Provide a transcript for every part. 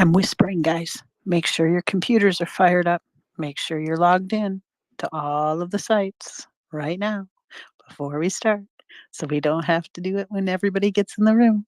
I'm whispering, guys. Make sure your computers are fired up. Make sure you're logged in to all of the sites right now before we start so we don't have to do it when everybody gets in the room.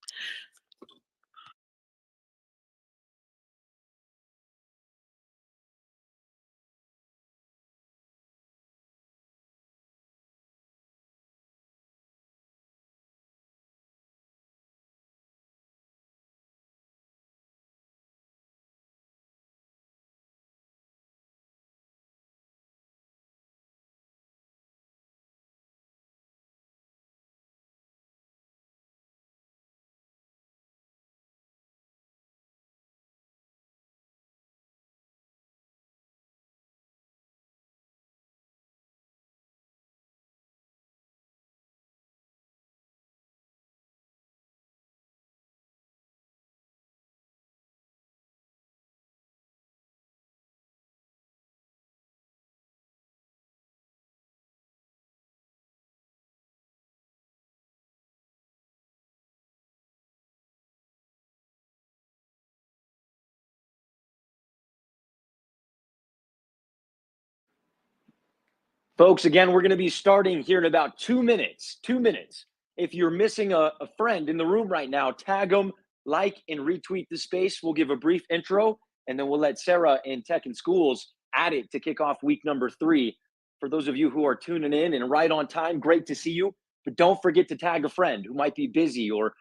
Folks, again, we're going to be starting here in about 2 minutes. 2 minutes. If you're missing a friend in the room right now, tag them, like, and retweet the space. We'll give a brief intro, and then we'll let Sarah and Tech and Schools add it to kick off week number 3. For those of you who are tuning in and right on time, great to see you. But don't forget to tag a friend who might be busy or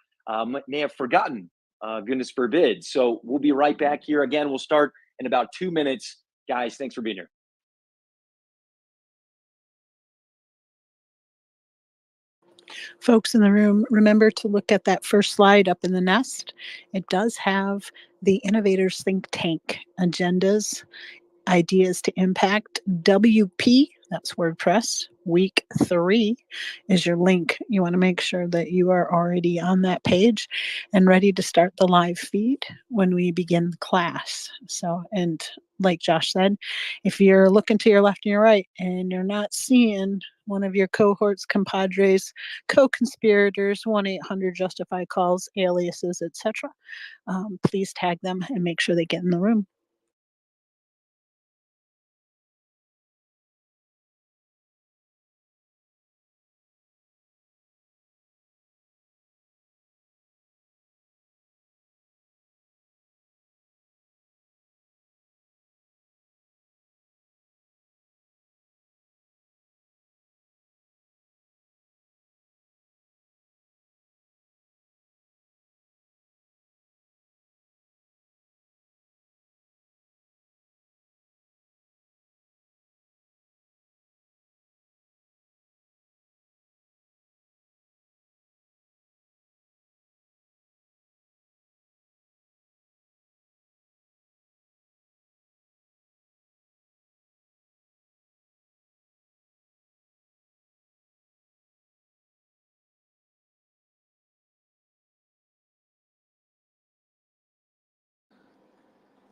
may have forgotten, goodness forbid. So we'll be right back here. Again, we'll start in about 2 minutes. Guys, thanks for being here. Folks in the room, remember to look at that first slide up in the nest. It does have the Innovators Think Tank agendas, ideas to impact. WP, that's WordPress, week 3 is your link. You want to make sure that you are already on that page and ready to start the live feed when we begin the class. So, and like Josh said, if you're looking to your left and your right and you're not seeing one of your cohorts, compadres, co-conspirators, 1-800-JUSTIFY calls, aliases, etc., please tag them and make sure they get in the room.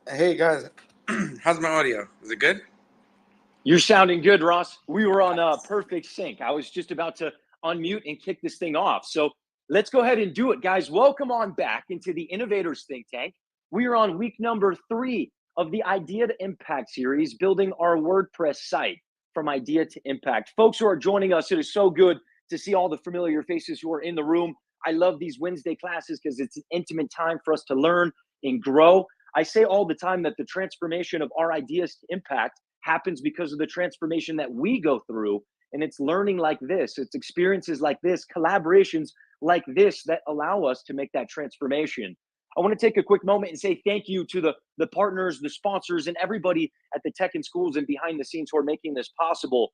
Hey guys, how's my audio? Is it good? You're sounding good, Ross. We were on perfect sync. I was just about to unmute and kick this thing off. So let's go ahead and do it, guys. Welcome on back into the Innovators Think Tank. We are on week number 3 of the Idea to Impact series, building our WordPress site from idea to impact. Folks who are joining us, it is so good to see all the familiar faces who are in the room. I love these Wednesday classes because it's an intimate time for us to learn and grow. I say all the time that the transformation of our ideas to impact happens because of the transformation that we go through. And it's learning like this, it's experiences like this, collaborations like this that allow us to make that transformation. I want to take a quick moment and say thank you to the partners, the sponsors, and everybody at the Tech and Schools and behind the scenes who are making this possible.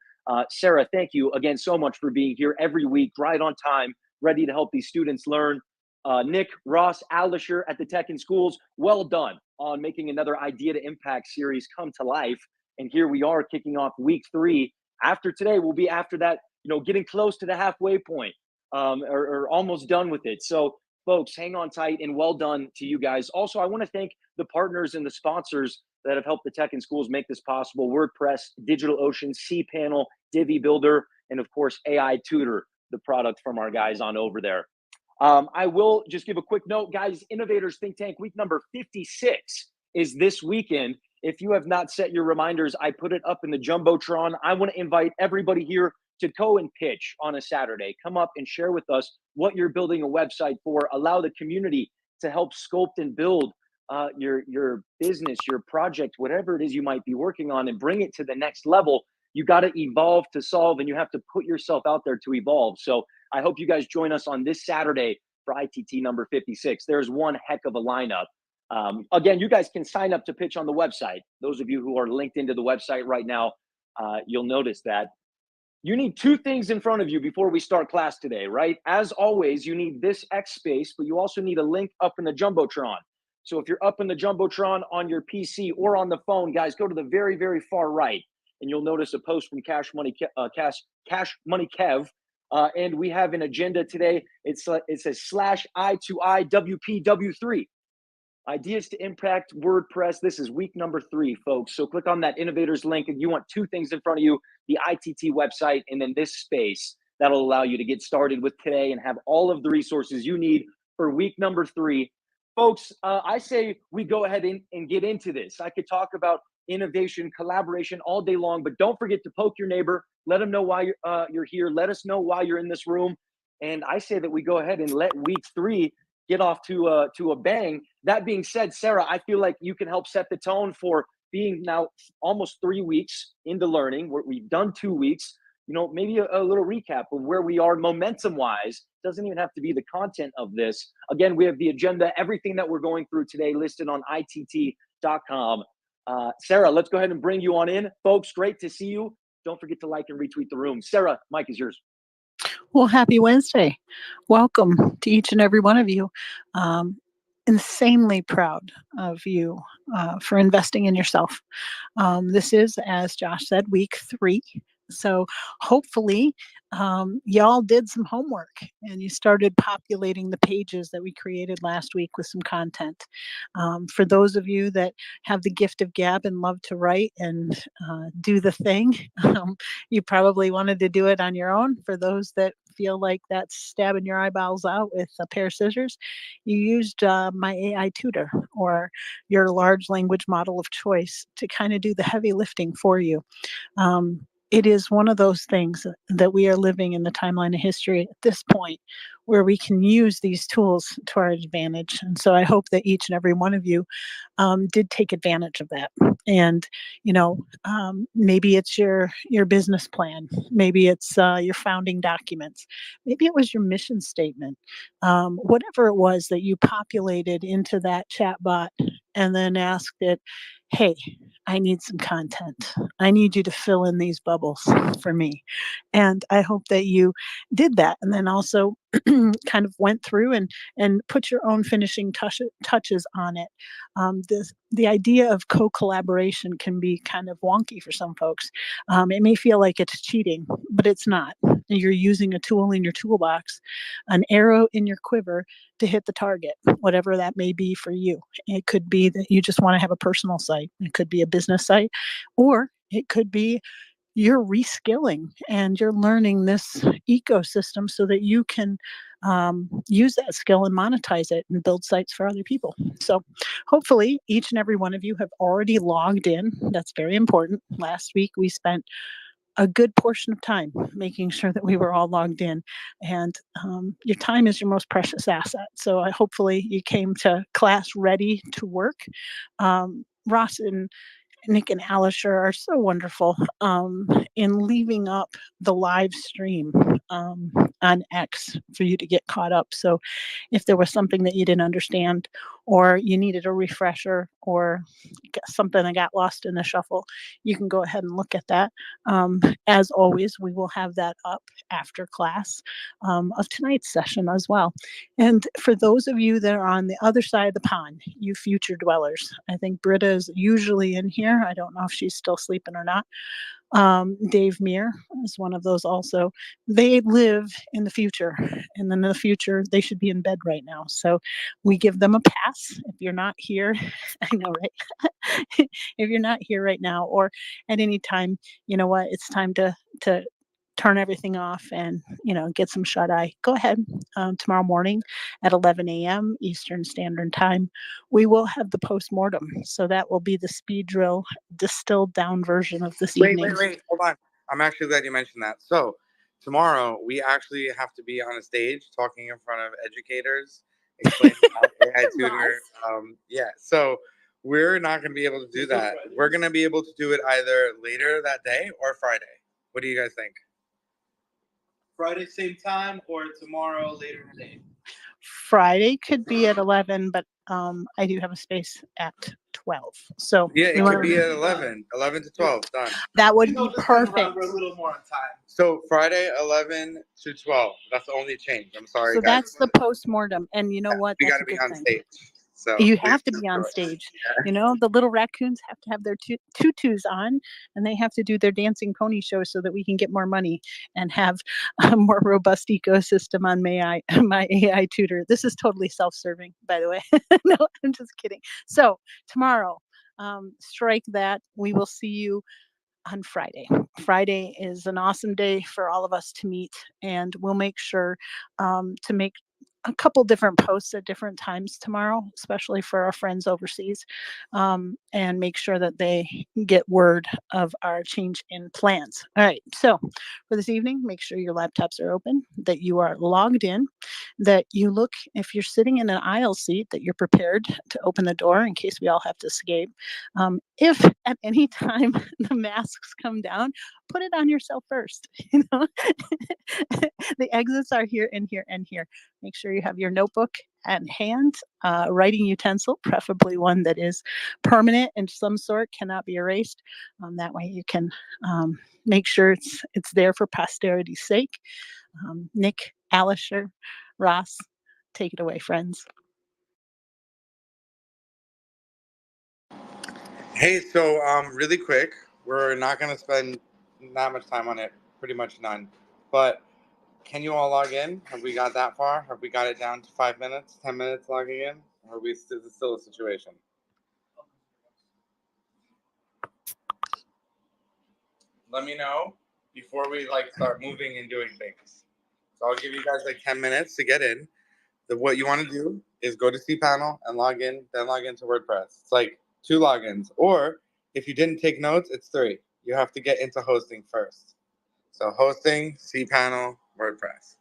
Sarah, thank you again so much for being here every week, right on time, ready to help these students learn. Nick, Ross, Alisher at the Tech and Schools, well done on making another Idea to Impact series come to life. And here we are kicking off week 3. After today, we'll be after that, getting close to the halfway point, or almost done with it. So, folks, hang on tight and well done to you guys. Also, I want to thank the partners and the sponsors that have helped the Tech and Schools make this possible: WordPress, DigitalOcean, cPanel, Divi Builder, and of course, AI Tutor, the product from our guys on over there. I will just give a quick note, guys. Innovators Think Tank, week number 56 is this weekend. If you have not set your reminders, I put it up in the Jumbotron. I want to invite everybody here to go and pitch on a Saturday. Come up and share with us what you're building a website for. Allow the community to help sculpt and build your business, your project, whatever it is you might be working on, and bring it to the next level. You got to evolve to solve, and you have to put yourself out there to evolve. So I hope you guys join us on this Saturday for ITT number 56. There's one heck of a lineup. Again, you guys can sign up to pitch on the website. Those of you who are linked into the website right now, you'll notice that you need two things in front of you before we start class today, right? As always, you need this X space, but you also need a link up in the Jumbotron. So if you're up in the Jumbotron on your PC or on the phone, guys, go to the very, very far right, and you'll notice a post from Cash Money Kev. And we have an agenda today. It says /I2I-WPW3. Ideas to impact WordPress. This is week number 3, folks. So click on that innovators link, and you want two things in front of you: the ITT website and then this space. That'll allow you to get started with today and have all of the resources you need for week number 3. Folks, I say we go ahead and get into this. I could talk about innovation, collaboration all day long, but don't forget to poke your neighbor. Let them know why you're here. Let us know why you're in this room. And I say that we go ahead and let week 3 get off to a bang. That being said, Sarah, I feel like you can help set the tone for being now almost 3 weeks into learning. We've done 2 weeks. Maybe a little recap of where we are momentum-wise. Doesn't even have to be the content of this. Again, we have the agenda, everything that we're going through today listed on ITT.com. Sarah, let's go ahead and bring you on in. Folks, great to see you. Don't forget to like and retweet the room. Sarah, mic is yours. Well, happy Wednesday. Welcome to each and every one of you. Insanely proud of you for investing in yourself. This is, as Josh said, week 3. So hopefully y'all did some homework and you started populating the pages that we created last week with some content. For those of you that have the gift of gab and love to write and do the thing, you probably wanted to do it on your own. For those that feel like that's stabbing your eyeballs out with a pair of scissors, you used my AI tutor or your large language model of choice to kind of do the heavy lifting for you. It is one of those things that we are living in the timeline of history at this point where we can use these tools to our advantage. And so I hope that each and every one of you did take advantage of that. And, maybe it's your business plan. Maybe it's your founding documents. Maybe it was your mission statement. Whatever it was that you populated into that chat bot and then asked it, hey, I need some content. I need you to fill in these bubbles for me. And I hope that you did that. And then also kind of went through and put your own finishing touches on it. The idea of co-collaboration can be kind of wonky for some folks. It may feel like it's cheating, but it's not. You're using a tool in your toolbox, an arrow in your quiver to hit the target, whatever that may be for you. It could be that you just want to have a personal site. It could be a business site, or it could be you're reskilling and you're learning this ecosystem so that you can use that skill and monetize it and build sites for other people. So hopefully each and every one of you have already logged in. That's very important. Last week we spent a good portion of time making sure that we were all logged in, and your time is your most precious asset. So hopefully you came to class ready to work. Ross and Nick and Alisher are so wonderful in leaving up the live stream on X for you to get caught up. So if there was something that you didn't understand or you needed a refresher or something that got lost in the shuffle, you can go ahead and look at that. As always, we will have that up after class of tonight's session as well. And for those of you that are on the other side of the pond, you future dwellers, I think Britta is usually in here. I don't know if she's still sleeping or not. Dave Meir is one of those also. They live in the future, and then in the future, they should be in bed right now. So we give them a pass. If you're not here, I know, right? If you're not here right now or at any time, you know what? It's time to turn everything off and, get some shut eye, go ahead. Tomorrow morning at 11 a.m. Eastern Standard Time, we will have the postmortem. So that will be the speed drill, distilled down version of this evening. Wait. Hold on. I'm actually glad you mentioned that. So tomorrow we actually have to be on a stage talking in front of educators, explaining how AI tutor. So we're not going to be able to do that. We're going to be able to do it either later that day or Friday. What do you guys think? Friday, same time, or tomorrow, later in the day? Friday could be at 11, but I do have a space at 12. So yeah, it could be at 11 to 12. Done. That would be perfect. We're a little more on time. So Friday, 11 to 12. That's the only change. I'm sorry, so guys. That's the postmortem, and you know what? We got That's to a be good on thing. stage. So You have to be on stage. The little raccoons have to have their tutus on, and they have to do their dancing pony show so that we can get more money and have a more robust ecosystem on my AI tutor. This is totally self-serving, by the way. No, I'm just kidding. So tomorrow, strike that. We will see you on Friday. Friday is an awesome day for all of us to meet, and we'll make sure to make a couple different posts at different times tomorrow, especially for our friends overseas, and make sure that they get word of our change in plans. All right, so for this evening, make sure your laptops are open, that you are logged in, that you look, if you're sitting in an aisle seat, that you're prepared to open the door in case we all have to escape. If at any time the masks come down, put it on yourself first. The exits are here and here and here. Make sure you have your notebook at hand, writing utensil, preferably one that is permanent in some sort, cannot be erased. That way you can make sure it's there for posterity's sake. Nick, Alisher, Ross, take it away, friends. Hey, so really quick, we're not going to spend that much time on it, pretty much none. But can you all log in? Have we got that far? Have we got it down to 5 minutes, 10 minutes logging in? Or is it still a situation? Let me know before we start moving and doing things. So I'll give you guys 10 minutes to get in. What you want to do is go to cPanel and log in, then log into WordPress. It's like 2 logins. Or if you didn't take notes, it's 3. You have to get into hosting first. So hosting, cPanel, WordPress.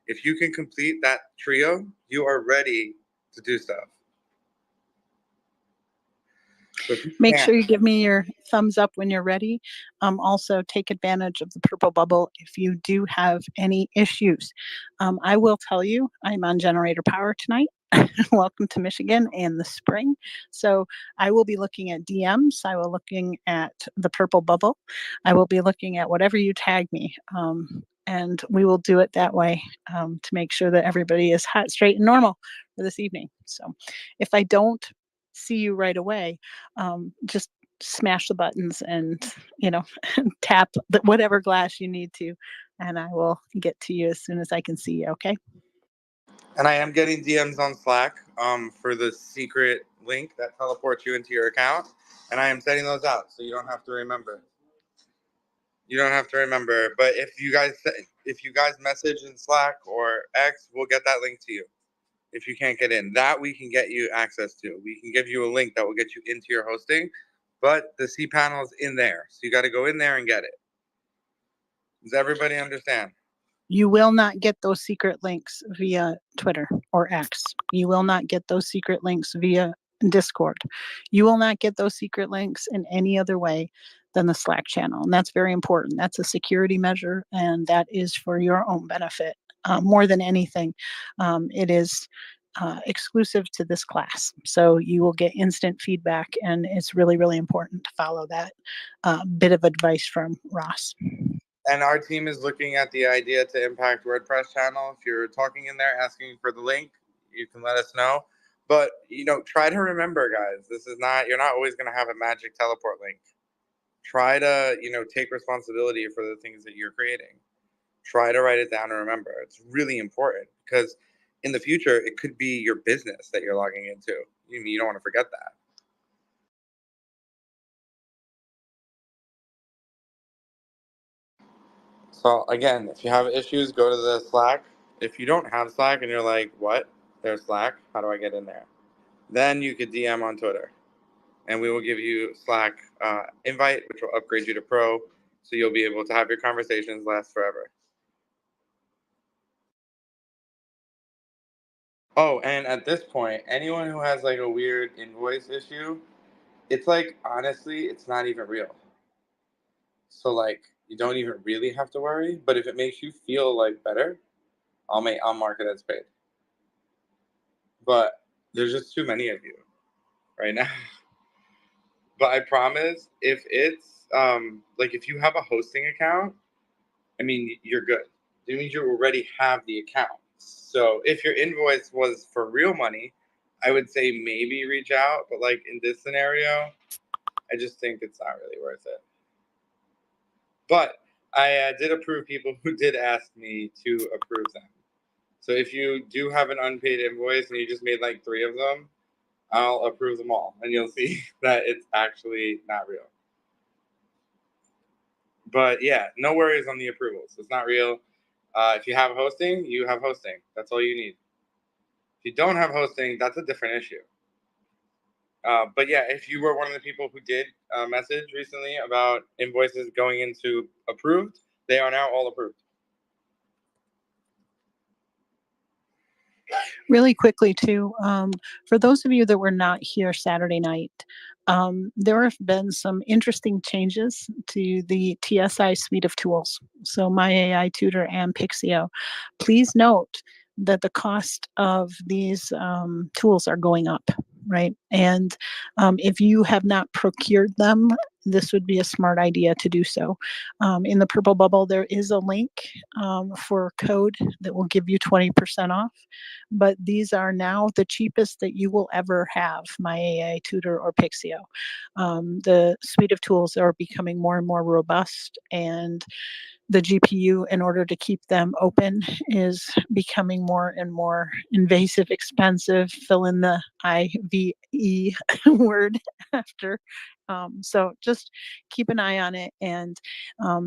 If you can complete that trio, you are ready to do stuff. So make sure you give me your thumbs up when you're ready. Also, take advantage of the purple bubble if you do have any issues. I will tell you, I'm on generator power tonight. Welcome to Michigan and the spring. So I will be looking at DMs. I will be looking at the purple bubble. I will be looking at whatever you tag me. And we will do it that way to make sure that everybody is hot, straight, and normal for this evening. So if I don't see you right away, just smash the buttons and tap whatever glass you need to, and I will get to you as soon as I can see you. Okay. And I am getting DMs on Slack for the secret link that teleports you into your account, and I am setting those out so you don't have to remember. But if you guys message in Slack or X, we'll get that link to you. If you can't get in, that we can get you access to. We can give you a link that will get you into your hosting, but the cPanel is in there, so you got to go in there and get it. Does everybody understand? You will not get those secret links via Twitter or X. You will not get those secret links via Discord. You will not get those secret links in any other way than the Slack channel. And that's very important. That's a security measure, and that is for your own benefit. More than anything, it is exclusive to this class. So you will get instant feedback, and it's really, really important to follow that bit of advice from Ross. And our team is looking at the idea to impact WordPress channel. If you're talking in there asking for the link, you can let us know. But try to remember, guys, you're not always going to have a magic teleport link. Try to take responsibility for the things that you're creating. Try to write it down and remember. It's really important because in the future it could be your business that you're logging into. You don't want to forget that. So again, if you have issues, go to the Slack. If you don't have Slack and you're like, what? There's Slack? How do I get in there? Then you could DM on Twitter, and we will give you Slack invite, which will upgrade you to Pro, so you'll be able to have your conversations last forever. Oh, and at this point, anyone who has like a weird invoice issue, it's like, honestly, it's not even real. So like, you don't even really have to worry. But if it makes you feel like better, I'll mark it as paid. But there's just too many of you right now. But I promise, if it's like if you have a hosting account, I mean, you're good. It means you already have the account. So if your invoice was for real money, I would say maybe reach out. But like in this scenario, I just think it's not really worth it. But I did approve people who did ask me to approve them. So if you do have an unpaid invoice and you just made like 3 of them, I'll approve them all. And you'll see that it's actually not real. But yeah, no worries on the approvals. It's not real. If you have hosting, you have hosting. That's all you need. If you don't have hosting, that's a different issue. But yeah, if you were one of the people who did message recently about invoices going into approved, they are now all approved. Really quickly too, for those of you that were not here Saturday night, there have been some interesting changes to the TSI suite of tools. So My AI Tutor and Pixio. Please note that the cost of these tools are going up, right? And if you have not procured them, this would be a smart idea to do so. In the purple bubble, there is a link for code that will give you 20% off. But these are now the cheapest that you will ever have, My AI Tutor or Pixio. The suite of tools are becoming more and more robust, and the GPU, in order to keep them open, is becoming more and more invasive, expensive. Fill in the IVE word after. So just keep an eye on it. And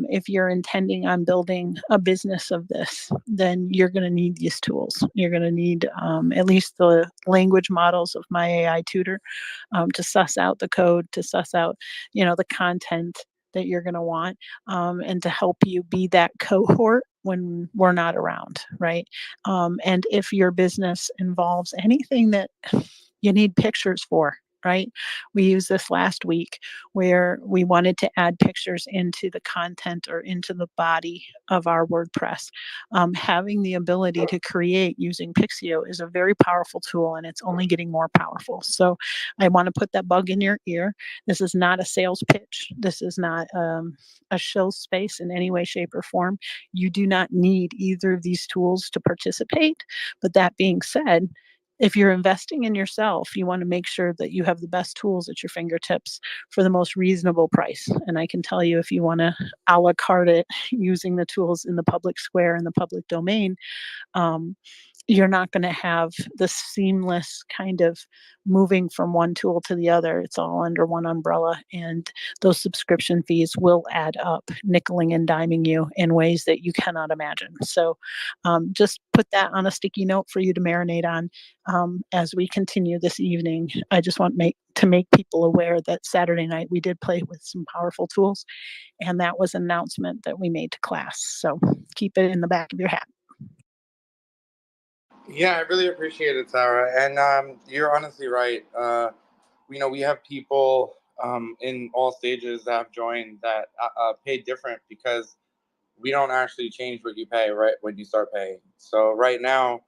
if you're intending on building a business of this, then you're going to need these tools. You're going to need at least the language models of My AI Tutor to suss out the code, to suss out, the content that you're going to want, and to help you be that cohort when we're not around, right? And if your business involves anything that you need pictures for, right? We used this last week where we wanted to add pictures into the content or into the body of our WordPress. Having the ability to create using Pixio is a very powerful tool, and it's only getting more powerful. So I want to put that bug in your ear. This is not a sales pitch. This is not a show space in any way, shape, or form. You do not need either of these tools to participate. But that being said, if you're investing in yourself, you want to make sure that you have the best tools at your fingertips for the most reasonable price. And I can tell you, if you want to a la carte it using the tools in the public square and the public domain, you're not going to have the seamless kind of moving from one tool to the other. It's all under one umbrella, and those subscription fees will add up, nickeling and diming you in ways that you cannot imagine. So just put that on a sticky note for you to marinate on as we continue this evening. I just want to make people aware that Saturday night we did play with some powerful tools, and that was an announcement that we made to class. So keep it in the back of your hat. Yeah, I really appreciate it, Sarah. And you're honestly right. We have people in all stages that have joined that pay different because we don't actually change what you pay right when you start paying. So right now,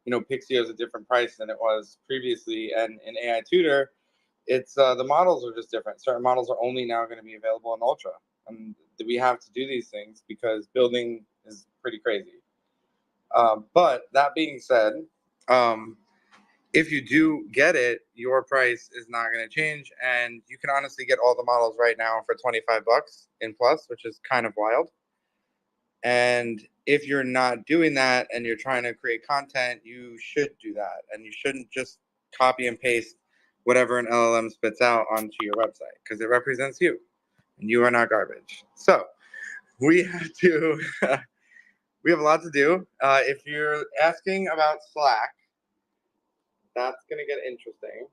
Pixio is a different price than it was previously, and in AI Tutor, it's the models are just different. Certain models are only now going to be available in Ultra, and we have to do these things because building is pretty crazy. But that being said, if you do get it, your price is not going to change, and you can honestly get all the models right now for $25 in Plus, which is kind of wild. And if you're not doing that and you're trying to create content, you should do that, and you shouldn't just copy and paste whatever an LLM spits out onto your website because it represents you, and you are not garbage. So we have to, we have a lot to do. If you're asking about Slack, that's going to get interesting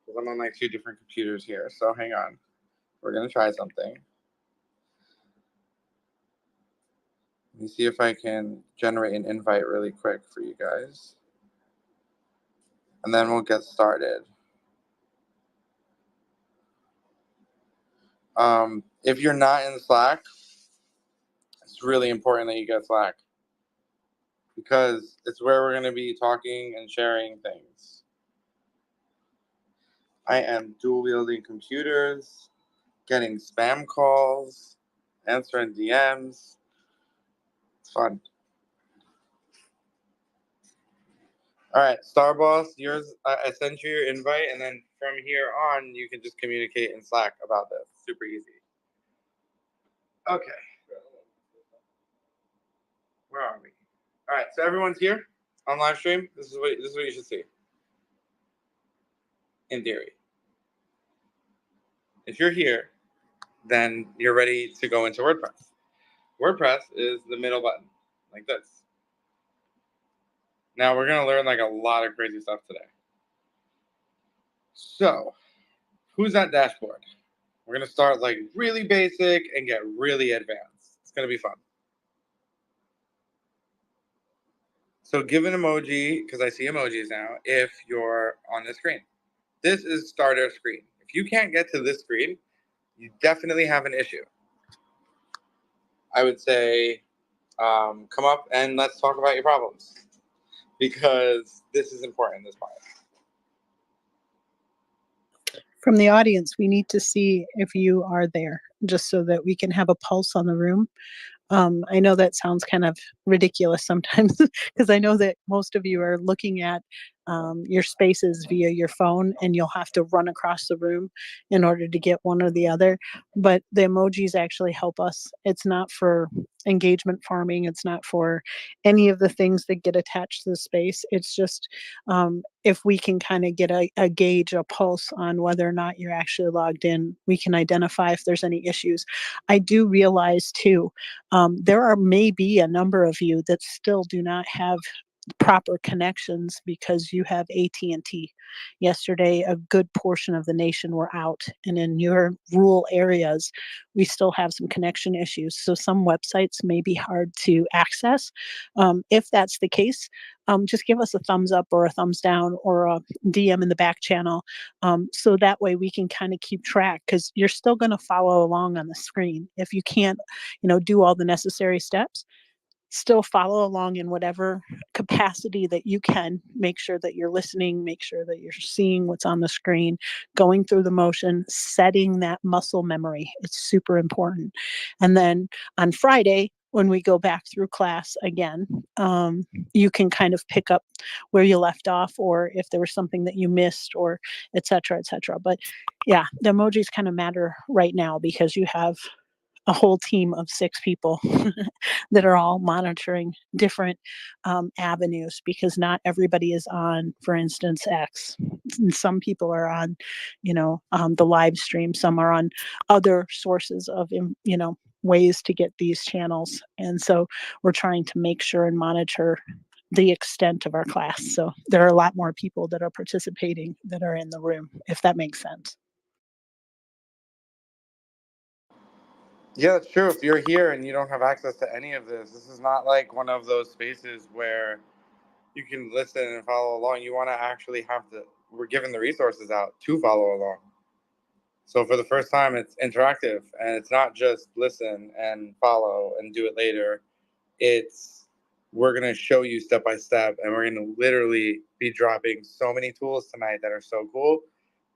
because I'm on like 2 different computers here. So hang on. We're going to try something. Let me see if I can generate an invite really quick for you guys. And then we'll get started. If you're not in Slack, it's really important that you get Slack because it's where we're going to be talking and sharing things. I am dual wielding computers, getting spam calls, answering DMs. It's fun. All right, Starboss, yours. I sent you your invite, and then from here on, you can just communicate in Slack about this. Super easy. Okay. Where are we? All right, so everyone's here on live stream. This is what you should see. In theory, if you're here, then you're ready to go into WordPress. WordPress is the middle button, like this. Now we're gonna learn like a lot of crazy stuff today. So, who's that dashboard? We're gonna start like really basic and get really advanced. It's gonna be fun. So give an emoji, because I see emojis now, if you're on the screen. This is starter screen. If you can't get to this screen, you definitely have an issue. I would say come up and let's talk about your problems, because this is important, this part. From the audience, we need to see if you are there, just so that we can have a pulse on the room. I know that sounds kind of ridiculous sometimes because I know that most of you are looking at your spaces via your phone, and you'll have to run across the room in order to get one or the other. But the emojis actually help us. It's not for engagement farming. It's not for any of the things that get attached to the space. It's just if we can kind of get a gauge, a pulse on whether or not you're actually logged in, we can identify if there's any issues. I do realize too, there are maybe a number of you that still do not have proper connections because you have AT&T. Yesterday, a good portion of the nation were out, and in your rural areas, we still have some connection issues. So some websites may be hard to access. If that's the case, just give us a thumbs up or a thumbs down or a DM in the back channel, so that way we can kind of keep track, because you're still going to follow along on the screen. If you can't, do all the necessary steps, still follow along in whatever capacity that you can. Make sure that you're listening, make sure that you're seeing what's on the screen, going through the motion, setting that muscle memory. It's super important. And then on Friday, when we go back through class again, you can kind of pick up where you left off, or if there was something that you missed, or et cetera, et cetera. But yeah, the emojis kind of matter right now because you have a whole team of 6 people that are all monitoring different avenues, because not everybody is on, for instance, X. And some people are on, the live stream. Some are on other sources of, ways to get these channels. And so we're trying to make sure and monitor the extent of our class. So there are a lot more people that are participating that are in the room, if that makes sense. Yeah, it's true. If you're here and you don't have access to any of this, this is not like one of those spaces where you can listen and follow along. You want to actually we're giving the resources out to follow along. So for the first time, it's interactive, and it's not just listen and follow and do it later. We're going to show you step by step, and we're going to literally be dropping so many tools tonight that are so cool.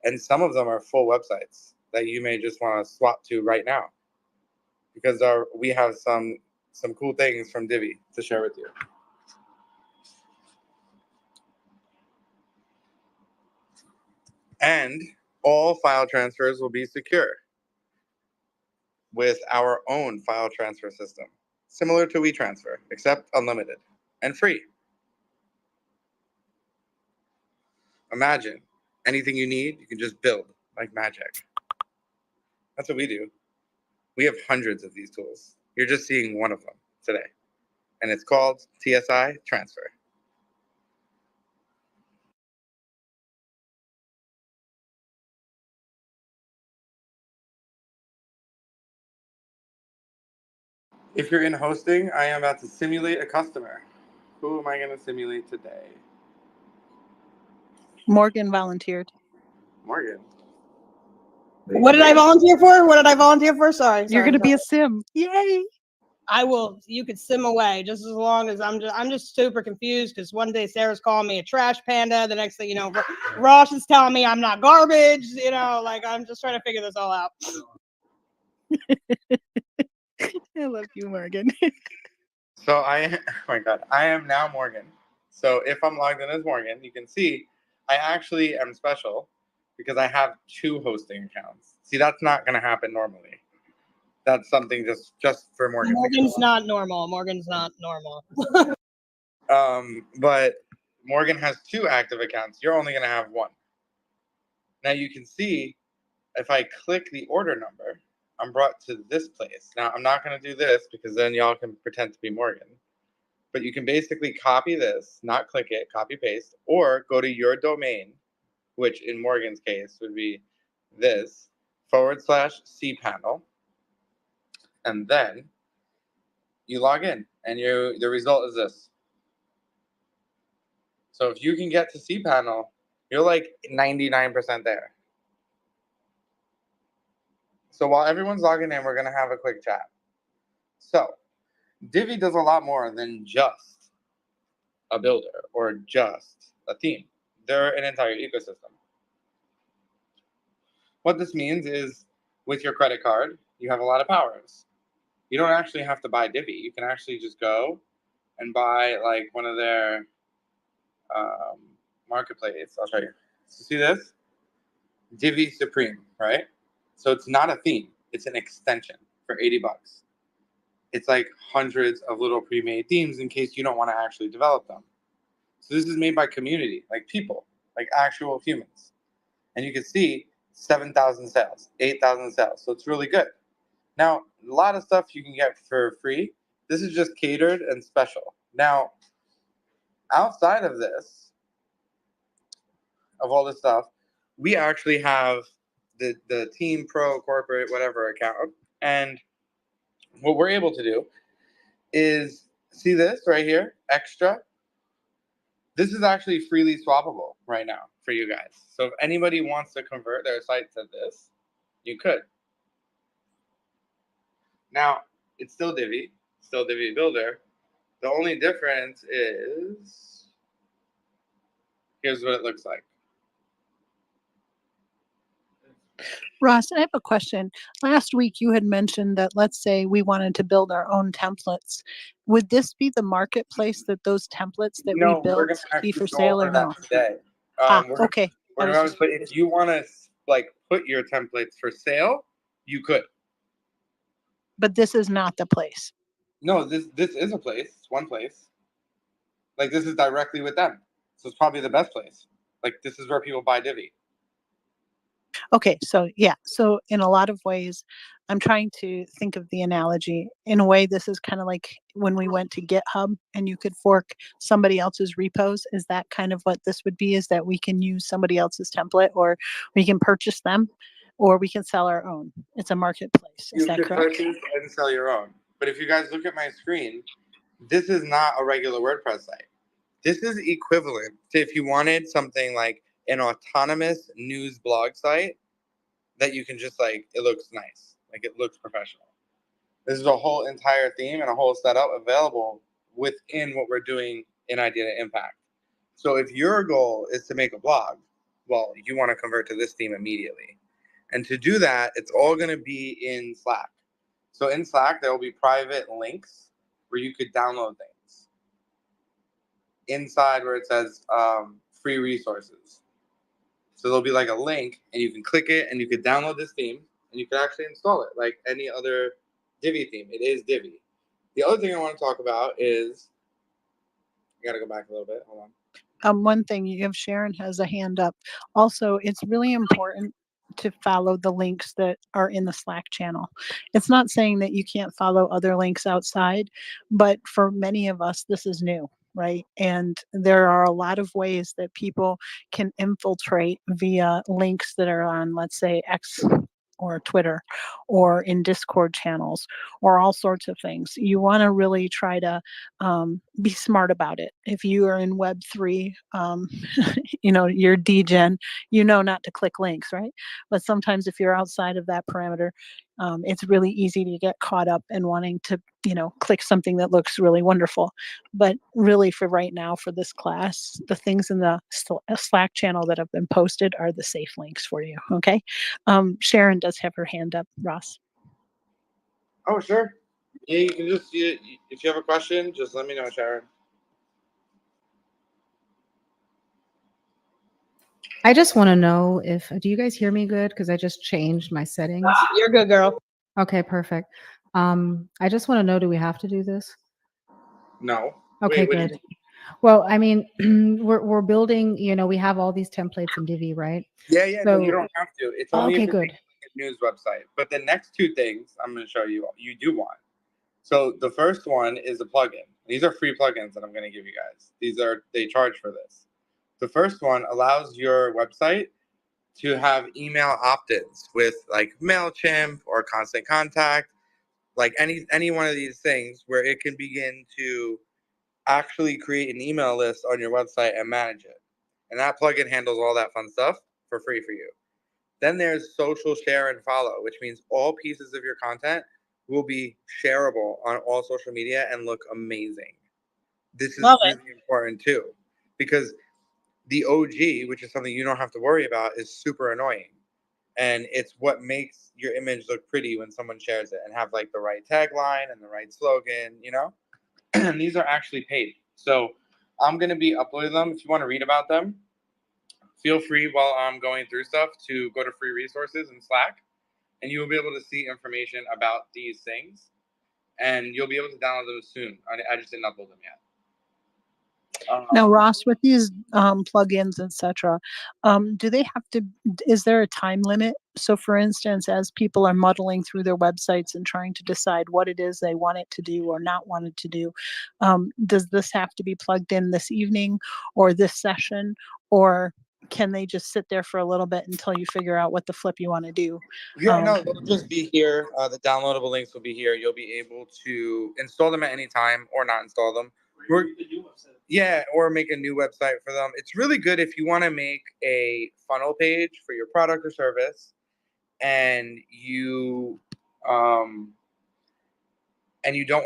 And some of them are full websites that you may just want to swap to right now, because we have some cool things from Divi to share with you. And all file transfers will be secure with our own file transfer system, similar to WeTransfer, except unlimited and free. Imagine anything you need, you can just build like magic. That's what we do. We have hundreds of these tools. You're just seeing one of them today, and it's called TSI Transfer. If you're in hosting, I am about to simulate a customer. Who am I going to simulate today? Morgan volunteered. Morgan. What did I volunteer for? What did I volunteer for? Sorry. You're going to be a sim. Yay. I will. You could sim away just as long as I'm just super confused because one day Sarah's calling me a trash panda. The next thing you know, Ross is telling me I'm not garbage. You know, like I'm just trying to figure this all out. I love you, Morgan. So oh my God, I am now Morgan. So if I'm logged in as Morgan, you can see I actually am special because I have 2 hosting accounts. See, that's not going to happen normally. That's something just for Morgan. Morgan's not normal. Morgan's not normal. But Morgan has 2 active accounts. You're only going to have 1. Now you can see if I click the order number, I'm brought to this place. Now I'm not going to do this because then y'all can pretend to be Morgan. But you can basically copy this, not click it, copy paste, or go to your domain, which in Morgan's case would be this /cpanel, and then you log in, and the result is this. So if you can get to cPanel, you're like 99% there. So while everyone's logging in, we're going to have a quick chat. So Divi does a lot more than just a builder or just a theme. They're an entire ecosystem. What this means is with your credit card, you have a lot of powers. You don't actually have to buy Divi. You can actually just go and buy like one of their marketplace. I'll show you. So see this? Divi Supreme, right? So it's not a theme. It's an extension for $80. It's like hundreds of little pre-made themes in case you don't want to actually develop them. So this is made by community, like people, like actual humans. And you can see 7,000 sales, 8,000 sales. So it's really good. Now, a lot of stuff you can get for free. This is just catered and special. Now, outside of this, of all this stuff, we actually have the team, pro, corporate, whatever account. And what we're able to do is see this right here, extra. This is actually freely swappable right now for you guys. So if anybody wants to convert their site to this, you could. Now, it's still Divi Builder. The only difference is, here's what it looks like. Ross, I have a question. Last week you had mentioned that let's say we wanted to build our own templates. Would this be the marketplace that those templates that we No, we're built going to be actually for go sale over or that no? today. Okay. But if you want to like put your templates for sale, you could. But this is not the place. No, this is a place. It's one place. Like this is directly with them, so it's probably the best place. Like this is where people buy Divi. Okay, so yeah, so in a lot of ways, I'm trying to think of the analogy. In a way, this is kind of like when we went to GitHub and you could fork somebody else's repos. Is that kind of what this would be? Is that we can use somebody else's template, or we can purchase them, or we can sell our own? It's a marketplace. Is that correct? You can purchase and sell your own. But if you guys look at my screen, this is not a regular WordPress site. This is equivalent to if you wanted something like an autonomous news blog site that you can just like, it looks nice. Like it looks professional. This is a whole entire theme and a whole setup available within what we're doing in Idea to Impact. So if your goal is to make a blog, well, you want to convert to this theme immediately. And to do that, it's all going to be in Slack. So in Slack, there will be private links where you could download things. Inside where it says free resources. So there'll be like a link and you can click it and you could download this theme and you can actually install it like any other Divi theme. It is Divi. The other thing I want to talk about is, I got to go back a little bit. Hold on. One thing, you have Sharon has a hand up. Also, it's really important to follow the links that are in the Slack channel. It's not saying that you can't follow other links outside, but for many of us, this is new, right? And there are a lot of ways that people can infiltrate via links that are on, let's say, X or Twitter or in Discord channels or all sorts of things. You want to really try to be smart about it. If you are in Web3, you're DGen, not to click links, right? But sometimes if you're outside of that parameter, it's really easy to get caught up in wanting to, click something that looks really wonderful. But really, for right now, for this class, the things in the Slack channel that have been posted are the safe links for you. Okay. Sharon does have her hand up, Ross. Oh, sure. Yeah, you can just if you have a question, just let me know, Sharon. I just want to know do you guys hear me good? Because I just changed my settings. You're good, girl. Okay, perfect. I just want to know, do we have to do this? No. Okay, Wait, what do you good. mean? Well, I mean, we're building, we have all these templates in Divi, right? Yeah, no, you So, don't have to. It's only okay, if you're good. making a news website. But the next two things I'm going to show you, you do want. So the first one is a plugin. These are free plugins that I'm going to give you guys. They charge for this. The first one allows your website to have email opt-ins with like MailChimp or Constant Contact, like any one of these things where it can begin to actually create an email list on your website and manage it. And that plugin handles all that fun stuff for free for you. Then there's social share and follow, which means all pieces of your content will be shareable on all social media and look amazing. This is Love it. really important too, because the OG, which is something you don't have to worry about, is super annoying. And it's what makes your image look pretty when someone shares it and have like the right tagline and the right slogan, And these are actually paid. So I'm going to be uploading them. If you want to read about them, feel free while I'm going through stuff to go to free resources in Slack, and you will be able to see information about these things, and you'll be able to download them soon. I just didn't upload them yet. Now, Ross, with these plugins, etc., do they have to? Is there a time limit? So, for instance, as people are muddling through their websites and trying to decide what it is they want it to do or not want it to do, does this have to be plugged in this evening or this session, or can they just sit there for a little bit until you figure out what the flip you want to do? Yeah, no, they'll just be here. The downloadable links will be here. You'll be able to install them at any time or not install them. Or make a new website for them. It's really good if you want to make a funnel page for your product or service, and you don't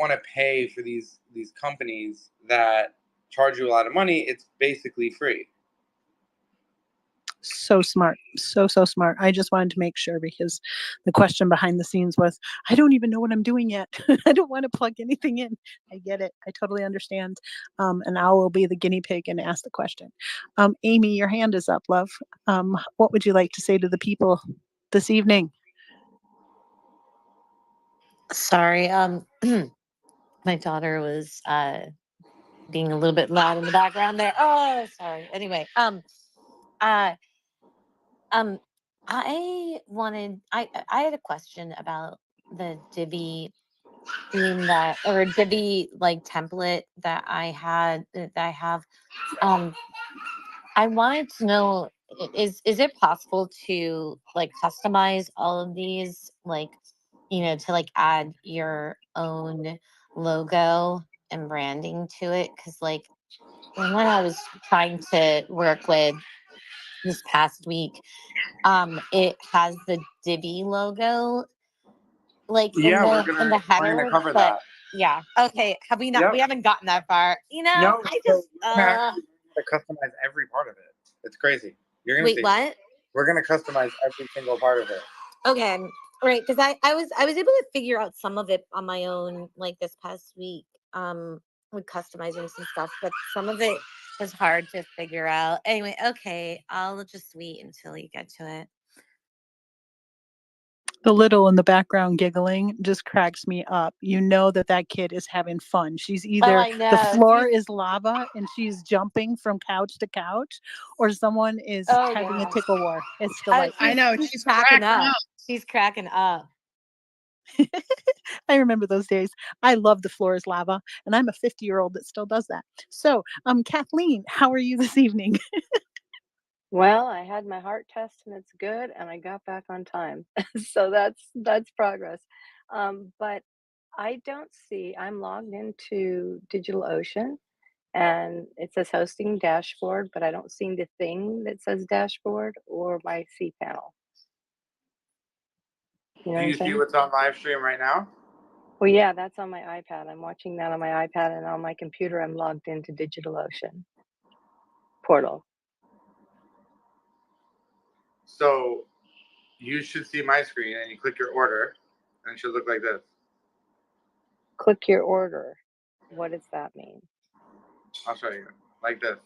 want to pay for these companies that charge you a lot of money. It's basically free. So smart. So smart. I just wanted to make sure, because the question behind the scenes was, I don't even know what I'm doing yet. I don't want to plug anything in. I get it. I totally understand. And I will be the guinea pig and ask the question. Amy, your hand is up, love. What would you like to say to the people this evening? Sorry, my daughter was being a little bit loud in the background there. Oh, sorry. Anyway, uh, I had a question about the Divi theme or Divi like template that I have. Um, I wanted to know, is it possible to like customize all of these, like, to like add your own logo and branding to it? Because like when I was trying to work with this past week, it has the Divi logo like in Yeah, the we're gonna header, cover but that. yeah, okay. Have we not? Yep. We haven't gotten that far. No, I so just we're gonna actually customize every part of it. It's crazy. You're gonna wait, see. what? We're gonna customize every single part of it. Okay, right, because I was able to figure out some of it on my own, like this past week, with customizing some stuff, but some of it was hard to figure out. Anyway, okay, I'll just wait until you get to it. The little in the background giggling just cracks me up. You know that that kid is having fun. She's Oh, either I the know. floor is lava and she's jumping from couch to couch, or someone is Oh having a yeah. tickle war. It's delightful. I know, She's she's cracking cracking up. up. She's cracking up. I remember those days. I love the floor is lava, and I'm a 50-year-old that still does that. So, Kathleen, how are you this evening? Well, I had my heart test and it's good, and I got back on time. So that's progress. But I don't see, I'm logged into DigitalOcean and it says hosting dashboard, but I don't see the thing that says dashboard or my cPanel. You know Do what I'm you see saying? what's on live stream right now? Well, yeah, that's on my iPad. I'm watching that on my iPad, and on my computer, I'm logged into DigitalOcean portal. So you should see my screen and you click your order and it should look like this. Click your order. What does that mean? I'll show you. Like this.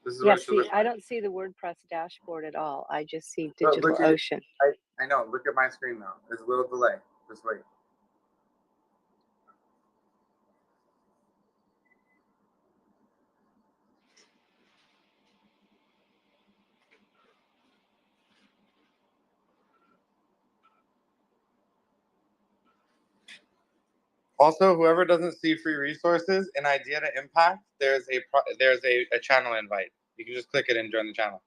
This is Yeah, what it should see, look I like. don't see the WordPress dashboard at all. I just see But look at, DigitalOcean. I know, look at my screen now. There's a little delay. Just wait. Also, whoever doesn't see free resources, an idea to impact, there's a channel invite. You can just click it and join the channel.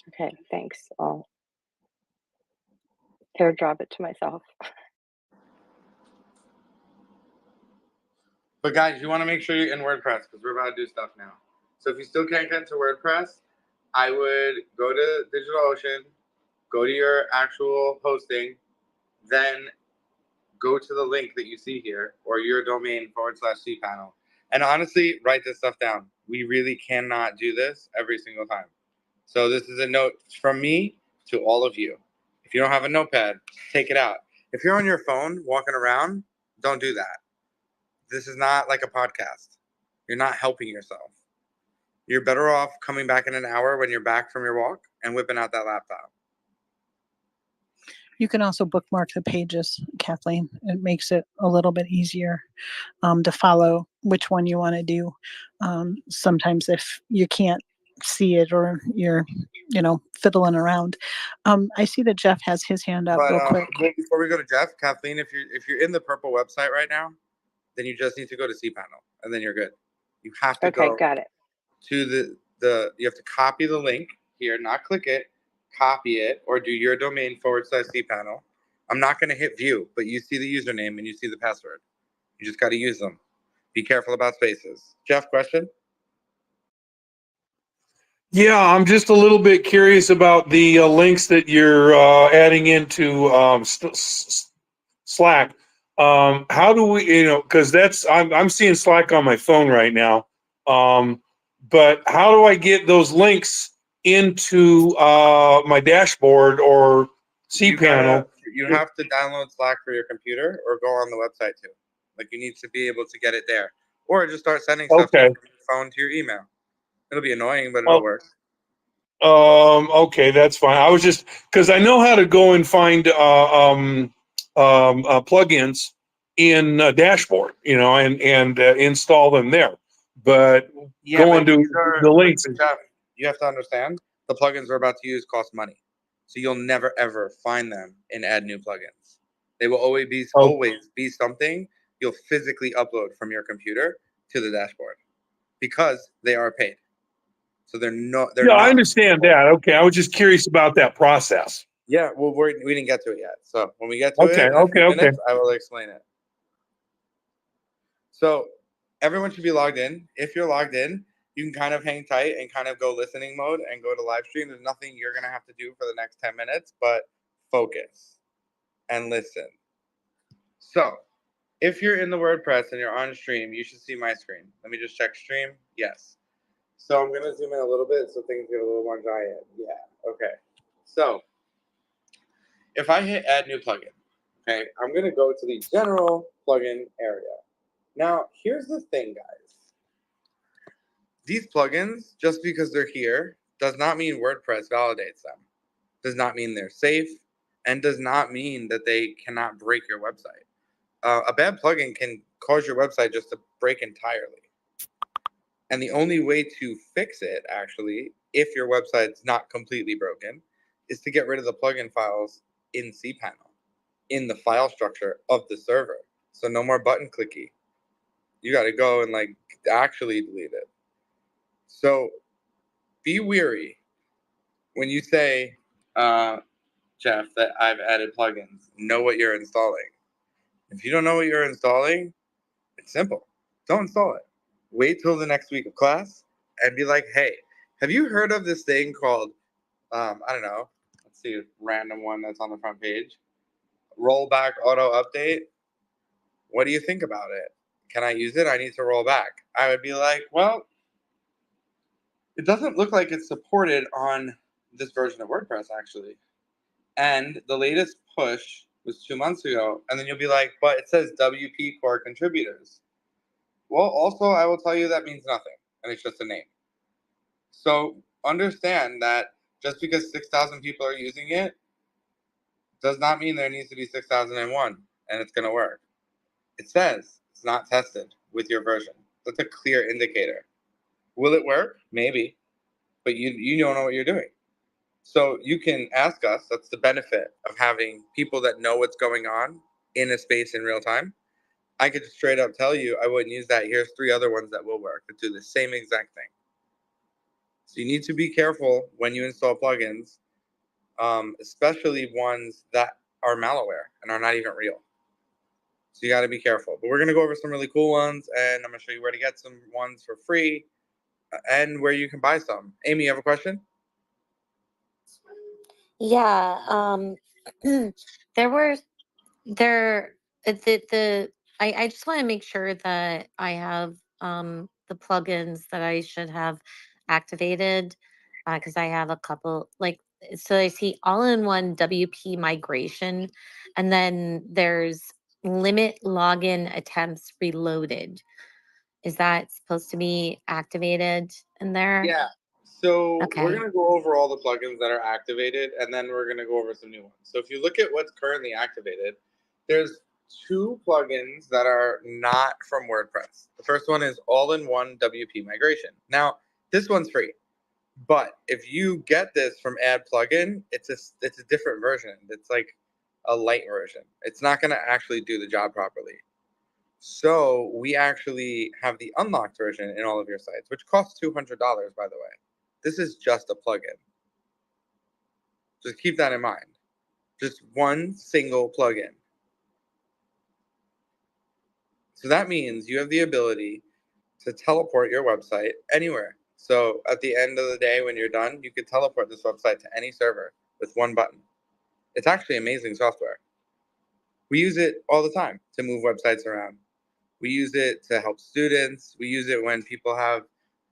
Okay, thanks. I'll airdrop it to myself. But guys, you want to make sure you're in WordPress because we're about to do stuff now. So if you still can't get to WordPress, I would go to DigitalOcean, go to your actual hosting, then go to the link that you see here or your domain /cPanel. And honestly, write this stuff down. We really cannot do this every single time. So this is a note from me to all of you. If you don't have a notepad, take it out. If you're on your phone walking around, don't do that. This is not like a podcast. You're not helping yourself. You're better off coming back in an hour when you're back from your walk and whipping out that laptop. You can also bookmark the pages, Kathleen. It makes it a little bit easier to follow which one you want to do. Sometimes if you can't see it or you're, fiddling around. I see that Jeff has his hand up But real quick. before we go to Jeff, Kathleen, if you're in the purple website right now, then you just need to go to cPanel and then you're good. You have to Okay, go got it. to you have to copy the link here, not click it, copy it, or do your domain /cPanel. I'm not going to hit view, but you see the username and you see the password. You just got to use them. Be careful about spaces. Jeff, question? Yeah, I'm just a little bit curious about the links that you're adding into Slack. How do we, because I'm seeing Slack on my phone right now. But how do I get those links into my dashboard or cPanel? You have to download Slack for your computer or go on the website too. Like you need to be able to get it there, or just start sending stuff Okay. from your phone to your email. It'll be annoying, but Oh. it'll work. Okay, that's fine. I was just because I know how to go and find plugins in Dashboard, and install them there. But going to the links. Jeff, you have to understand the plugins we're about to use cost money, so you'll never ever find them and add new plugins. They will always be something you'll physically upload from your computer to the dashboard because they are paid. So they're not. I understand that. Okay, I was just curious about that process. Yeah, well, we didn't get to it yet. So when we get to it in a few minutes, I will explain it. So everyone should be logged in. If you're logged in, you can kind of hang tight and kind of go listening mode and go to live stream. There's nothing you're going to have to do for the next 10 minutes, but focus and listen. So if you're in the WordPress and you're on stream, you should see my screen. Let me just check stream. Yes. So I'm going to zoom in a little bit so things get a little more giant. Yeah. Okay. So if I hit add new plugin, okay, I'm going to go to the general plugin area. Now, here's the thing, guys. These plugins, just because they're here, does not mean WordPress validates them, does not mean they're safe, and does not mean that they cannot break your website. A bad plugin can cause your website just to break entirely. And the only way to fix it, actually, if your website's not completely broken, is to get rid of the plugin files in cPanel, in the file structure of the server. So no more button clicky. You got to go and like actually delete it. So be weary when you say, Jeff, that I've added plugins. Know what you're installing. If you don't know what you're installing, it's simple. Don't install it. Wait till the next week of class and be like, hey, have you heard of this thing called, I don't know, let's see, a random one that's on the front page, rollback auto update? What do you think about it? Can I use it? I need to roll back. I would be like, well, it doesn't look like it's supported on this version of WordPress, actually. And the latest push was 2 months ago. And then you'll be like, but it says WP core contributors. Well, also, I will tell you that means nothing, and it's just a name. So understand that just because 6,000 people are using it does not mean there needs to be 6,001 and it's going to work. It says it's not tested with your version. That's a clear indicator. Will it work? Maybe, but you don't know what you're doing. So you can ask us. That's the benefit of having people that know what's going on in a space in real time. I could straight up tell you I wouldn't use that. Here's 3 other ones that will work that do the same exact thing. So you need to be careful when you install plugins, especially ones that are malware and are not even real. So you got to be careful. But we're going to go over some really cool ones, and I'm going to show you where to get some ones for free and where you can buy some. Amy, you have a question? Yeah, there were there I just want to make sure that I have the plugins that I should have activated because I have a couple like so I see all-in-one WP migration and then there's limit login attempts reloaded. Is that supposed to be activated in there? Yeah. So we're Okay. going to go over all the plugins that are activated, and then we're going to go over some new ones. So if you look at what's currently activated, there's 2 plugins that are not from WordPress. The first one is all-in-one WP migration. Now, this one's free, but if you get this from Add Plugin, it's a different version. It's like a light version. It's not going to actually do the job properly. So we actually have the unlocked version in all of your sites, which costs $200, by the way. This is just a plugin. Just keep that in mind. Just one single plugin. So that means you have the ability to teleport your website anywhere. So at the end of the day, when you're done, you can teleport this website to any server with one button. It's actually amazing software. We use it all the time to move websites around. We use it to help students. We use it when people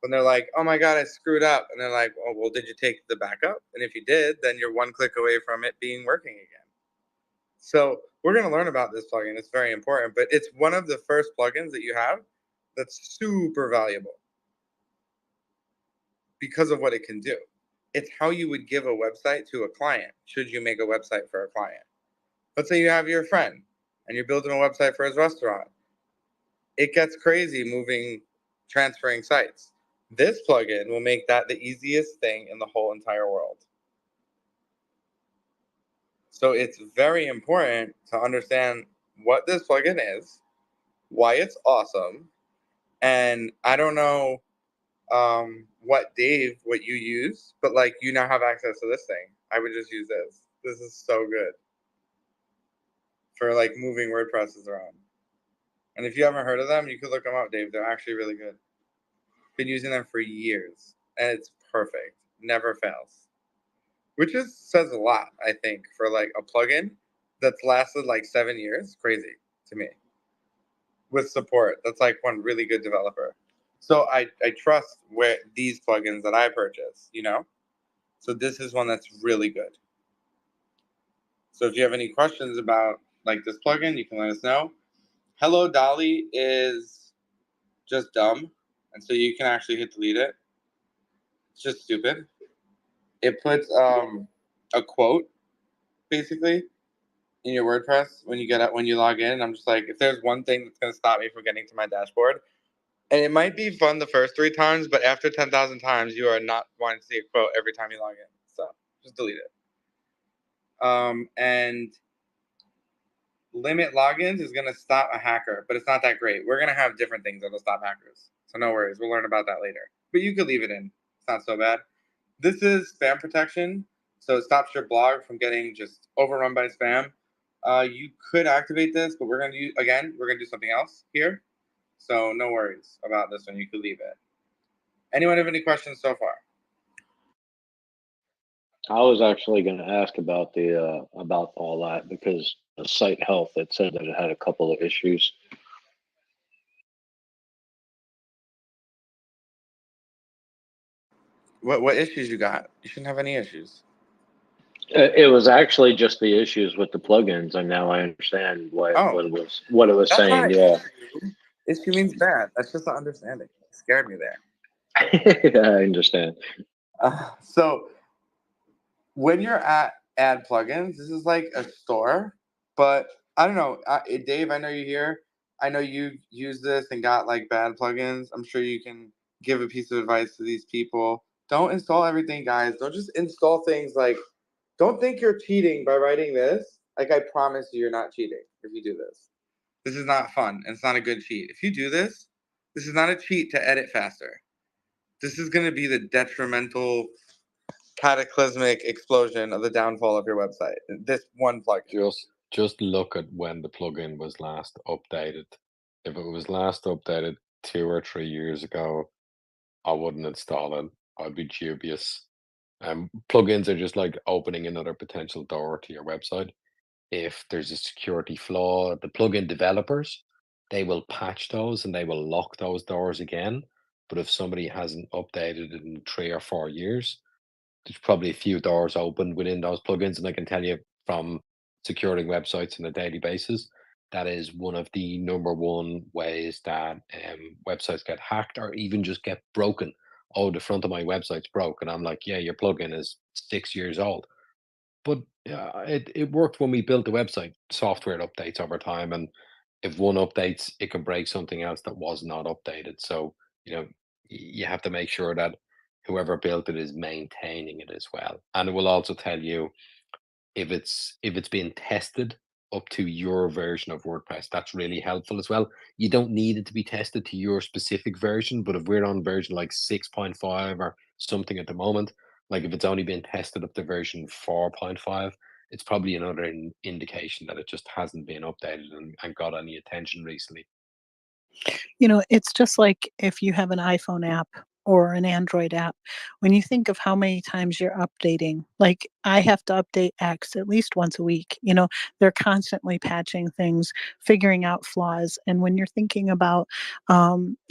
when they're like, oh my God, I screwed up. And they're like, oh, well, did you take the backup? And if you did, then you're one click away from it being working again. So we're going to learn about this plugin. It's very important, but it's one of the first plugins that you have that's super valuable because of what it can do. It's how you would give a website to a client should you make a website for a client. Let's say you have your friend and you're building a website for his restaurant. It gets crazy transferring sites. This plugin will make that the easiest thing in the whole entire world. So it's very important to understand what this plugin is, why it's awesome, and I don't know what you use, but like you now have access to this thing. I would just use this. This is so good for like moving WordPresses around. And if you haven't heard of them, you could look them up, Dave. They're actually really good. Been using them for years, and it's perfect. Never fails. Which says a lot, I think, for like a plugin that's lasted like 7 years. Crazy to me. With support, that's like one really good developer. So I trust these plugins that I purchase, So this is one that's really good. So if you have any questions about like this plugin, you can let us know. Hello Dolly is just dumb, And so you can actually hit delete it. It's just stupid. It puts a quote basically in your WordPress when you log in. I'm just like, if there's one thing that's gonna stop me from getting to my dashboard, and it might be fun the first 3 times, but after 10,000 times, you are not wanting to see a quote every time you log in. So just delete it. And limit logins is gonna stop a hacker, but it's not that great. We're gonna have different things that'll stop hackers. So no worries, we'll learn about that later. But you could leave it in. It's not so bad. This is spam protection, so it stops your blog from getting just overrun by spam. You could activate this, but we're gonna do something else here. So no worries about this one. You could leave it. Anyone have any questions so far? I was actually going to ask about the about all that because the site health, it said that it had a couple of issues. What issues you got? You shouldn't have any issues. It was actually just the issues with the plugins, and now I understand what Oh, what it was that's saying. not Yeah, issue means bad. That's just not understanding. It scared me there. I understand. So when you're at add plugins, this is like a store, but I don't know. Dave, I know you're here. I know you use this and got like bad plugins. I'm sure you can give a piece of advice to these people. Don't install everything, guys. Don't just install things like, don't think you're cheating by writing this. Like, I promise you're not cheating if you do this. This is not fun, and it's not a good cheat. If you do this, this is not a cheat to edit faster. This is going to be the detrimental, cataclysmic explosion of the downfall of your website. This one plugin. Just look at when the plugin was last updated. If it was last updated 2 or 3 years ago, I wouldn't install it. I'd be dubious. Plugins are just like opening another potential door to your website. If there's a security flaw, the plugin developers, they will patch those and they will lock those doors again. But if somebody hasn't updated it in 3 or 4 years, there's probably a few doors open within those plugins. And I can tell you from securing websites on a daily basis, that is one of the number one ways that websites get hacked or even just get broken. Oh, the front of my website's broke. And I'm like, yeah, your plugin is 6 years old. But it worked when we built the website. Software updates over time, and if one updates, it can break something else that was not updated. So you have to make sure that whoever built it is maintaining it as well. And it will also tell you if it's being tested up to your version of WordPress. That's really helpful as well. You don't need it to be tested to your specific version, but if we're on version like 6.5 or something at the moment, like if it's only been tested up to version 4.5, it's probably another indication that it just hasn't been updated and got any attention recently. It's just like if you have an iPhone app or an Android app, when you think of how many times you're updating, like I have to update X at least once a week. They're constantly patching things, figuring out flaws. And when you're thinking about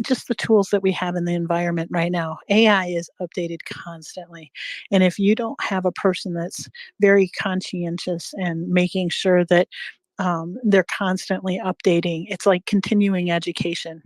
just the tools that we have in the environment right now, AI is updated constantly. And if you don't have a person that's very conscientious and making sure that they're constantly updating. It's like continuing education.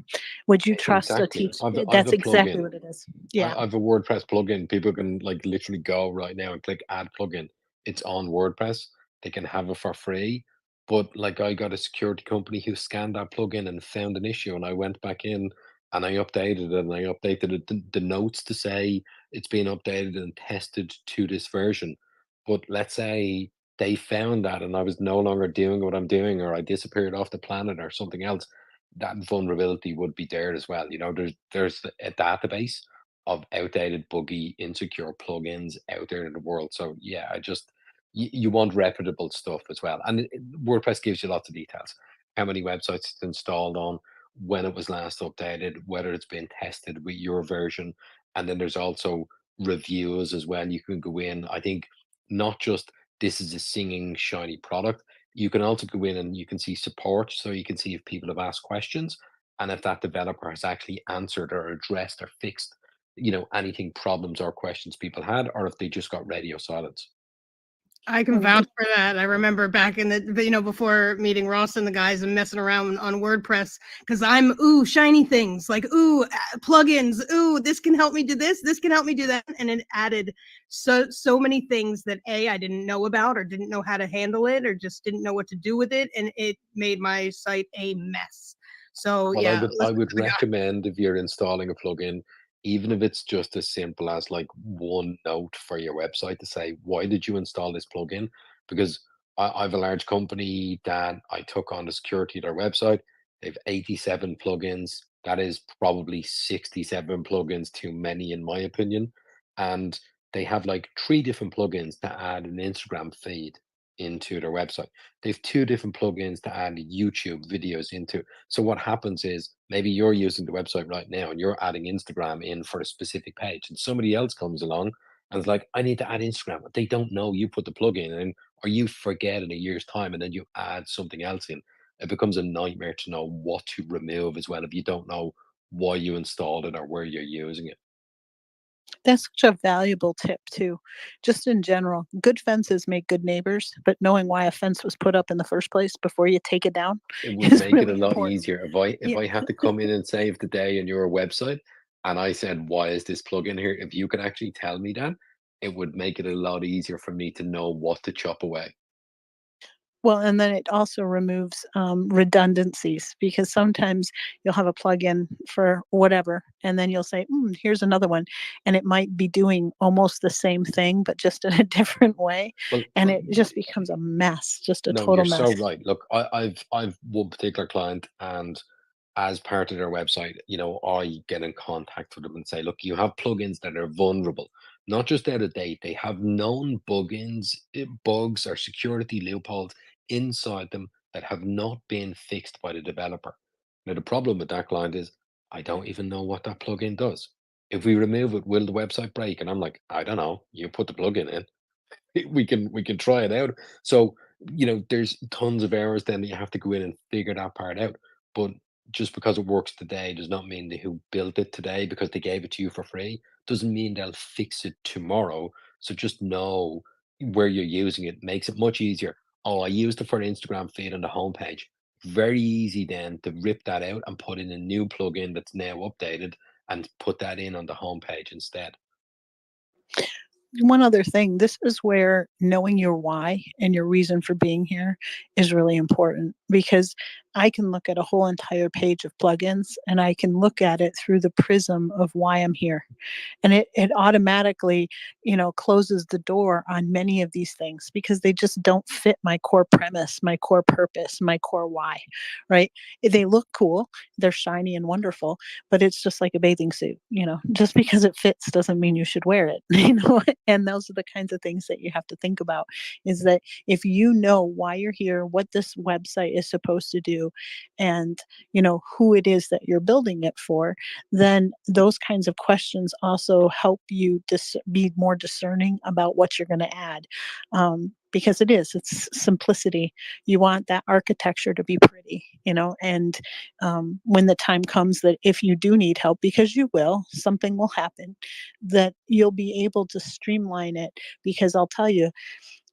Would you trust a Exactly. teach? I've That's a exactly plugin. what it is. Yeah. I've a WordPress plugin. People can like literally go right now and click add plugin. It's on WordPress. They can have it for free. But like I got a security company who scanned that plugin and found an issue, and I went back in and I updated it and I updated it, the notes to say it's been updated and tested to this version. But let's say they found that and I was no longer doing what I'm doing, or I disappeared off the planet or something else, that vulnerability would be there as well. There's a database of outdated, buggy, insecure plugins out there in the world. So yeah, you want reputable stuff as well. And WordPress gives you lots of details: how many websites it's installed on, when it was last updated, whether it's been tested with your version, and then there's also reviews as well. You can go in. I think not just this is a singing shiny product. You can also go in and you can see support, so you can see if people have asked questions and if that developer has actually answered or addressed or fixed anything, problems or questions people had, or if they just got radio silence. I can vouch for that. I remember back in the, before meeting Ross and the guys and messing around on WordPress, because I'm, shiny things, like, plugins, this can help me do this can help me do that. And it added so many things that I didn't know about, or didn't know how to handle it, or just didn't know what to do with it. And it made my site a mess. So Well, yeah, I listen would to the guy. recommend, if you're installing a plugin, even if it's just as simple as like one note for your website to say, why did you install this plugin? Because I have a large company that I took on the security of their website. They've 87 plugins. That is probably 67 plugins too many, in my opinion. And they have like 3 different plugins to add an Instagram feed into their website. They have 2 different plugins to add YouTube videos into. So what happens is, maybe you're using the website right now and you're adding Instagram in for a specific page, and somebody else comes along and is like, I need to add Instagram. They don't know you put the plugin in, or you forget in a year's time and then you add something else in. It becomes a nightmare to know what to remove as well if you don't know why you installed it or where you're using it. That's such a valuable tip too. Just in general, good fences make good neighbors, but knowing why a fence was put up in the first place before you take it down It would is make it a really lot important. easier if Yeah. I had to come in and save the day in your website and I said, why is this plugin here? If you could actually tell me that, it would make it a lot easier for me to know what to chop away. Well, and then it also removes redundancies, because sometimes you'll have a plugin for whatever, and then you'll say, here's another one. And it might be doing almost the same thing, but just in a different way. Well, And it just becomes a mess, just a no, total you're mess. so right. Look, I've one particular client, and as part of their website, I get in contact with them and say, look, you have plugins that are vulnerable, not just out of date. They have known bugs or security loopholes inside them that have not been fixed by the developer. Now, the problem with that client is, I don't even know what that plugin does. If we remove it, will the website break? And I'm like, I don't know. You put the plugin in, we can try it out. So, there's tons of errors then that you have to go in and figure that part out. But just because it works today does not mean that who built it today, because they gave it to you for free, doesn't mean they'll fix it tomorrow. So just know where you're using it makes it much easier. Oh, I used it for an Instagram feed on the homepage. Very easy then to rip that out and put in a new plugin that's now updated and put that in on the homepage instead. One other thing, this is where knowing your why and your reason for being here is really important, because I can look at a whole entire page of plugins and I can look at it through the prism of why I'm here. And it automatically, closes the door on many of these things, because they just don't fit my core premise, my core purpose, my core why, right? They look cool, they're shiny and wonderful, but it's just like a bathing suit, just because it fits doesn't mean you should wear it, and those are the kinds of things that you have to think about, is that if you know why you're here, what this website is supposed to do, and who it is that you're building it for, then those kinds of questions also help you be more discerning about what you're going to add. Because it's simplicity. You want that architecture to be pretty, and when the time comes that if you do need help, because you will, something will happen, that you'll be able to streamline it. Because I'll tell you,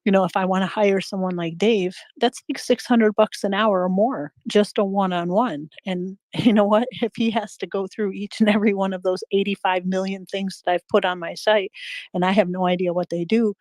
if I want to hire someone like Dave, that's like $600 an hour or more, just a one-on-one. And you know what? If he has to go through each and every one of those 85 million things that I've put on my site, and I have no idea what they do,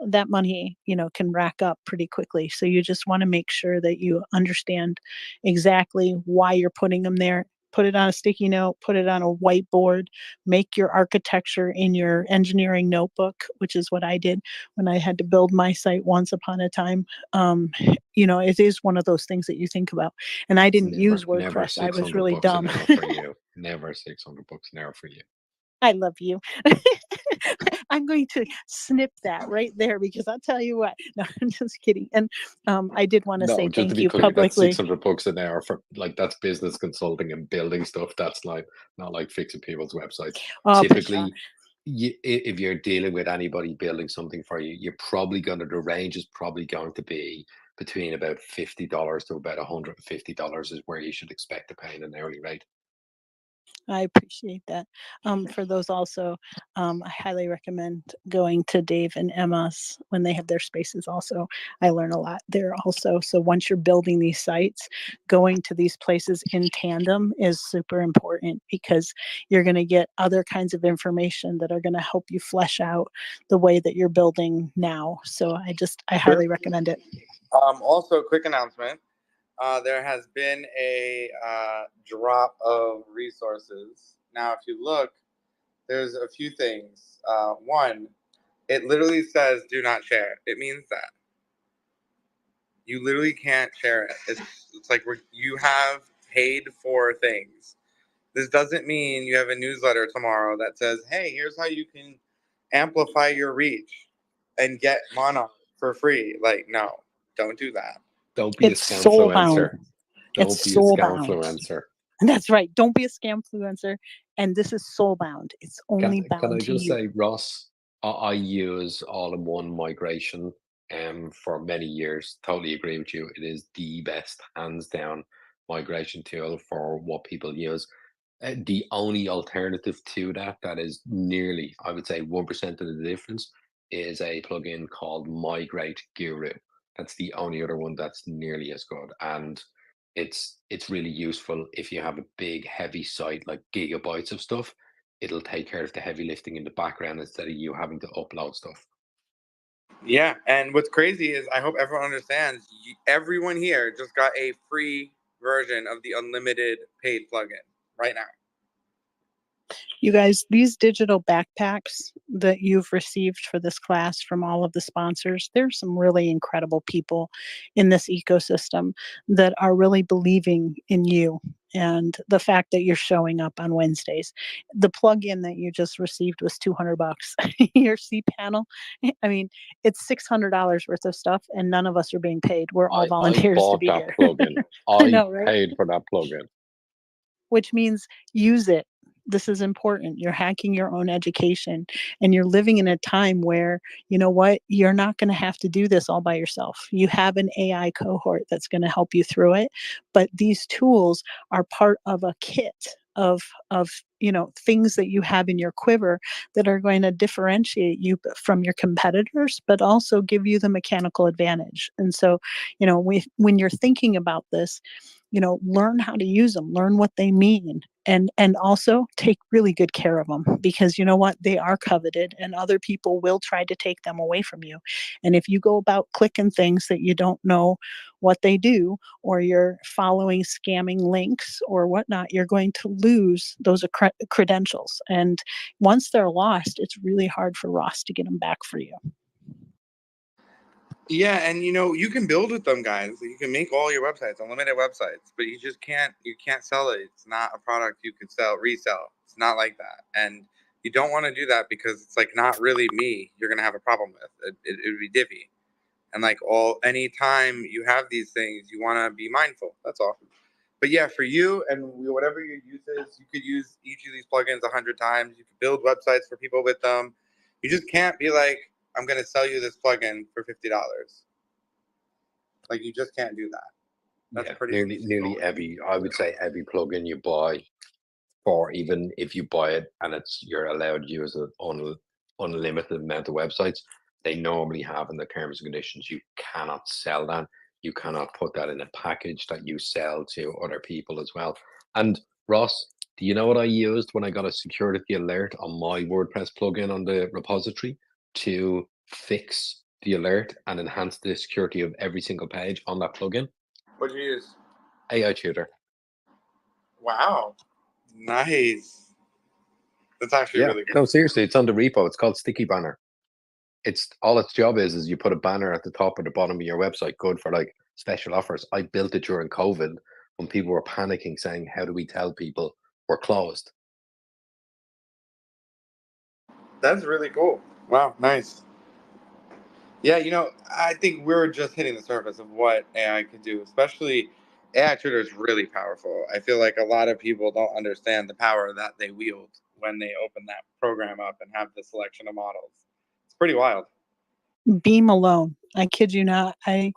that money, can rack up pretty quickly. So you just want to make sure that you understand exactly why you're putting them there. Put it on a sticky note, put it on a whiteboard, make your architecture in your engineering notebook, which is what I did when I had to build my site once upon a time. It is one of those things that you think about. And I didn't use Never WordPress. I six was hundred really bucks an dumb. hour for you. Never $600 an hour for you. I love you. I'm going to snip that right there, because I'll tell you what. No, I'm just kidding. And I did want to No, say just to thank be you clear, that's publicly. $600 an hour for, like, that's business consulting and building stuff. That's like not like fixing people's websites. Oh, Pshaw. Typically, if you're dealing with anybody building something for you, the range is probably going to be between about $50 to about $150 is where you should expect to pay an hourly rate. I appreciate that. For those also, I highly recommend going to Dave and Emma's when they have their spaces also. I learn a lot there also. So once you're building these sites, going to these places in tandem is super important because you're going to get other kinds of information that are going to help you flesh out the way that you're building now. So I highly recommend it. Also, quick announcement. There has been a drop of resources. Now, if you look, there's a few things. One, it literally says do not share. It means that you literally can't share it. It's like you have paid for things. This doesn't mean you have a newsletter tomorrow that says, hey, here's how you can amplify your reach and get Monarch for free. Like, no, don't do that. Don't be a It's soul bound. scamfluencer. It's Don't be a soul bound. scamfluencer. That's right. Don't be a scamfluencer. And this is soul bound. It's only Can bound I to just you. say, Ross, I use all-in-one migration for many years. Totally agree with you. It is the best, hands down, migration tool for what people use. The only alternative to that, that is nearly, I would say, 1% of the difference, is a plugin called Migrate Guru. That's the only other one that's nearly as good. And it's really useful if you have a big, heavy site, like gigabytes of stuff. It'll take care of the heavy lifting in the background instead of you having to upload stuff. Yeah, and what's crazy is I hope everyone understands. Everyone here just got a free version of the unlimited paid plugin right now. You guys, these digital backpacks that you've received for this class from all of the sponsors, there's some really incredible people in this ecosystem that are really believing in you and the fact that you're showing up on Wednesdays. The plugin that you just received was $200. Your cPanel, I mean, it's $600 worth of stuff, and none of us are being paid. We're all I volunteers to bought be that here. plugin. I I know, right? paid for that plugin. Which means use it. This is important. You're hacking your own education and you're living in a time where, you know what, you're not going to have to do this all by yourself. You have an AI cohort that's going to help you through it. But these tools are part of a kit of things that you have in your quiver that are going to differentiate you from your competitors, but also give you the mechanical advantage. And so, when you're thinking about this, learn how to use them, learn what they mean, and also take really good care of them, because you know what, they are coveted and other people will try to take them away from you. And if you go about clicking things that you don't know what they do, or you're following scamming links or whatnot, you're going to lose those credentials. And once they're lost, it's really hard for Ross to get them back for you. Yeah, and you can build with them, guys. You can make all your websites, unlimited websites, but you can't sell it. It's not a product you could resell. It's not like that. And you don't want to do that because it's like not really me you're gonna have a problem with. It would be Divi. And like anytime you have these things, you want to be mindful. That's all. But yeah, for you and whatever your use is, you could use each of these plugins 100 times. You could build websites for people with them. You just can't be like, I'm going to sell you this plugin for $50. Like, you just can't do that. That's Yeah, pretty nearly every, I would say every plugin you buy, or even if you buy it and you're allowed to use it on unlimited amount of websites, they normally have in the terms and conditions you cannot sell that. You cannot put that in a package that you sell to other people as well. And Ross, do you know what I used when I got a security alert on my WordPress plugin on the repository to fix the alert and enhance the security of every single page on that plugin? What do you use? AI Tutor. Wow. Nice. That's actually Yeah, really cool. no, seriously, it's on the repo. It's called Sticky Banner. It's all its job is you put a banner at the top or the bottom of your website, good for like special offers. I built it during COVID when people were panicking, saying, "How do we tell people we're closed?" That's really cool. Wow, nice. Yeah, I think we're just hitting the surface of what AI could do, especially AI Tutor is really powerful. I feel like a lot of people don't understand the power that they wield when they open that program up and have the selection of models. It's pretty wild. Beam alone, I kid you not, I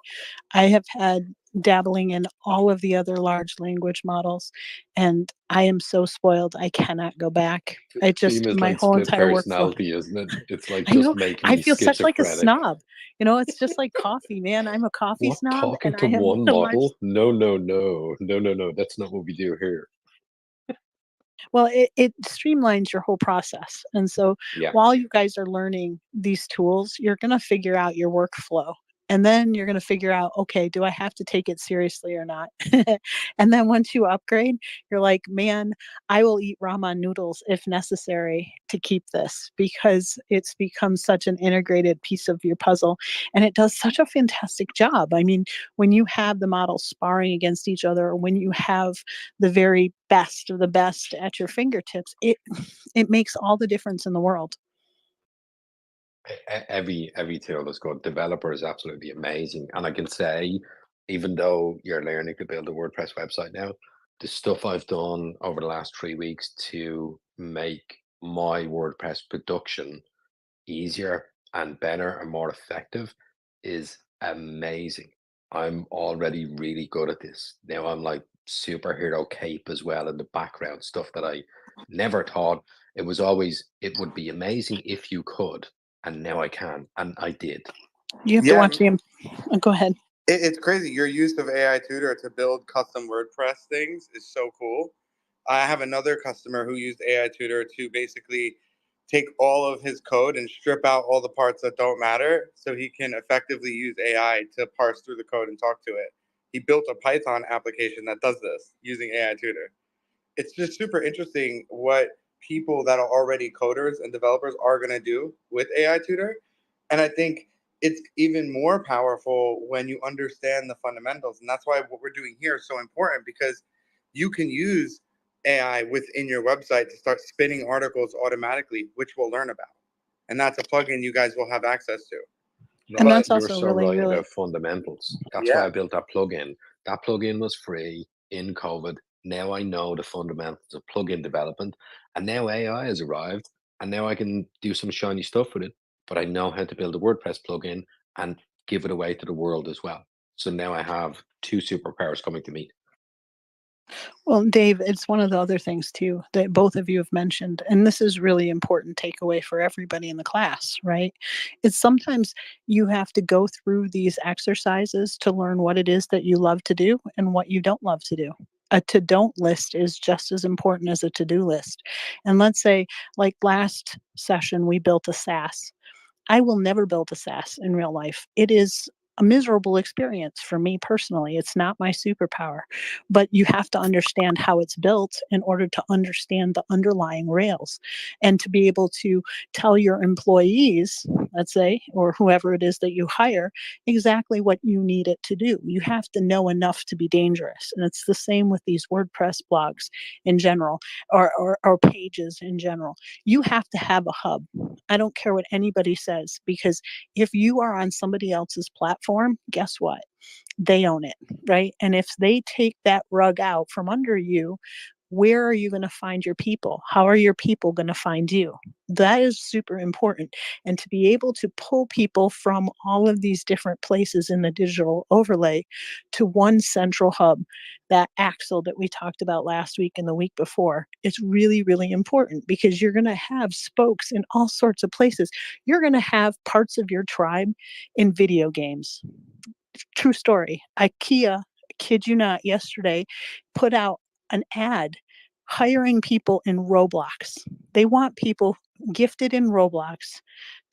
have had dabbling in all of the other large language models, and I am so spoiled. I cannot go back. I just FEMA is my like whole split entire workflow. personality, isn't it? It's like I just know. making I me feel such like a schizophrenic. snob. You know, it's just like coffee, man. I'm a coffee What, snob, talking and to I have one a large. model? No, no, no, no, no, no. That's not what we do here. Well, it streamlines your whole process. And so Yeah. while you guys are learning these tools, you're going to figure out your workflow. And then you're going to figure out, okay, do I have to take it seriously or not? And then once you upgrade, you're like, man, I will eat ramen noodles if necessary to keep this, because it's become such an integrated piece of your puzzle. And it does such a fantastic job. I mean, when you have the models sparring against each other, or when you have the very best of the best at your fingertips, it makes all the difference in the world. Every tool is good. Developer is absolutely amazing, and I can say, even though you're learning to build a WordPress website now, the stuff I've done over the last 3 weeks to make my WordPress production easier and better and more effective is amazing. I'm already really good at this. Now I'm like superhero cape as well in the background, stuff that I never thought. It was always, it would be amazing if you could, and now I can, and I did. You have to Yeah, watch the. Go ahead. it's crazy. Your use of AI Tutor to build custom WordPress things is so cool. I have another customer who used AI Tutor to basically take all of his code and strip out all the parts that don't matter so he can effectively use AI to parse through the code and talk to it. He built a Python application that does this using AI Tutor. It's just super interesting what people that are already coders and developers are going to do with AI Tutor. And I think it's even more powerful when you understand the fundamentals. And that's why what we're doing here is so important, because you can use AI within your website to start spinning articles automatically, which we'll learn about. And that's a plugin you guys will have access to. And Ross, that's But you're also so really, right really. about fundamentals. That's why yeah, I built that plugin. That plugin was free in COVID. Now I know the fundamentals of plugin development, and now AI has arrived, and now I can do some shiny stuff with it. But I know how to build a WordPress plugin and give it away to the world as well. So now I have two superpowers coming to me. Well, Dave, it's one of the other things too that both of you have mentioned, and this is really important takeaway for everybody in the class, right? It's sometimes you have to go through these exercises to learn what it is that you love to do and what you don't love to do. A to don't list is just as important as a to do list. And let's say, like last session, we built a SaaS. I will never build a SaaS in real life. It is a miserable experience for me personally. It's not my superpower, but you have to understand how it's built in order to understand the underlying rails and to be able to tell your employees, let's say, or whoever it is that you hire, exactly what you need it to do. You have to know enough to be dangerous. And it's the same with these WordPress blogs in general, or pages in general. You have to have a hub. I don't care what anybody says, because if you are on somebody else's platform, guess what? They own it, right? And if they take that rug out from under you, where are you going to find your people? How are your people going to find you? That is super important. And to be able to pull people from all of these different places in the digital overlay to one central hub, that axle that we talked about last week and the week before, it's really, really important, because you're going to have spokes in all sorts of places. You're going to have parts of your tribe in video games. True story. IKEA, kid you not, yesterday put out an ad hiring people in Roblox. They want people gifted in Roblox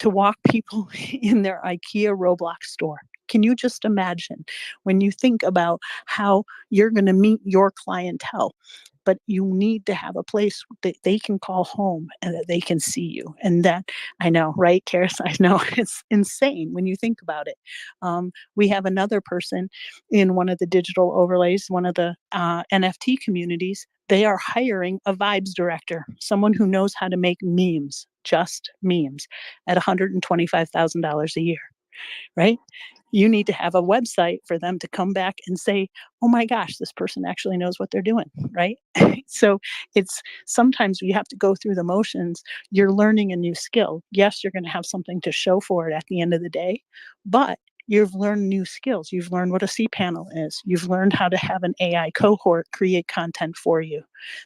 to walk people in their IKEA Roblox store. Can you just imagine when you think about how you're going to meet your clientele? But you need to have a place that they can call home and that they can see you. And that, I know, right, Karis? I know it's insane when you think about it. We have another person in one of the digital overlays, one of the NFT communities. They are hiring a vibes director, someone who knows how to make memes, just memes, at $125,000 a year, right? You need to have a website for them to come back and say, oh my gosh, this person actually knows what they're doing, right? So it's sometimes you have to go through the motions. You're learning a new skill. Yes, you're going to have something to show for it at the end of the day, but You've learned new skills. You've learned what a cPanel is. You've learned how to have an AI cohort create content for you.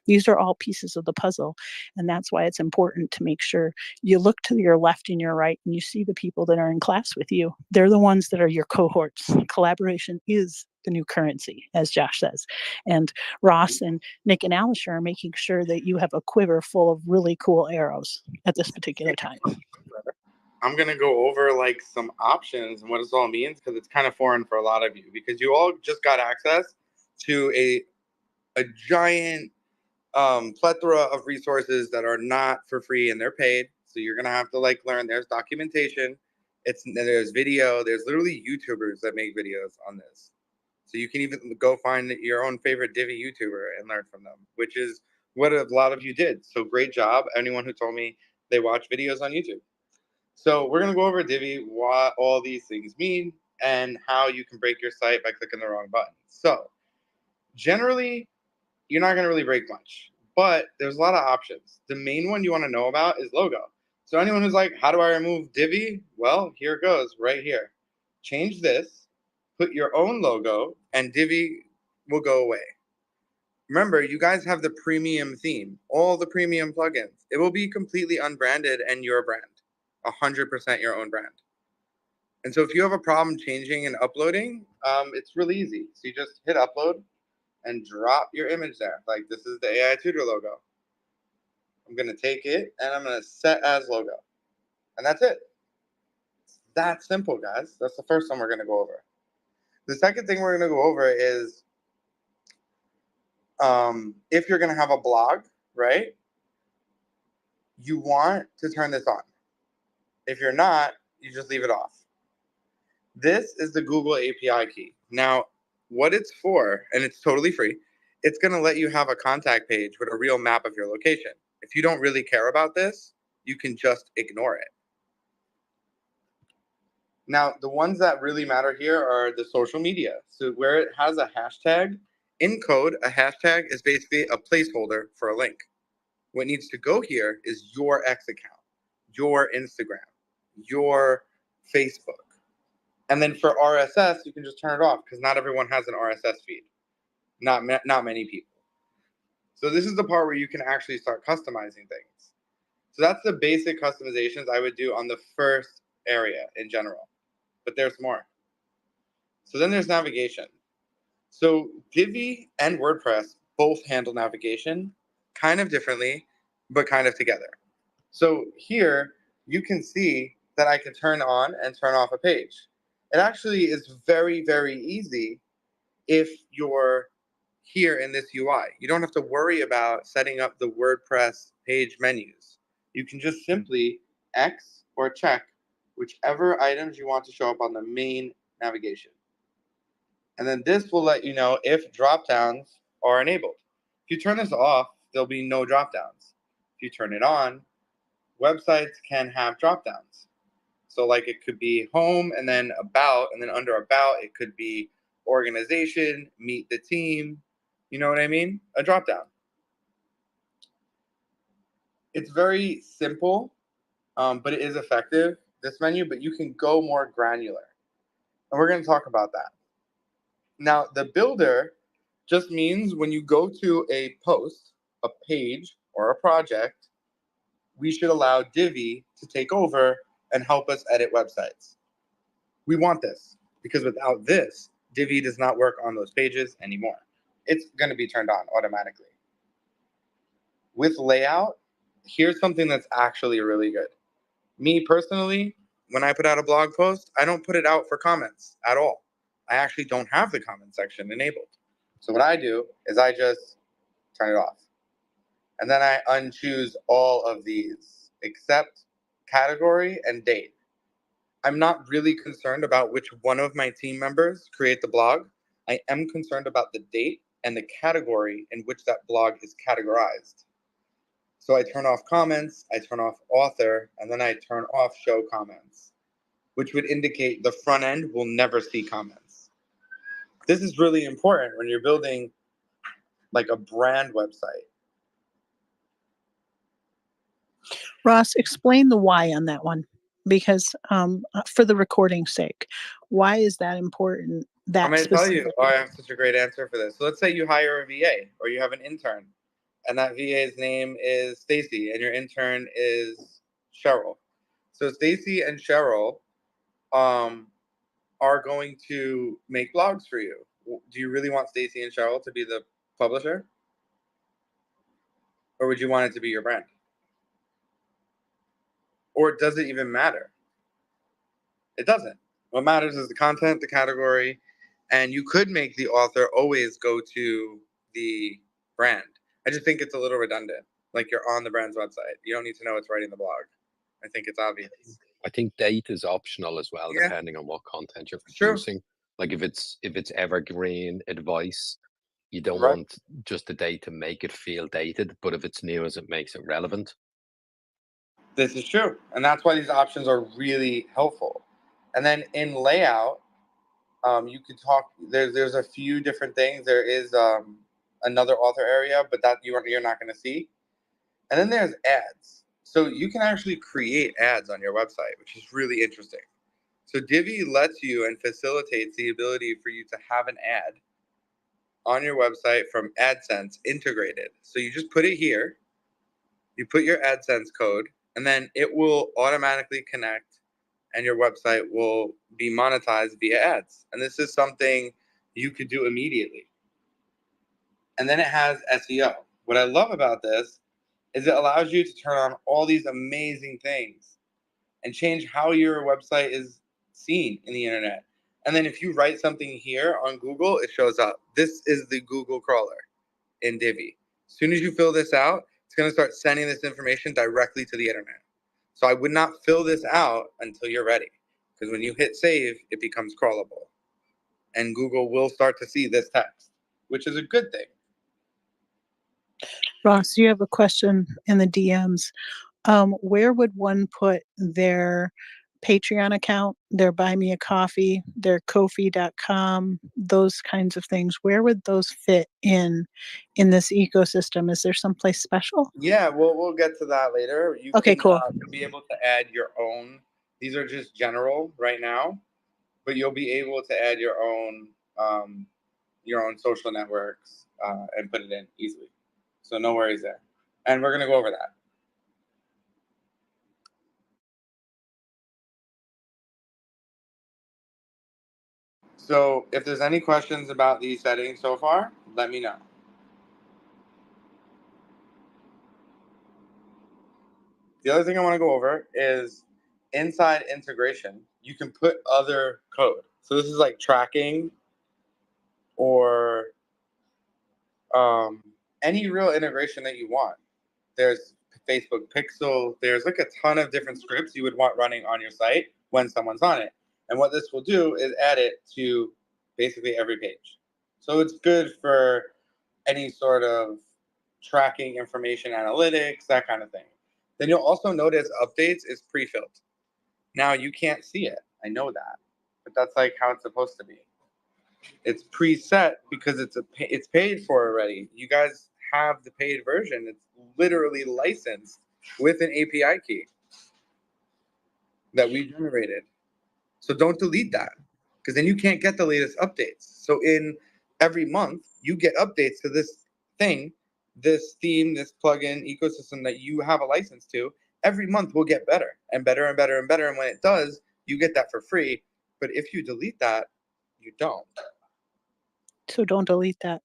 These are all pieces of the puzzle. And that's why it's important to make sure you look to your left and your right and you see the people that are in class with you. They're the ones that are your cohorts. Collaboration is the new currency, as Josh says. And Ross and Nick and Alicia are making sure that you have a quiver full of really cool arrows at this particular time. I'm going to go over like some options and what this all means, because it's kind of foreign for a lot of you, because you all just got access to a giant plethora of resources that are not for free and they're paid. So you're going to have to like learn. There's documentation. There's video. There's literally YouTubers that make videos on this. So you can even go find your own favorite Divi YouTuber and learn from them, which is what a lot of you did. So great job. Anyone who told me they watch videos on YouTube. So we're going to go over Divi, what all these things mean, and how you can break your site by clicking the wrong button. So generally, you're not going to really break much, but there's a lot of options. The main one you want to know about is logo. So anyone who's like, how do I remove Divi? Well, here it goes right here. Change this, put your own logo, and Divi will go away. Remember, you guys have the premium theme, all the premium plugins. It will be completely unbranded and your brand. 100% your own brand. And so if you have a problem changing and uploading, it's really easy. So you just hit upload and drop your image there. Like this is the AI Tutor logo. I'm going to take it and I'm going to set as logo. And that's it. It's that simple, guys. That's the first one we're going to go over. The second thing we're going to go over is if you're going to have a blog, right? You want to turn this on. If you're not, you just leave it off. This is the Google API key. Now, what it's for, and it's totally free, it's going to let you have a contact page with a real map of your location. If you don't really care about this, you can just ignore it. Now, the ones that really matter here are the social media. So where it has a hashtag, in code, a hashtag is basically a placeholder for a link. What needs to go here is your X account, your Instagram, your Facebook. And then for RSS, you can just turn it off because not everyone has an RSS feed. Not many people. So this is the part where you can actually start customizing things. So that's the basic customizations I would do on the first area in general. But there's more. So then there's navigation. So Divi and WordPress both handle navigation kind of differently, but kind of together. So here you can see that I can turn on and turn off a page. It actually is very, very easy if you're here in this UI. You don't have to worry about setting up the WordPress page menus. You can just simply X or check whichever items you want to show up on the main navigation. And then this will let you know if dropdowns are enabled. If you turn this off, there'll be no dropdowns. If you turn it on, websites can have dropdowns. So like it could be home and then about, and then under about, it could be organization, meet the team. You know what I mean? A dropdown. It's very simple, but it is effective, this menu, but you can go more granular. And we're going to talk about that. Now, the builder just means when you go to a post, a page, or a project, we should allow Divi to take over and help us edit websites. We want this because without this, Divi does not work on those pages anymore. It's going to be turned on automatically. With layout, here's something that's actually really good. Me personally, when I put out a blog post, I don't put it out for comments at all. I actually don't have the comment section enabled. So what I do is I just turn it off. And then I unchoose all of these except category and date. I'm not really concerned about which one of my team members create the blog. I am concerned about the date and the category in which that blog is categorized. So I turn off comments, I turn off author, and then I turn off show comments, which would indicate the front end will never see comments. This is really important when you're building like a brand website. Ross, explain the why on that one. Because for the recording's sake, why is that important? I'm That going to tell you, specific. I have such a great answer for this. So let's say you hire a VA or you have an intern, and that VA's name is Stacy, and your intern is Cheryl. So Stacy and Cheryl are going to make blogs for you. Do you really want Stacy and Cheryl to be the publisher? Or would you want it to be your brand? Or does it even matter? It doesn't. What matters is the content, the category, and you could make the author always go to the brand. I just think it's a little redundant. Like you're on the brand's website. You don't need to know it's writing the blog. I think it's obvious. I think date is optional as well, Yeah. depending on what content you're True. producing. Like if it's evergreen advice, you don't Right. want just the date to make it feel dated, but if it's new, as it makes it relevant. This is true. And that's why these options are really helpful. And then in layout, you could talk, there's a few different things. There is another author area, but that you're not going to see. And then there's ads. So you can actually create ads on your website, which is really interesting. So Divi lets you and facilitates the ability for you to have an ad on your website from AdSense integrated. So you just put it here, you put your AdSense code, and then it will automatically connect and your website will be monetized via ads. And this is something you could do immediately. And then it has SEO. What I love about this is it allows you to turn on all these amazing things and change how your website is seen in the internet. And then if you write something here on Google, it shows up. This is the Google crawler in Divi. As soon as you fill this out, it's going to start sending this information directly to the internet. So I would not fill this out until you're ready, because when you hit save, it becomes crawlable. And Google will start to see this text, which is a good thing. Ross, you have a question in the DMs. Where would one put their Patreon account, their Buy Me a Coffee, their Ko-fi.com, those kinds of things? Where would those fit in this ecosystem? Is there someplace special? Yeah, we'll get to that later. You Okay, can, cool. you'll be able to add your own. These are just general right now, but you'll be able to add your own social networks and put it in easily. So no worries there. And we're gonna go over that. So if there's any questions about these settings so far, let me know. The other thing I want to go over is inside integration, you can put other code. So this is like tracking or any real integration that you want. There's Facebook Pixel. There's like a ton of different scripts you would want running on your site when someone's on it. And what this will do is add it to basically every page. So it's good for any sort of tracking information analytics, that kind of thing. Then you'll also notice updates is pre-filled. Now you can't see it. I know that, but that's like how it's supposed to be. It's preset because it's paid for already. You guys have the paid version. It's literally licensed with an API key that we generated. So don't delete that, because then you can't get the latest updates. So in every month, you get updates to this thing, this theme, this plugin ecosystem that you have a license to. Every month will get better and better and better and better. And when it does, you get that for free. But if you delete that, you don't. So don't delete that.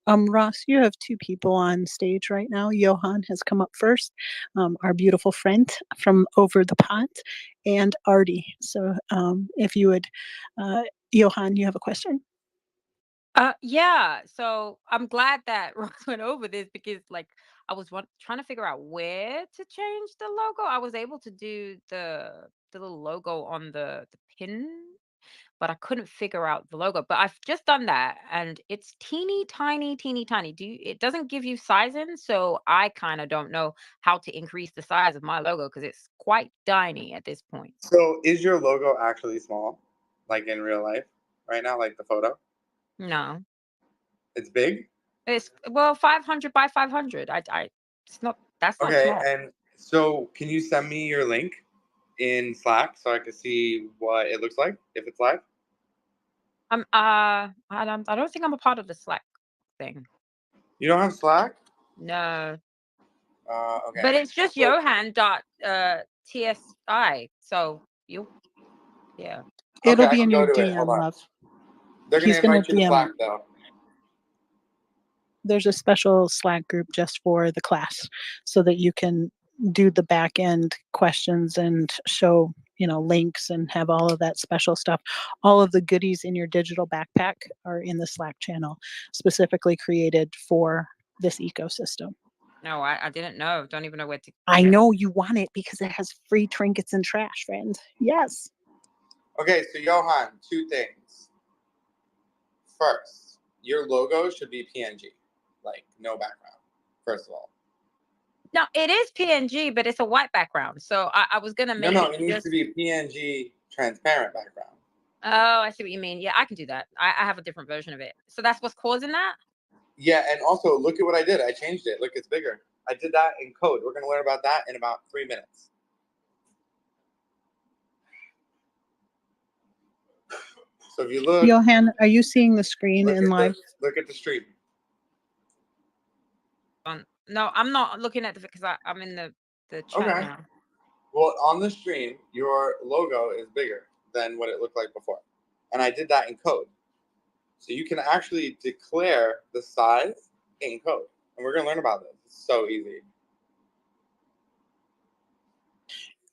Ross, you have two people on stage right now. Johan has come up first, our beautiful friend from over the pond, and Artie. So if you would, Johan, you have a question? Yeah. So I'm glad that Ross went over this because, like, I was trying to figure out where to change the logo. I was able to do the little logo on the pin, but I couldn't figure out the logo. But I've just done that, and it's teeny tiny, teeny tiny. It doesn't give you sizing, so I kind of don't know how to increase the size of my logo because it's quite tiny at this point. So is your logo actually small, like in real life right now, like the photo? No, It's big? it's 500 by 500. It's not. That's not Okay, small. and so can you send me your link in Slack so I can see what it looks like if it's live? I don't think I'm a part of the Slack thing. You don't have Slack? No. Okay. But it's just So- Johan.tsi. So yeah. It'll I be can in go your to it. Hold DM, on. love. They're going He's to gonna invite you to DM Slack it. though. There's a special Slack group just for the class so that you can do the back end questions and show, links and have all of that special stuff. All of the goodies in your digital backpack are in the Slack channel, specifically created for this ecosystem. No, I didn't know. Don't even know where to. I know you want it because it has free trinkets and trash, friend. Yes. Okay, so Johan, 2 things. First, your logo should be PNG, like no background, first of all. No, it is PNG, but it's a white background. So I was gonna make No, it it needs just. to be PNG transparent background. Oh, I see what you mean. Yeah, I can do that. I have a different version of it. So that's what's causing that? Yeah, and also look at what I did. I changed it. Look, it's bigger. I did that in code. We're going to learn about that in about 3 minutes. So if you look, Johan, are you seeing the screen in live? Look at the stream. No, I'm not looking at the because I'm in the chat Okay. now. Well, on the stream, your logo is bigger than what it looked like before. And I did that in code. So you can actually declare the size in code. And we're going to learn about this. It's so easy.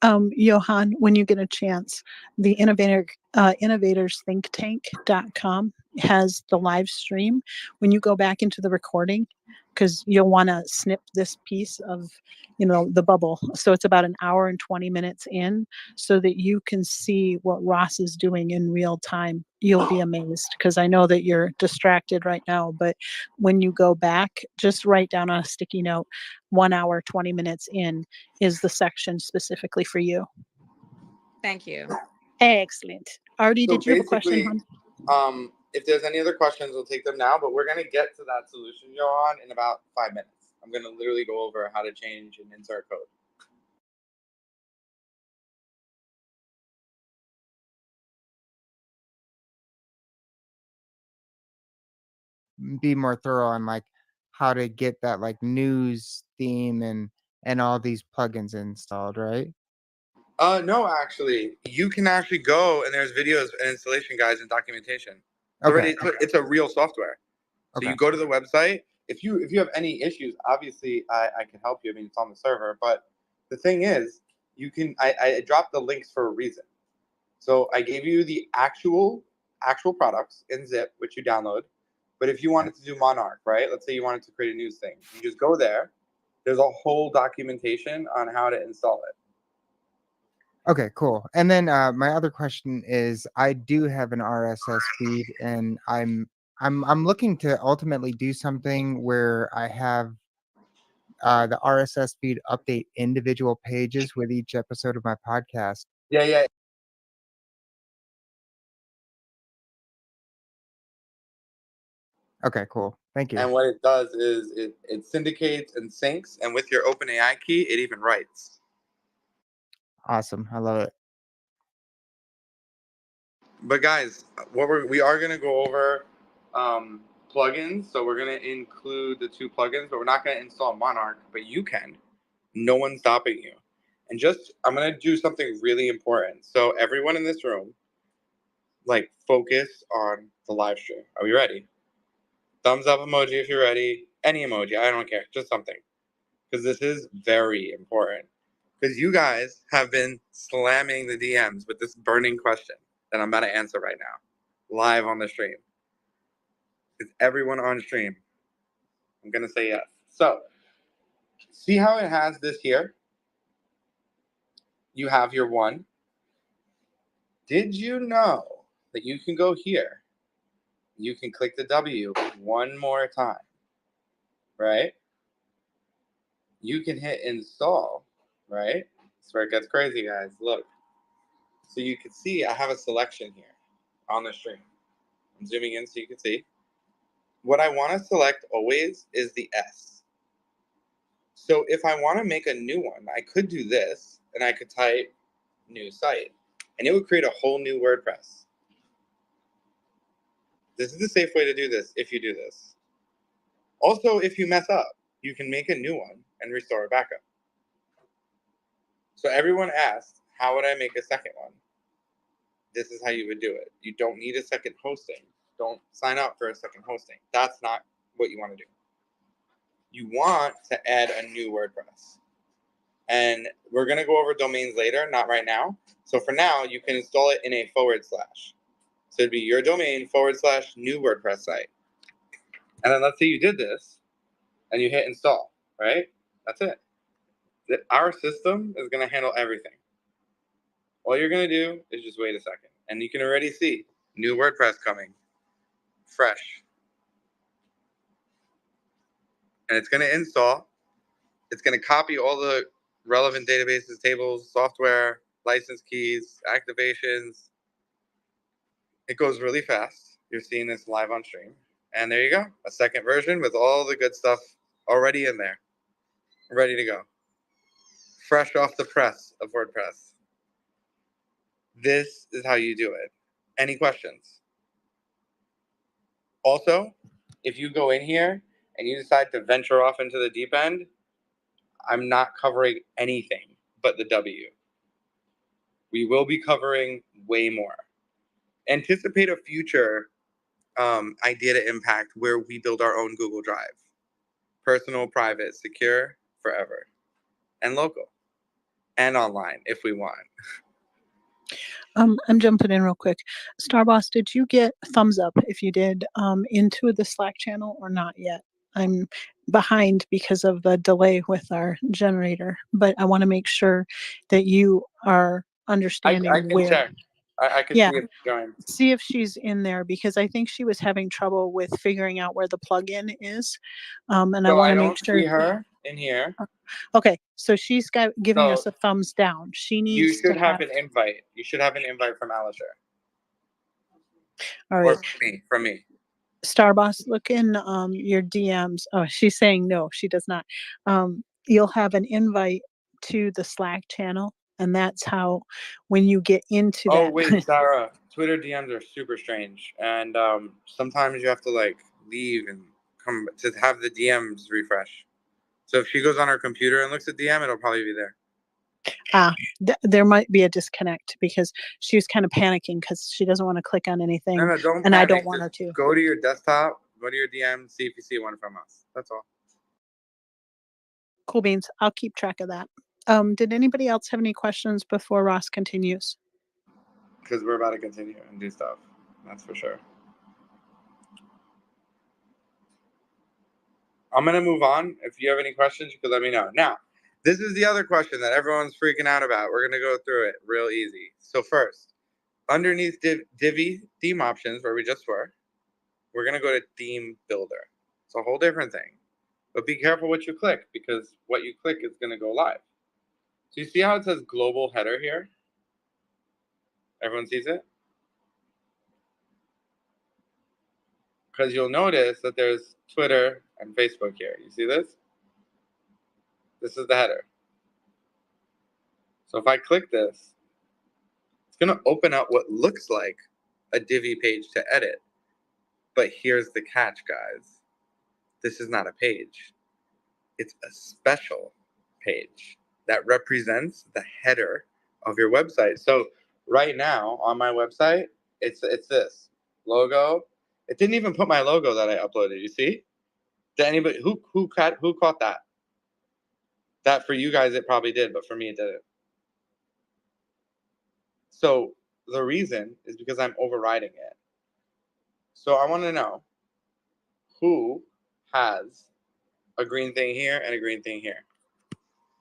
Johan, when you get a chance, the innovatorsthinktank.com has the live stream. When you go back into the recording, because you'll want to snip this piece of, the bubble. So it's about an hour and 20 minutes in so that you can see what Ross is doing in real time. You'll be amazed because I know that you're distracted right now, but when you go back, just write down on a sticky note, 1 hour, 20 minutes in is the section specifically for you. Thank you. Excellent. Artie, So did you have a question, hon? If there's any other questions, we'll take them now, but we're going to get to that solution, Johan, in about 5 minutes. I'm going to literally go over how to change and insert code. Be more thorough on like how to get that like news theme and all these plugins installed, right? No, actually, you can actually go and there's videos and installation guides and documentation. It's a real software. So you go to the website. If you have any issues, obviously I can help you. I mean, it's on the server, but the thing is, I dropped the links for a reason. So I gave you the actual products in zip, which you download. But if you wanted to do Monarch, right? Let's say you wanted to create a news thing, you just go there. There's a whole documentation on how to install it. Okay, cool. And then my other question is, I do have an RSS feed, and I'm looking to ultimately do something where I have the RSS feed update individual pages with each episode of my podcast. Yeah. Okay, cool. Thank you. And what it does is it syndicates and syncs, and with your OpenAI key, it even writes. Awesome. I love it. But guys, we are going to go over plugins. So we're going to include the 2 plugins, but we're not going to install Monarch, but you can. No one's stopping you. And I'm going to do something really important. So everyone in this room, like, focus on the live stream. Are we ready? Thumbs up emoji if you're ready. Any emoji, I don't care. Just something. Because this is very important. Because you guys have been slamming the DMs with this burning question that I'm about to answer right now, live on the stream. Is everyone on stream? I'm going to say yes. So, see how it has this here? You have your 1. Did you know that you can go here? You can click the W one more time, right? You can hit install, right? That's where it gets crazy, guys. Look. So you can see I have a selection here on the stream. I'm zooming in so you can see. What I want to select always is the S. So if I want to make a new one, I could do this, and I could type new site, and it would create a whole new WordPress. This is the safe way to do this if you do this. Also, if you mess up, you can make a new one and restore it back up. So everyone asked, how would I make a second one? This is how you would do it. You don't need a second hosting. Don't sign up for a second hosting. That's not what you want to do. You want to add a new WordPress. And we're going to go over domains later, not right now. So for now, you can install it in a /. So it'd be your domain / new WordPress site. And then let's say you did this and you hit install, right? That's it. Our system is going to handle everything. All you're going to do is just wait a second. And you can already see new WordPress coming, fresh. And it's going to install. It's going to copy all the relevant databases, tables, software, license keys, activations. It goes really fast. You're seeing this live on stream. And there you go. A second version with all the good stuff already in there. Ready to go. Fresh off the press of WordPress. This is how you do it. Any questions? Also, if you go in here and you decide to venture off into the deep end, I'm not covering anything but the W. We will be covering way more. Anticipate a future idea to impact where we build our own Google Drive. Personal, private, secure, forever. And local. And online if we want. I'm jumping in real quick. Starboss, did you get thumbs up if you did into the Slack channel or not yet? I'm behind because of the delay with our generator, but I want to make sure that you are understanding I can where. check. I can Yeah. see if it's joined. See if she's in there because I think she was having trouble with figuring out where the plugin is. And I So want I to don't make sure. see her in here. Okay, so she's giving So us a thumbs down. She You needs should to have an invite. You should have an invite from Alisher. All Or right. from me. Starboss, look in your DMs. Oh, she's saying no, she does not. You'll have an invite to the Slack channel, and that's how when you get into Oh that. wait, Sarah. Twitter DMs are super strange, and sometimes you have to like leave and come to have the DMs refresh. So if she goes on her computer and looks at DM, it'll probably be there. There might be a disconnect because she was kind of panicking because she doesn't want to click on anything, No, don't and panic. I don't want her Just to. go to your desktop, go to your DM, see if you see one from us. That's all. Cool beans. I'll keep track of that. Did anybody else have any questions before Ross continues? Because we're about to continue and do stuff. That's for sure. I'm going to move on. If you have any questions, you can let me know. Now, this is the other question that everyone's freaking out about. We're going to go through it real easy. So first, underneath Divi theme options, where we just were, we're going to go to theme builder. It's a whole different thing. But be careful what you click, because what you click is going to go live. So you see how it says global header here? Everyone sees it? Because you'll notice that there's Twitter and Facebook here. You see this? This is the header. So if I click this, it's going to open up what looks like a Divi page to edit. But here's the catch, guys. This is not a page. It's a special page that represents the header of your website. So right now on my website, it's this logo. It didn't even put my logo that I uploaded. You see? Did anybody who caught that? That for you guys it probably did, but for me it didn't. So the reason is because I'm overriding it. So I want to know who has a green thing here and a green thing here.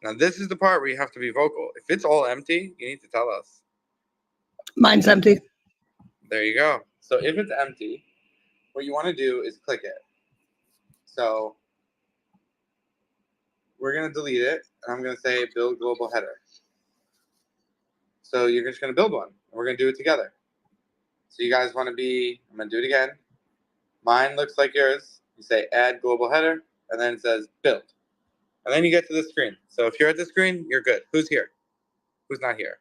Now this is the part where you have to be vocal. If it's all empty, you need to tell us. Mine's empty. There you go. So if it's empty, what you want to do is click it. So we're going to delete it, and I'm going to say build global header. So you're just going to build one, and we're going to do it together. So you guys want to be, I'm going to do it again. Mine looks like yours. You say add global header, and then it says build. And then you get to the screen. So if you're at the screen, you're good. Who's here? Who's not here?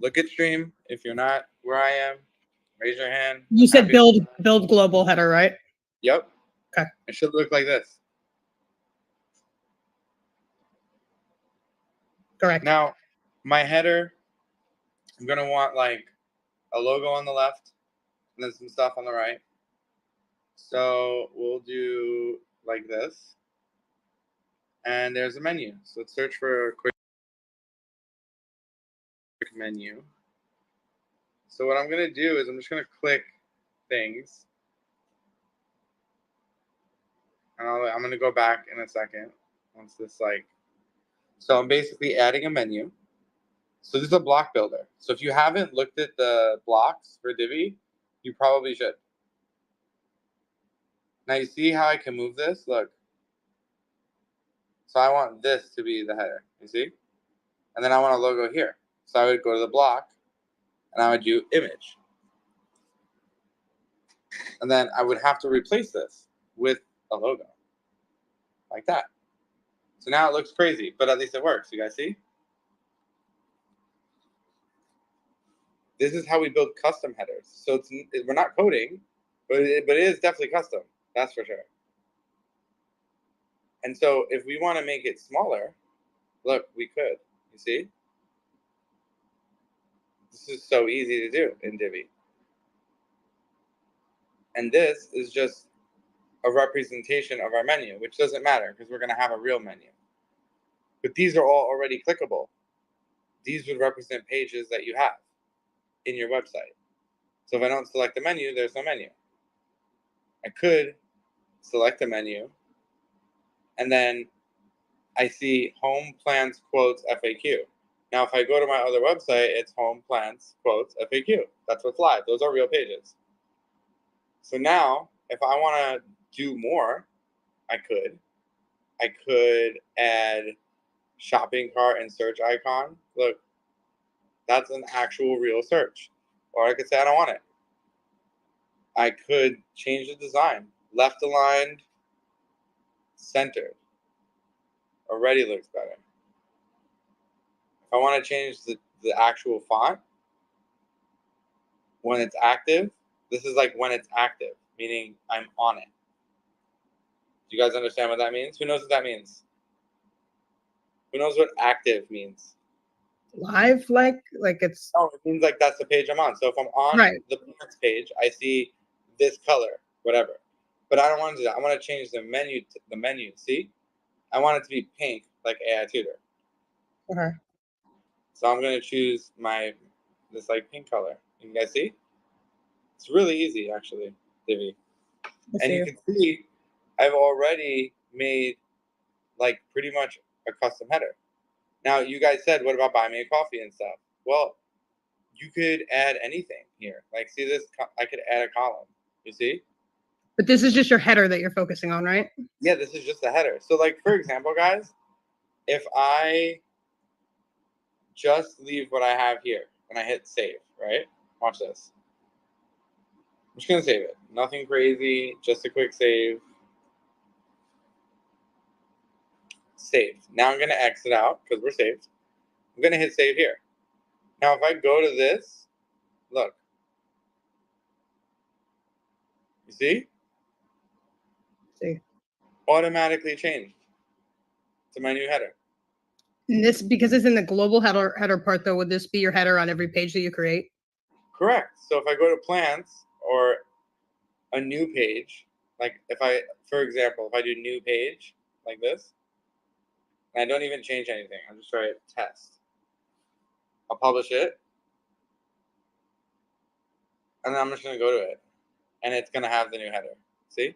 look at stream. If you're not where I am, raise your hand. You I'm said happy build global header, right? Yep. Okay. It should look like this. Correct. Now, my header, I'm going to want like a logo on the left and then some stuff on the right. So we'll do like this. And there's a menu. So let's search for a quick menu. So what I'm going to do is I'm just going to click things. And I'm going to go back in a second once this like. So I'm basically adding a menu. So this is a block builder. So if you haven't looked at the blocks for Divi, you probably should. Now you see how I can move this? Look. So I want this to be the header, you see? And then I want a logo here. So I would go to the block and I would do image. And then I would have to replace this with a logo like that. So now it looks crazy, but at least it works. You guys see? This is how we build custom headers. So we're not coding, but it is definitely custom. That's for sure. And so if we want to make it smaller, look, we could. You see? This is so easy to do in Divi. And this is just a representation of our menu, which doesn't matter because we're going to have a real menu. But these are all already clickable. These would represent pages that you have in your website. So if I don't select the menu, there's no menu. I could select the menu, and then I see home plans quotes FAQ. Now, if I go to my other website, it's home plans quotes FAQ. That's what's live. Those are real pages. So now, if I want to do more, I could. I could add shopping cart and search icon. Look, that's an actual real search. Or I could say I don't want it. I could change the design. Left aligned, centered. Already looks better. If I want to change the actual font, when it's active, this is like when it's active, meaning I'm on it. Do you guys understand what that means? Who knows what that means? Who knows what active means? Live, like it's. No, it means like that's the page I'm on. So if I'm on the plants page, I see this color, whatever. But I don't want to do that. I want to change the menu. See, I want it to be pink, like AI Tutor. Okay. So I'm gonna choose this like pink color. You guys see? It's really easy, actually, Divi. And you can see I've already made like pretty much a custom header. Now, you guys said, what about buy me a coffee and stuff? Well, you could add anything here. Like, see this? I could add a column. You see? But this is just your header that you're focusing on, right? Yeah, this is just the header. So, like, for example, guys, if I just leave what I have here and I hit save, right? Watch this. I'm just going to save it. Nothing crazy, just a quick save. Saved. Now I'm going to exit out because we're saved. I'm going to hit save here. Now, if I go to this, look. You see? See. Automatically changed to my new header. And this, because it's in the global header part, though, would this be your header on every page that you create? Correct. So if I go to plants or a new page, like for example, if I do new page like this, and I don't even change anything, I'll just write test. I'll publish it, and then I'm just going to go to it, and it's going to have the new header. See?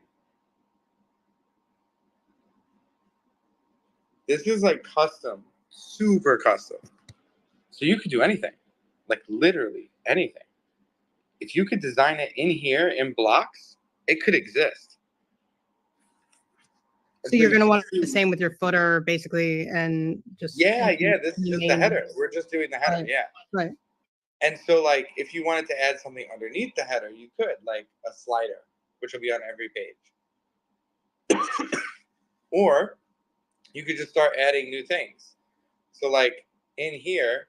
This is like custom, super custom. So you could do anything, like literally anything. If you could design it in here in blocks, it could exist. So you're going to want the same with your footer, basically, and just yeah. This is just the header. We're just doing the header. Right. Yeah. Right. And so, like, if you wanted to add something underneath the header, you could, like a slider, which will be on every page. Or you could just start adding new things. So, like, in here,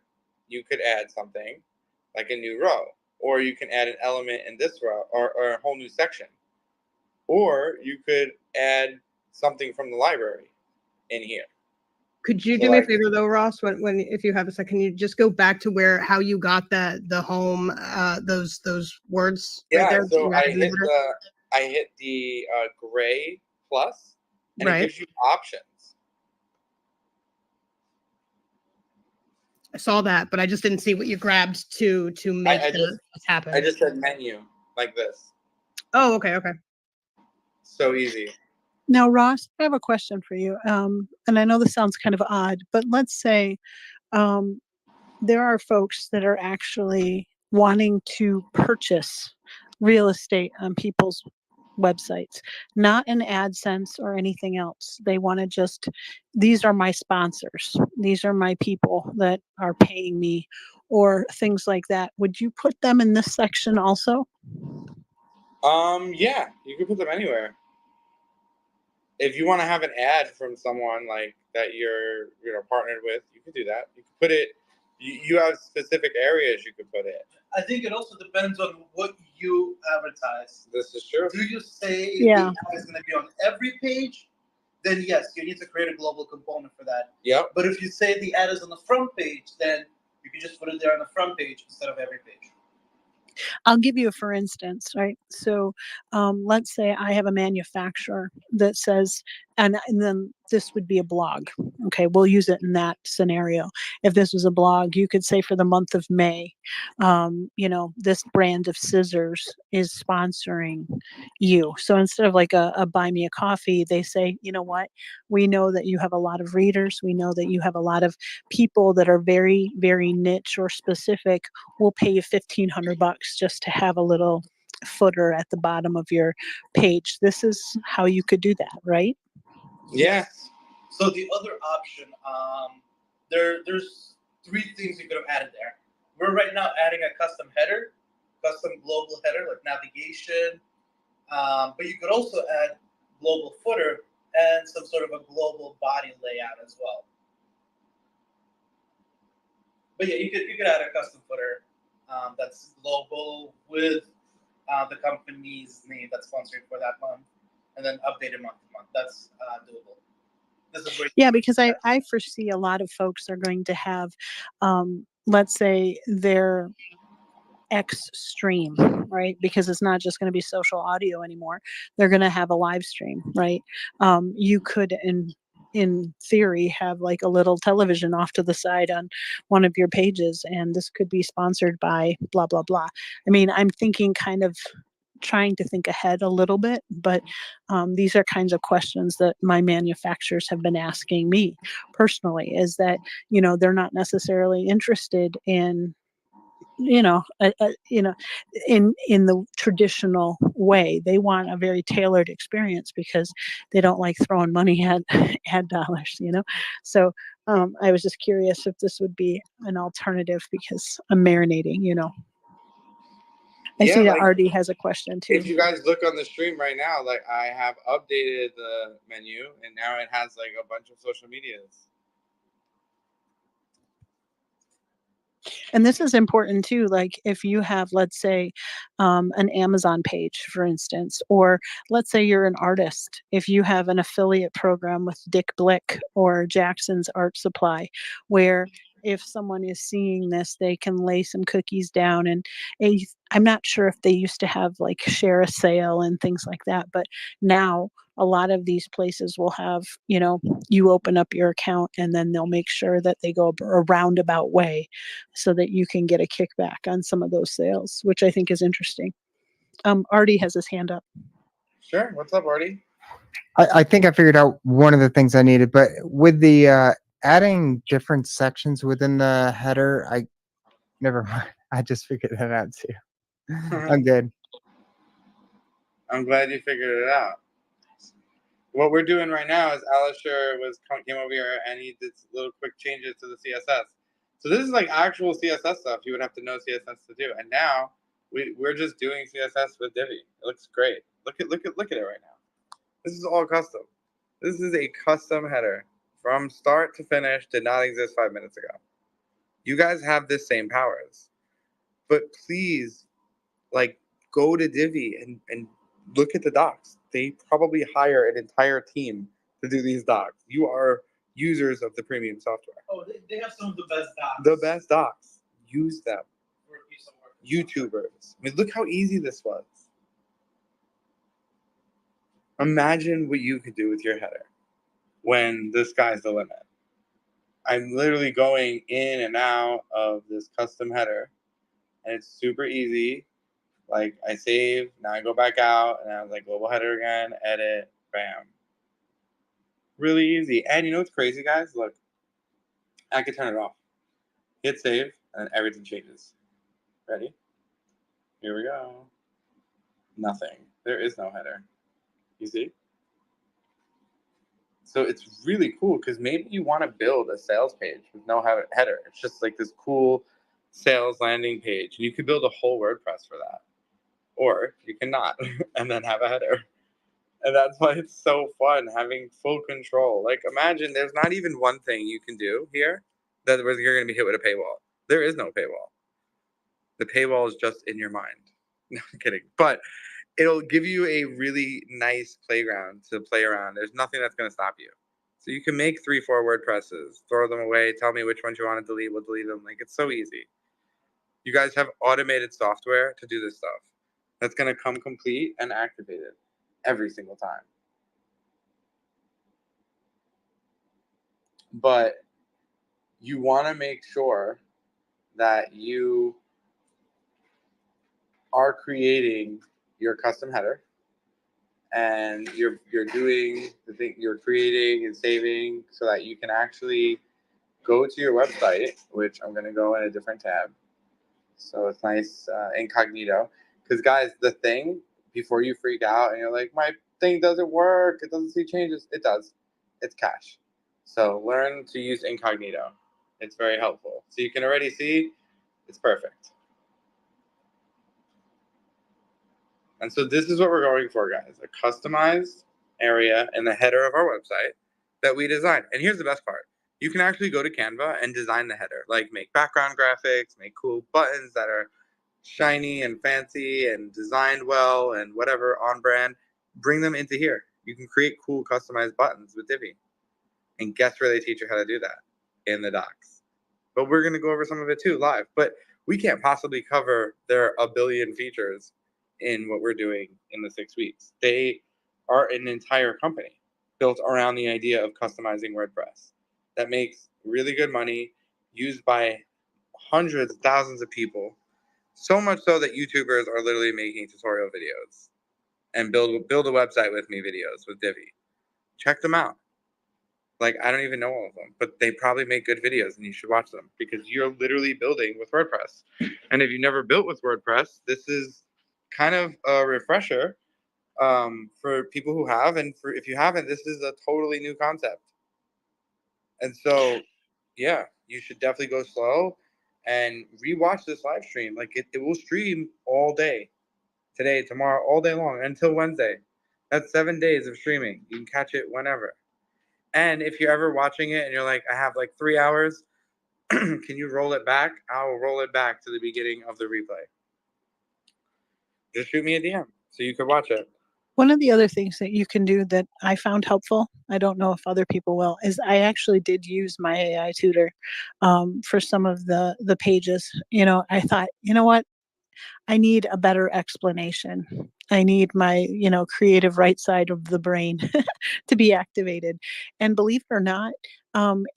you could add something. like a new row, or you can add an element in this row, or a whole new section, or you could add something from the library in here. Could you So do me a like, favor though, Ross? When if you have a second, you just go back to where how you got the home those words right yeah, there. that so you added in the header? I hit the gray plus, and it Right. gives you options. I saw that, but I just didn't see what you grabbed to make I this happen. I just said menu like this. Oh, okay, okay. So easy. Now, Ross, I have a question for you. And I know this sounds kind of odd, but let's say there are folks that are actually wanting to purchase real estate on people's websites, not in AdSense or anything else. They want to just, these are my sponsors, these are my people that are paying me, or things like that. Would you put them in this section also? Yeah, you can put them anywhere. If you want to have an ad from someone like that you're partnered with, you can do that. You can put it. You have specific areas you could put it. I think it also depends on what you advertise. This is true. Do you say Yeah. the ad is going to be on every page? Then yes, you need to create a global component for that. Yep. But if you say the ad is on the front page, then you can just put it there on the front page instead of every page. I'll give you a for instance, right? So let's say I have a manufacturer that says, and then this would be a blog. Okay, we'll use it in that scenario. If this was a blog, you could say for the month of May, this brand of scissors is sponsoring you. So instead of like a buy me a coffee, they say, you know what? We know that you have a lot of readers. We know that you have a lot of people that are very, very niche or specific. We'll pay you $1,500 just to have a little footer at the bottom of your page. This is how you could do that, right? Yes. So the other option, there's three things you could have added there. We're right now adding a custom header, custom global header like navigation, but you could also add global footer and some sort of a global body layout as well. But yeah, you could add a custom footer that's global with the company's name that's sponsored for that month, and then updated month to month. That's doable. This is where Yeah, because I foresee a lot of folks are going to have, let's say, their X stream, right? Because it's not just going to be social audio anymore. They're going to have a live stream, right? You could, in theory, have like a little television off to the side on one of your pages, and this could be sponsored by blah blah blah. I mean, I'm thinking kind of trying to think ahead a little bit, but these are kinds of questions that my manufacturers have been asking me personally, is that, they're not necessarily interested in, in the traditional way. They want a very tailored experience because they don't like throwing money at ad dollars, So I was just curious if this would be an alternative because I'm marinating, I see that Artie has a question too. If you guys look on the stream right now, like I have updated the menu, and now it has like a bunch of social medias. And this is important too. Like if you have, let's say, an Amazon page, for instance, or let's say you're an artist, if you have an affiliate program with Dick Blick or Jackson's Art Supply, where if someone is seeing this, they can lay some cookies down. And I'm not sure if they used to have like share a sale and things like that, but now a lot of these places will have, you open up your account and then they'll make sure that they go a roundabout way so that you can get a kickback on some of those sales, which I think is interesting. Artie has his hand up. Sure. What's up, Artie? I think I figured out one of the things I needed, but with the adding different sections within the header, never mind. I just figured that out too. I'm good. I'm glad you figured it out. What we're doing right now is Alisher came over here and he did little quick changes to the CSS. So this is like actual CSS stuff you would have to know CSS to do. And now we're just doing CSS with Divi. It looks great. Look at it right now. This is all custom. This is a custom header from start to finish. Did not exist 5 minutes ago. You guys have the same powers. but please, like, go to Divi and look at the docs. They probably hire an entire team to do these docs. You are users of the premium software. Oh, they have some of the best docs. The best docs. Use them. For a piece of work. YouTubers. I mean, look how easy this was. Imagine what you could do with your header when the sky's the limit. I'm literally going in and out of this custom header, and it's super easy. Like, I save, now I go back out, and I was like, global header again, edit, bam. Really easy. And you know what's crazy, guys? Look, I could turn it off. Hit save, and everything changes. Ready? Here we go. Nothing. There is no header. You see? So it's really cool because maybe you want to build a sales page with no header. It's just like this cool sales landing page. And you could build a whole WordPress for that. Or you cannot and then have a header. And that's why it's so fun having full control. Like, imagine there's not even one thing you can do here that you're going to be hit with a paywall. There is no paywall. The paywall is just in your mind. No, I'm kidding. But it'll give you a really nice playground to play around. There's nothing that's going to stop you. So you can make 3-4 WordPresses, throw them away, tell me which ones you want to delete, we'll delete them. Like, it's so easy. You guys have automated software to do this stuff. That's going to come complete and activated every single time. But you want to make sure that you are creating your custom header and you're doing the thing, you're creating and saving so that you can actually go to your website, which I'm going to go in a different tab. So it's nice incognito. Because, guys, the thing, before you freak out and you're like, my thing doesn't work, it doesn't see changes, it does. It's cache. So learn to use incognito. It's very helpful. So you can already see it's perfect. And so this is what we're going for, guys. A customized area in the header of our website that we designed. And here's the best part. You can actually go to Canva and design the header, like make background graphics, make cool buttons that are shiny and fancy and designed well and whatever on brand. Bring them into here. You can create cool customized buttons with Divi. And guess where they teach you how to do that? In the docs. But we're going to go over some of it too live. But we can't possibly cover their a billion features in what we're doing in the 6 weeks. They are an entire company built around the idea of customizing WordPress that makes really good money, used by hundreds, thousands of people. So much so that YouTubers are literally making tutorial videos and build a website with me videos with Divi. Check them out. Like, I don't even know all of them, but they probably make good videos and you should watch them because you're literally building with WordPress. And if you've never built with WordPress, this is kind of a refresher for people who have. And for if you haven't, this is a totally new concept. And so, yeah, you should definitely go slow and rewatch this live stream. Like, it will stream all day, today, tomorrow, all day long until Wednesday. That's 7 days of streaming. You can catch it whenever. And if you're ever watching it and you're like, I have like 3 hours, can you roll it back? I will roll it back to the beginning of the replay. Just shoot me a DM so you can watch it. One of the other things that you can do that I found helpful, I don't know if other people will, is I actually did use my AI tutor for some of the pages. You know, I thought, you know what? I need a better explanation. I need my, creative right side of the brain to be activated. And believe it or not,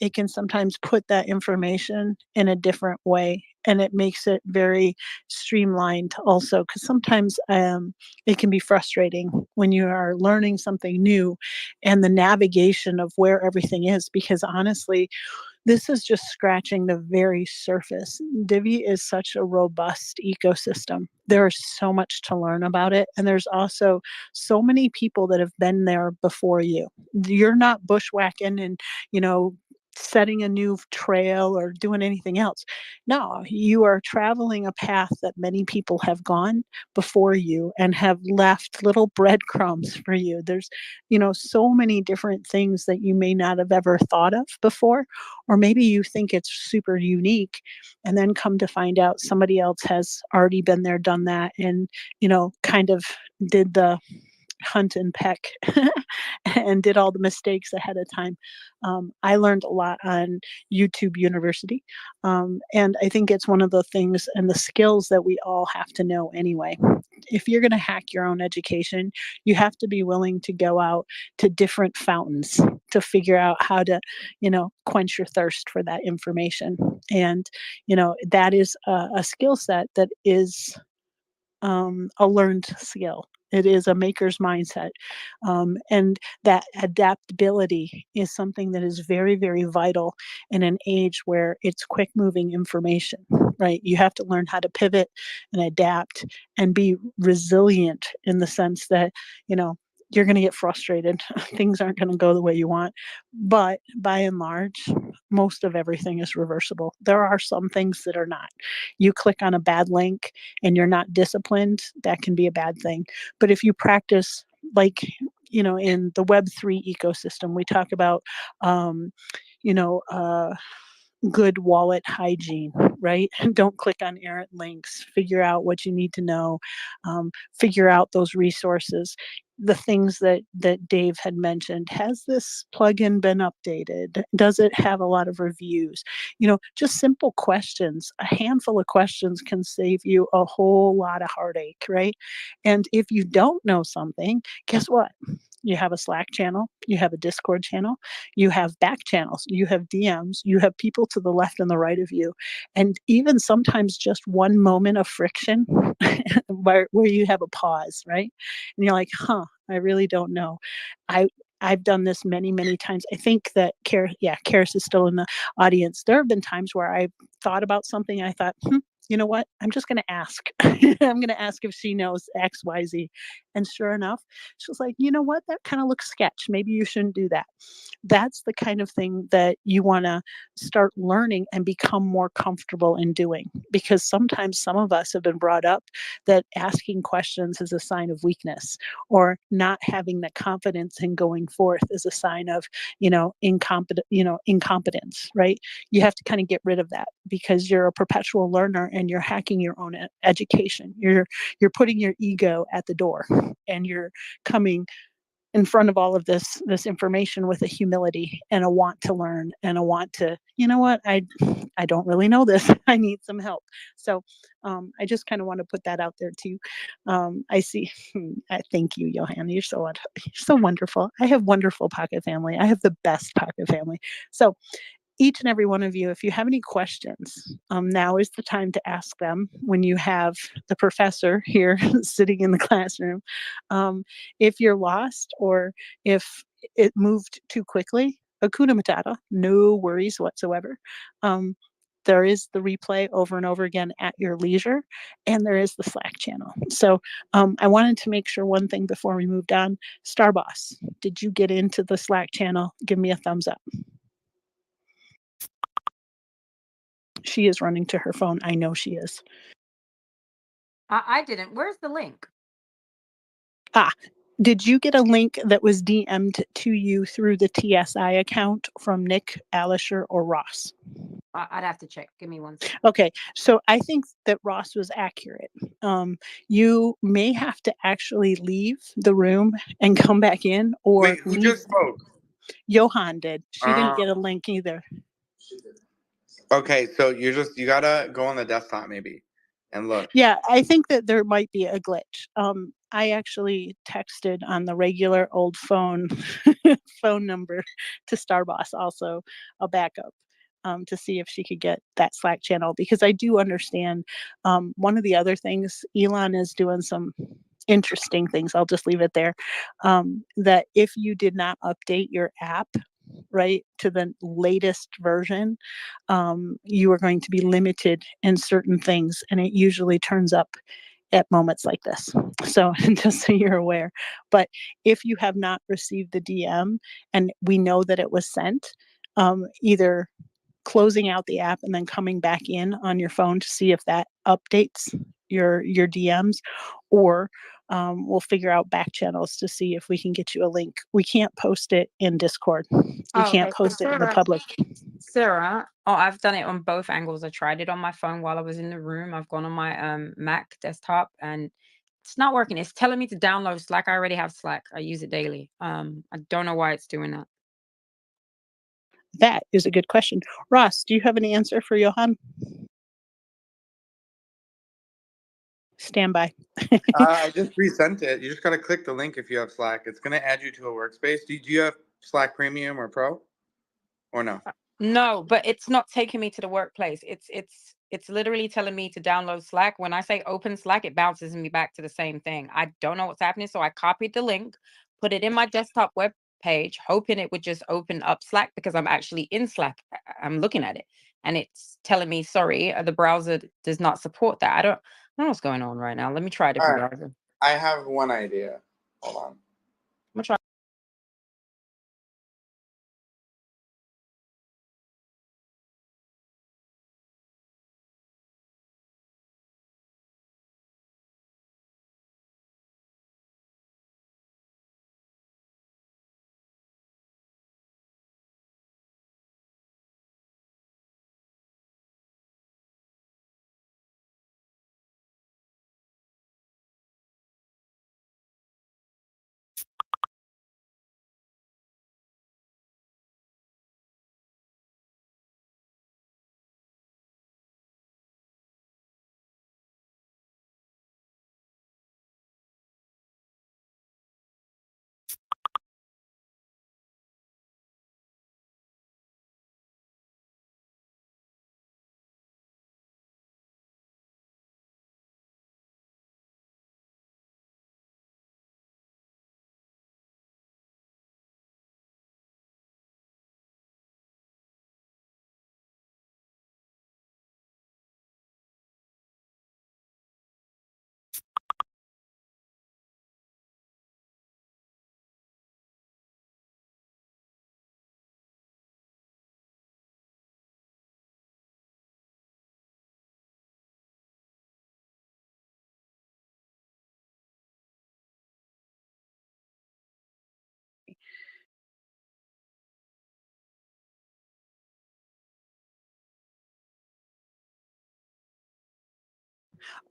it can sometimes put that information in a different way. And it makes it very streamlined also, because sometimes it can be frustrating when you are learning something new and the navigation of where everything is, because honestly, this is just scratching the very surface. Divi is such a robust ecosystem. There is so much to learn about it. And there's also so many people that have been there before you. You're not bushwhacking and, setting a new trail or doing anything else. No, you are traveling a path that many people have gone before you and have left little breadcrumbs for you. There's, so many different things that you may not have ever thought of before, or maybe you think it's super unique and then come to find out somebody else has already been there, done that, and, kind of did the hunt and peck and did all the mistakes ahead of time. I learned a lot on YouTube University. And I think it's one of the things and the skills that we all have to know anyway. If you're going to hack your own education, you have to be willing to go out to different fountains to figure out how to, quench your thirst for that information. And, that is a skill set that is a learned skill. It is a maker's mindset. And that adaptability is something that is very, very vital in an age where it's quick moving information, right? You have to learn how to pivot and adapt and be resilient in the sense that, you're going to get frustrated. Things aren't going to go the way you want. But by and large, most of everything is reversible. There are some things that are not. You click on a bad link and you're not disciplined, that can be a bad thing. But if you practice, like, in the Web3 ecosystem, we talk about, you know, uh, good wallet hygiene, right? Don't click on errant links. Figure out what you need to know. Figure out those resources. The things that Dave had mentioned. Has this plugin been updated? Does it have a lot of reviews? Just simple questions. A handful of questions can save you a whole lot of heartache, right? And if you don't know something, guess what? You have a Slack channel, you have a Discord channel, you have back channels, you have DMs, you have people to the left and the right of you. And even sometimes just one moment of friction where you have a pause, right? And you're like, I really don't know. I I've done this many, many times. I think that Karis is still in the audience. There have been times where I've thought about something. I thought, you know what? I'm just going to ask. I'm going to ask if she knows X, Y, Z. And sure enough, she was like, you know what? That kind of looks sketch. Maybe you shouldn't do that. That's the kind of thing that you want to start learning and become more comfortable in doing. Because sometimes some of us have been brought up that asking questions is a sign of weakness, or not having the confidence in going forth is a sign of, incompetence, right? You have to kind of get rid of that because you're a perpetual learner and you're hacking your own education. You're putting your ego at the door and you're coming in front of all of this information with a humility and a want to learn and a want to, I don't really know this. I need some help. So I just kind of want to put that out there too. I see. I thank you, Johanna. You're so wonderful. I have wonderful pocket family. I have the best pocket family. So each and every one of you, if you have any questions, now is the time to ask them when you have the professor here sitting in the classroom. If you're lost or if it moved too quickly, Hakuna Matata, no worries whatsoever. There is the replay over and over again at your leisure, and there is the Slack channel. So I wanted to make sure one thing before we moved on. Starboss, did you get into the Slack channel? Give me a thumbs up. She is running to her phone. I know she is. I didn't. Where's the link? Did you get a link that was DM'd to you through the TSI account from Nick, Alisher, or Ross? I'd have to check. Give me one second. Okay, so I think that Ross was accurate. You may have to actually leave the room and come back in, or Wait, who just spoke? Johan did. She didn't get a link either. Okay, so you gotta go on the desktop maybe and look. Yeah, I think that there might be a glitch. I actually texted on the regular old phone number to Starboss, also a backup, to see if she could get that Slack channel, because I do understand one of the other things, Elon is doing some interesting things. I'll just leave it there. That if you did not update your app, right, to the latest version, you are going to be limited in certain things, and it usually turns up at moments like this. So just so you're aware. But if you have not received the DM and we know that it was sent, either closing out the app and then coming back in on your phone to see if that updates your DMs, or we'll figure out back channels to see if we can get you a link. We can't post it in Discord. We Oh, can't okay. So post it in the Sarah, public. I've done it on both angles. I tried it on my phone while I was in the room. I've gone on my Mac desktop and it's not working. It's telling me to download Slack. I already have Slack. I use it daily. I don't know why it's doing that. That is a good question. Ross, do you have any answer for Johan? Stand by. I just resent it. You just got to click the link if you have Slack. It's going to add you to a workspace. Do you have Slack Premium or Pro, or no? No, but it's not taking me to the workplace. It's literally telling me to download Slack. When I say open Slack, it bounces me back to the same thing. I don't know what's happening. So I copied the link, put it in my desktop web page, hoping it would just open up Slack because I'm actually in Slack. I'm looking at it and it's telling me, sorry, the browser does not support that. I don't know what's going on right now. Let me try a different All right. browser. I have one idea. Hold on. I'm gonna try.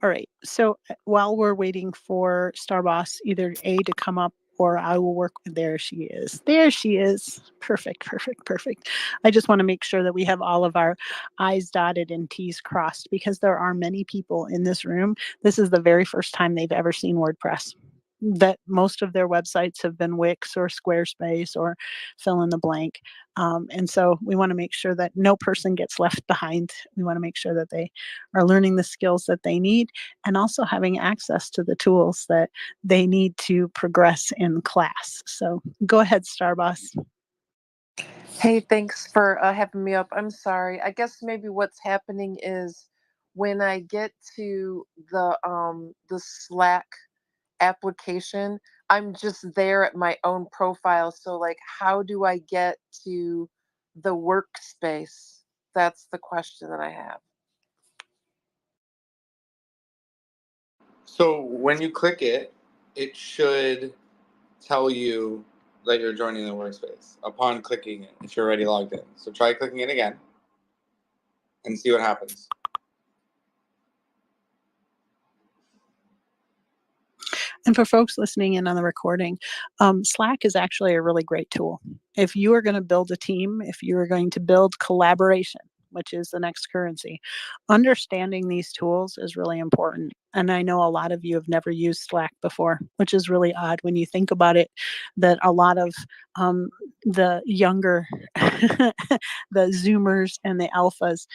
All right. So while we're waiting for Starboss either A to come up or I will work. There she is. There she is. Perfect, perfect, perfect. I just want to make sure that we have all of our I's dotted and T's crossed because there are many people in this room. This is the very first time they've ever seen WordPress. That most of their websites have been Wix or Squarespace or fill in the blank. And so we want to make sure that no person gets left behind. We want to make sure that they are learning the skills that they need and also having access to the tools that they need to progress in class. So go ahead, Starboss. Hey, thanks for having me up. I'm sorry. I guess maybe what's happening is when I get to the Slack application, I'm just there at my own profile. So like how do I get to the workspace? That's the question that I have. So when you click it, it should tell you that you're joining the workspace upon clicking it if you're already logged in. So try clicking it again and see what happens. And for folks listening in on the recording, Slack is actually a really great tool. If you are going to build a team, if you are going to build collaboration, which is the next currency, understanding these tools is really important. And I know a lot of you have never used Slack before, which is really odd when you think about it, that a lot of the younger, the Zoomers and the alphas,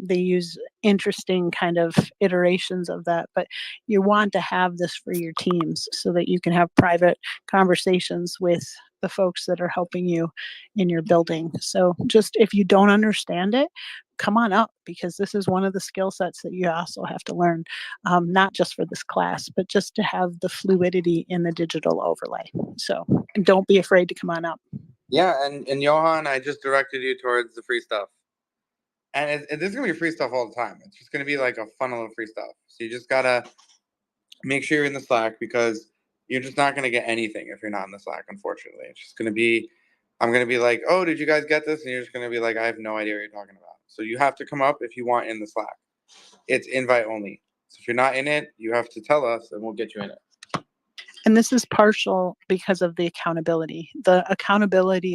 they use interesting kind of iterations of that. But you want to have this for your teams so that you can have private conversations with the folks that are helping you in your building. So just if you don't understand it, come on up because this is one of the skill sets that you also have to learn, not just for this class, but just to have the fluidity in the digital overlay. So don't be afraid to come on up. Yeah, and Johan, I just directed you towards the free stuff. And this is gonna be free stuff all the time. It's just gonna be like a funnel of free stuff. So you just gotta make sure you're in the Slack, because you're just not gonna get anything if you're not in the Slack. Unfortunately, it's just gonna be, I'm gonna be like, oh, did you guys get this? And you're just gonna be like, I have no idea what you're talking about. So you have to come up if you want in the Slack. It's invite only. So if you're not in it, you have to tell us, and we'll get you in it. And this is partial because of the accountability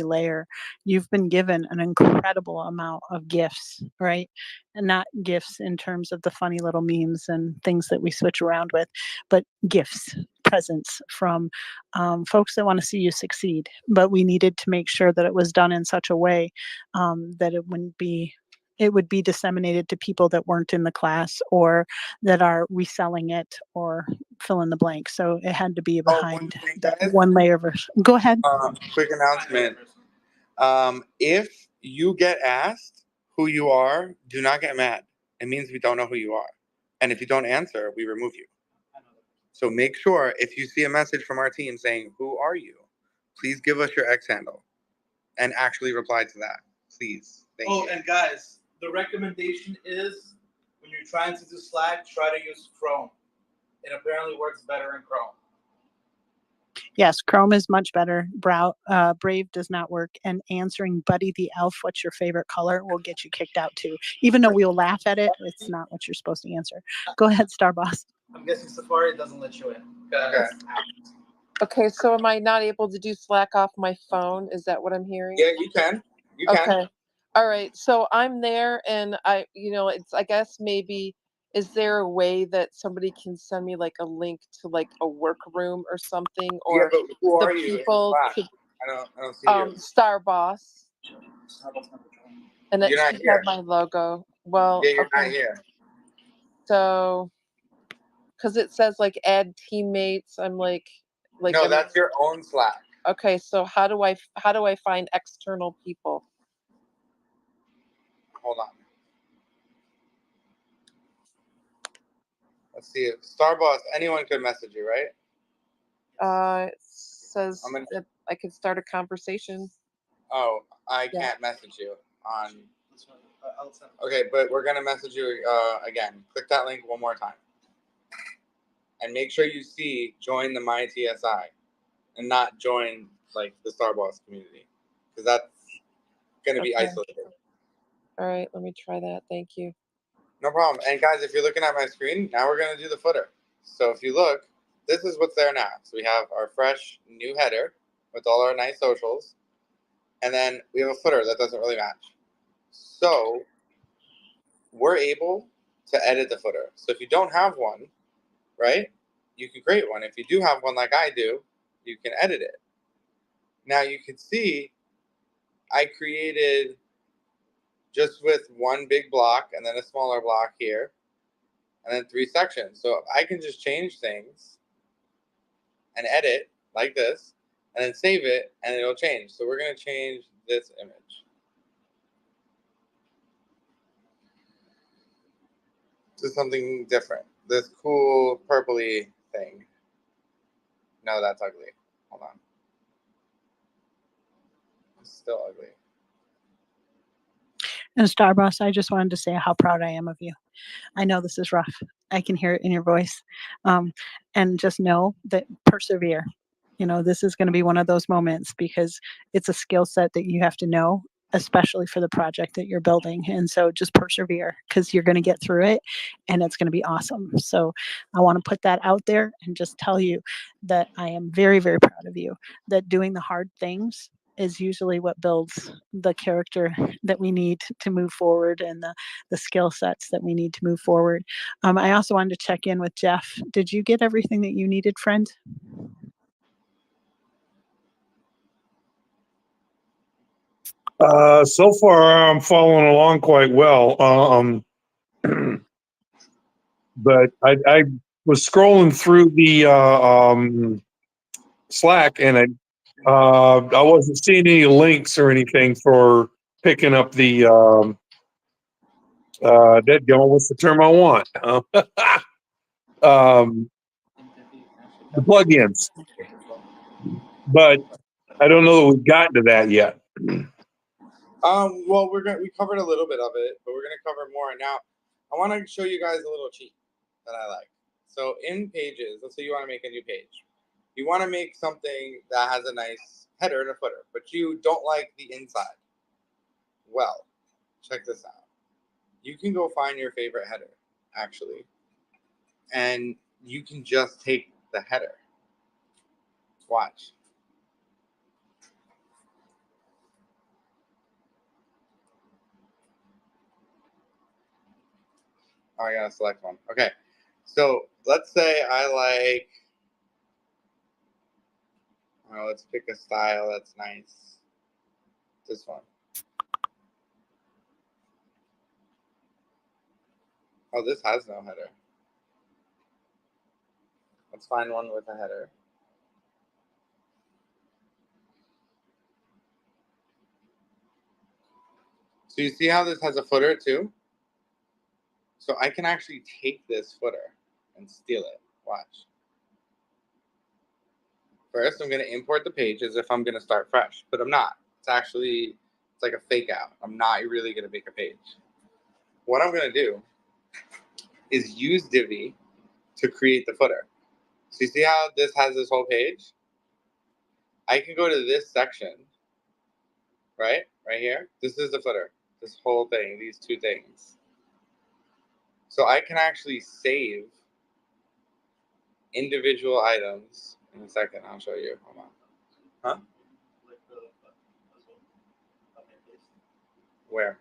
layer. You've been given an incredible amount of gifts, right? And not gifts in terms of the funny little memes and things that we switch around with, but gifts, presents from folks that want to see you succeed. But we needed to make sure that it was done in such a way that it would be disseminated to people that weren't in the class or that are reselling it or fill in the blank. So it had to be behind that one layer version. Go ahead. Quick announcement. If you get asked who you are, do not get mad. It means we don't know who you are. And if you don't answer, we remove you. So make sure if you see a message from our team saying, who are you? Please give us your X handle and actually reply to that. Please. Thank you. And guys, the recommendation is when you're trying to do Slack, try to use Chrome. It apparently works better in Chrome. Yes, Chrome is much better. Brave does not work. And answering Buddy the Elf, what's your favorite color, will get you kicked out too. Even though we'll laugh at it, it's not what you're supposed to answer. Go ahead, Starboss. I'm guessing Safari doesn't let you in. Okay, so am I not able to do Slack off my phone? Is that what I'm hearing? Yeah, you can. You can. Okay. All right. So I'm there, and I guess maybe, is there a way that somebody can send me like a link to like a workroom or something, or yeah, but who the are you? people I don't see you. Star Boss, and it You're not should here. have my logo. Well, Yeah, you're okay. not here. So, because it says like add teammates, I'm like no, that's your own Slack. Okay, so how do I find external people? Hold on. Let's see. Starboss, anyone could message you, right? It says that I can start a conversation. Oh, I can't message you on. Okay, but we're gonna message you again. Click that link one more time, and make sure you see join the MyTSI, and not join like the Starboss community, because that's gonna be isolated. All right, let me try that. Thank you. No problem. And guys, if you're looking at my screen, now we're gonna do the footer. So if you look, this is what's there now. So we have our fresh new header with all our nice socials, and then we have a footer that doesn't really match. So we're able to edit the footer. So if you don't have one, right, you can create one. If you do have one like I do, you can edit it. Now you can see I created just with one big block and then a smaller block here, and then 3 sections. So I can just change things and edit like this, and then save it, and it'll change. So we're going to change this image. To something different. This cool purpley thing. No, that's ugly. Hold on. It's still ugly. And Starboss, I just wanted to say how proud I am of you. I know this is rough. I can hear it in your voice. And just know that persevere. This is going to be one of those moments because it's a skill set that you have to know, especially for the project that you're building. And so just persevere because you're going to get through it and it's going to be awesome. So I want to put that out there and just tell you that I am very, very proud of you, that doing the hard things is usually what builds the character that we need to move forward and the skill sets that we need to move forward. I also wanted to check in with Jeff. Did you get everything that you needed, friend? So far, I'm following along quite well. But I was scrolling through the Slack, and I wasn't seeing any links or anything for picking up the what's the term I want? The plugins. But I don't know that we've gotten to that yet. Well, we covered a little bit of it, but we're gonna cover more now. I want to show you guys a little cheat that I like. So in pages, let's say you want to make a new page. You want to make something that has a nice header and a footer, but you don't like the inside. Well, check this out. You can go find your favorite header, actually, and you can just take the header. Watch. Oh, I gotta select one. Okay. So let's say I like, let's pick a style that's nice. This one. Oh, this has no header. Let's find one with a header. So you see how this has a footer too? So I can actually take this footer and steal it. Watch. First, I'm going to import the page as if I'm going to start fresh, but I'm not. It's like a fake out. I'm not really going to make a page. What I'm going to do is use Divi to create the footer. So you see how this has this whole page? I can go to this section, right here. This is the footer, this whole thing, these two things. So I can actually save individual items. In a second, I'll show you. Hold on. Huh? Where?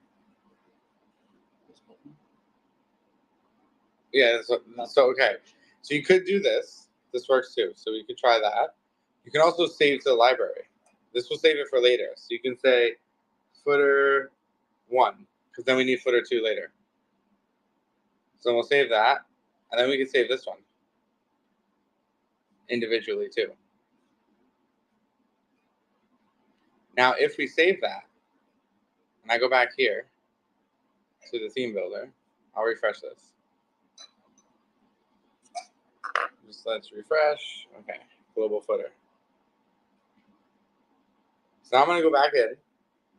Yeah, so okay. So you could do this. This works too. So you could try that. You can also save to the library. This will save it for later. So you can say footer 1, because then we need footer 2 later. So we'll save that, and then we can save this one individually too. Now, if we save that, and I go back here to the theme builder, I'll refresh this. Just let's refresh. Okay, global footer. So now I'm going to go back in,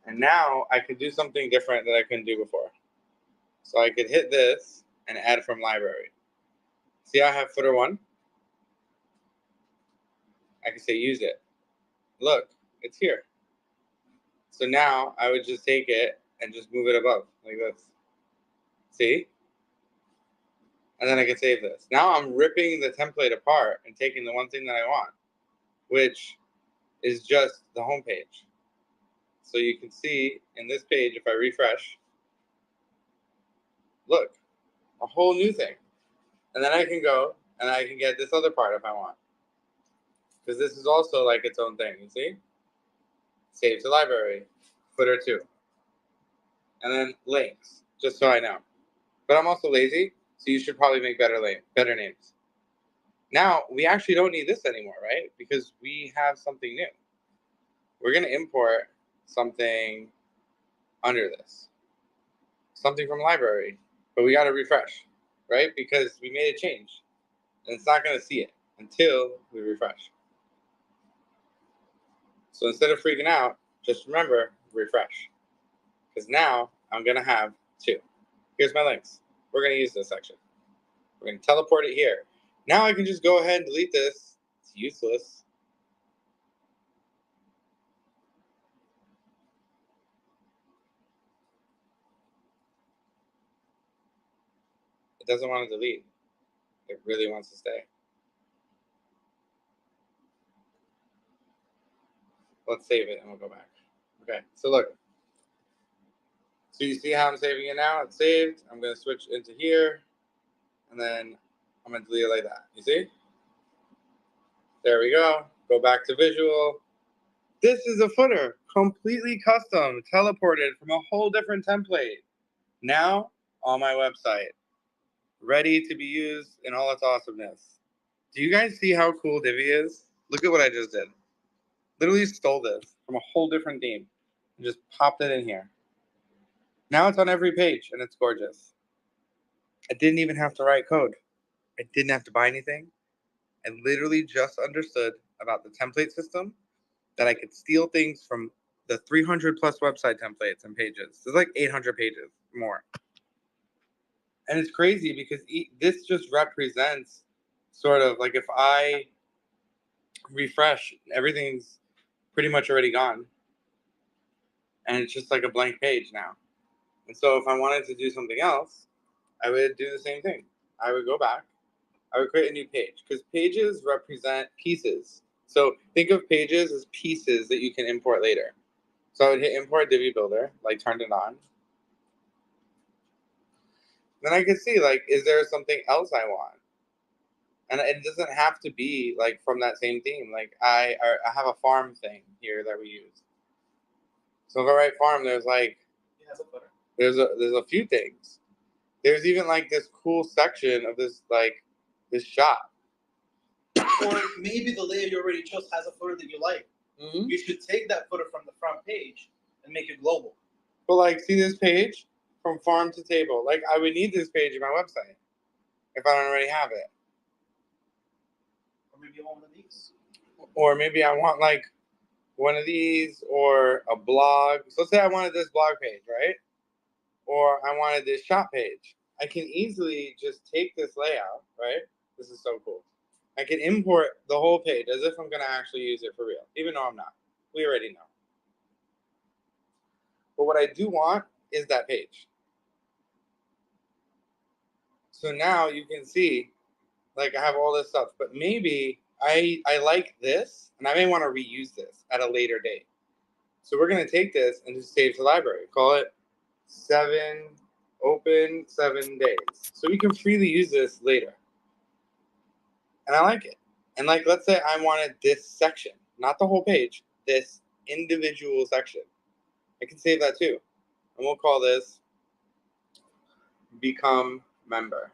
and now I can do something different that I couldn't do before. So I could hit this and add from library. See how I have footer 1? I can say use it. Look, it's here. So now I would just take it and just move it above like this. See? And then I can save this. Now I'm ripping the template apart and taking the one thing that I want, which is just the home page. So you can see in this page, if I refresh, look, a whole new thing. And then I can go and I can get this other part if I want. Because this is also like its own thing, you see? Save to library, footer 2. And then links, just so I know. But I'm also lazy, so you should probably make better names. Now, we actually don't need this anymore, right? Because we have something new. We're going to import something under this. Something from library. But we got to refresh, right? Because we made a change. And it's not going to see it until we refresh. So instead of freaking out, just remember, refresh. Because now I'm going to have 2. Here's my links. We're going to use this section. We're going to teleport it here. Now I can just go ahead and delete this. It's useless. It doesn't want to delete. It really wants to stay. Let's save it and we'll go back. Okay, so look. So you see how I'm saving it now? It's saved. I'm going to switch into here. And then I'm going to delete it like that. You see? There we go. Go back to visual. This is a footer. Completely custom. Teleported from a whole different template. Now on my website. Ready to be used in all its awesomeness. Do you guys see how cool Divi is? Look at what I just did. Literally stole this from a whole different theme and just popped it in here. Now it's on every page and it's gorgeous. I didn't even have to write code. I didn't have to buy anything. I literally just understood about the template system that I could steal things from the 300 plus website templates and pages. There's like 800 pages more. And it's crazy because this just represents sort of like if I refresh, everything's pretty much already gone. And it's just like a blank page now. And so if I wanted to do something else, I would do the same thing. I would go back. I would create a new page because pages represent pieces. So think of pages as pieces that you can import later. So I would hit import Divi Builder, like turned it on. Then I could see like, is there something else I want? And it doesn't have to be like from that same theme. Like I have a farm thing here that we use. So if I write farm, there's like, there's a few things. There's even like this cool section of this like this shop. Or maybe the layer you already chose has a footer that you like. Mm-hmm. You should take that footer from the front page and make it global. But like, see this page from farm to table. Like I would need this page in my website if I don't already have it. Or maybe you want one of these. Or maybe I want like one of these or a blog. So let's say I wanted this blog page, right? Or I wanted this shop page. I can easily just take this layout, right? This is so cool. I can import the whole page as if I'm going to actually use it for real, even though I'm not. We already know. But what I do want is that page. So now you can see, like I have all this stuff, but maybe I like this, and I may want to reuse this at a later date. So we're going to take this and just save to library. Call it 7 days. So we can freely use this later. And I like it. And like, let's say I wanted this section, not the whole page, this individual section. I can save that too. And we'll call this become member.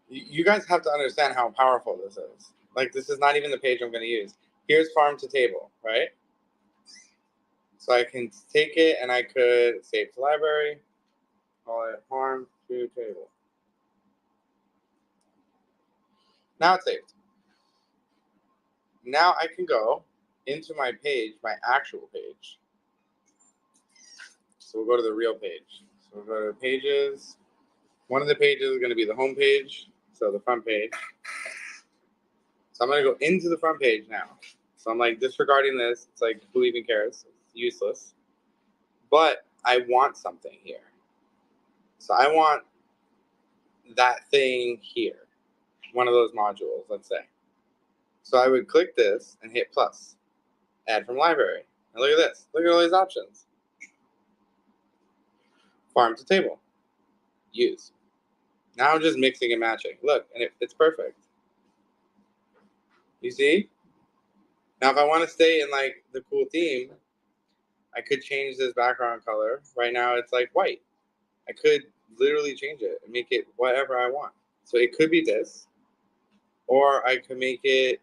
You guys have to understand how powerful this is. Like, this is not even the page I'm going to use. Here's farm to table, right? So I can take it and I could save to library, call it farm to table. Now it's saved. Now I can go into my page, my actual page. So we'll go to the real page. So we'll go to pages. One of the pages is going to be the home page, so the front page. So I'm going to go into the front page now. So I'm like disregarding this. It's like, who even cares? It's useless. But I want something here. So I want that thing here. One of those modules, let's say. So I would click this and hit plus. Add from library. And look at this. Look at all these options. Farm to table. Use. Now I'm just mixing and matching. Look, and it's perfect. You see? Now if I want to stay in like the cool theme, I could change this background color. Right now it's like white. I could literally change it and make it whatever I want. So it could be this, or I could make it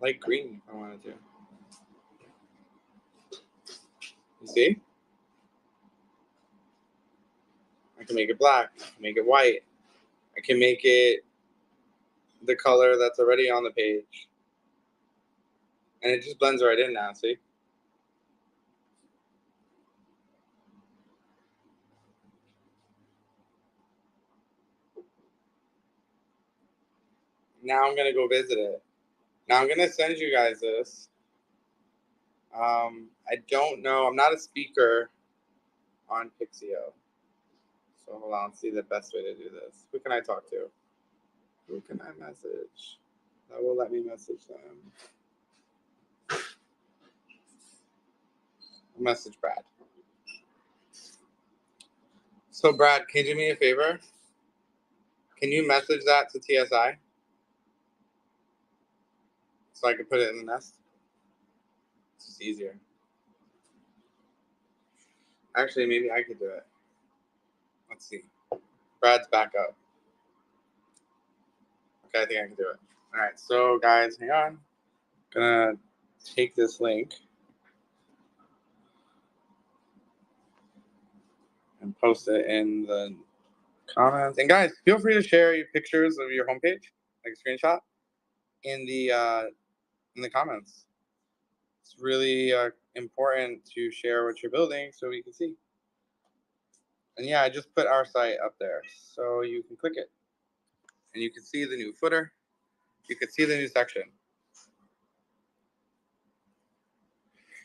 like green if I wanted to. You see? I can make it black, make it white. I can make it the color that's already on the page. And it just blends right in now, see? Now I'm going to go visit it. Now I'm going to send you guys this. I don't know. I'm not a speaker on Pixio. So hold on, let's see the best way to do this. Who can I talk to? Who can I message? That will let me message them. Message Brad. So Brad, can you do me a favor? Can you message that to TSI? So I can put it in the nest? It's just easier. Actually, maybe I could do it. Let's see. Brad's back up. Okay, I think I can do it. All right, so guys, hang on. Gonna take this link and post it in the comments. And guys, feel free to share your pictures of your homepage, like a screenshot. in the comments. It's really important to share what you're building so we can see. And yeah, I just put our site up there so you can click it and you can see the new footer. You can see the new section.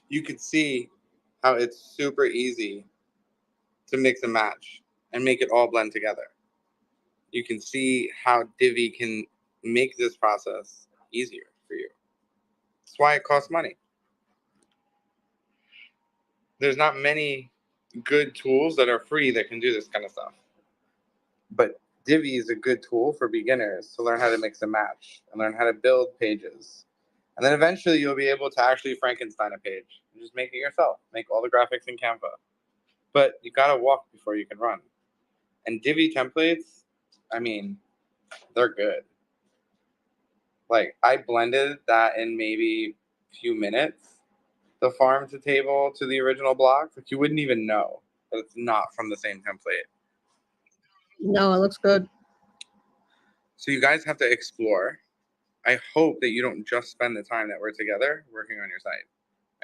You can see how it's super easy to mix and match and make it all blend together. You can see how Divi can make this process easier for you. That's why it costs money. There's not many good tools that are free that can do this kind of stuff. But Divi is a good tool for beginners to learn how to mix and match and learn how to build pages. And then eventually you'll be able to actually Frankenstein a page and just make it yourself. Make all the graphics in Canva. But you gotta walk before you can run. And Divi templates, I mean, they're good. Like, I blended that in maybe a few minutes, the farm to table to the original block. Like, you wouldn't even know that it's not from the same template. No, it looks good. So you guys have to explore. I hope that you don't just spend the time that we're together working on your site.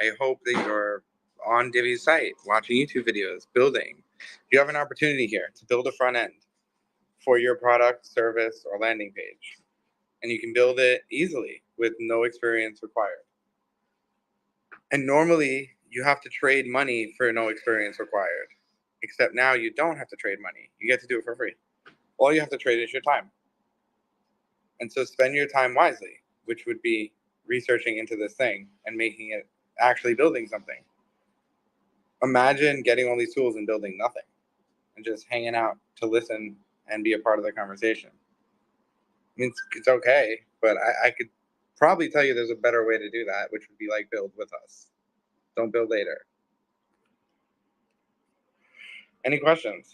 I hope that you're on Divi's site, watching YouTube videos, building. You have an opportunity here to build a front end for your product, service, or landing page. And you can build it easily with no experience required. And normally you have to trade money for no experience required. Except now you don't have to trade money. You get to do it for free. All you have to trade is your time. And so spend your time wisely, which would be researching into this thing and making it actually building something. Imagine getting all these tools and building nothing and just hanging out to listen and be a part of the conversation. I mean, it's okay, but I could probably tell you there's a better way to do that, which would be like build with us. Don't build later. Any questions?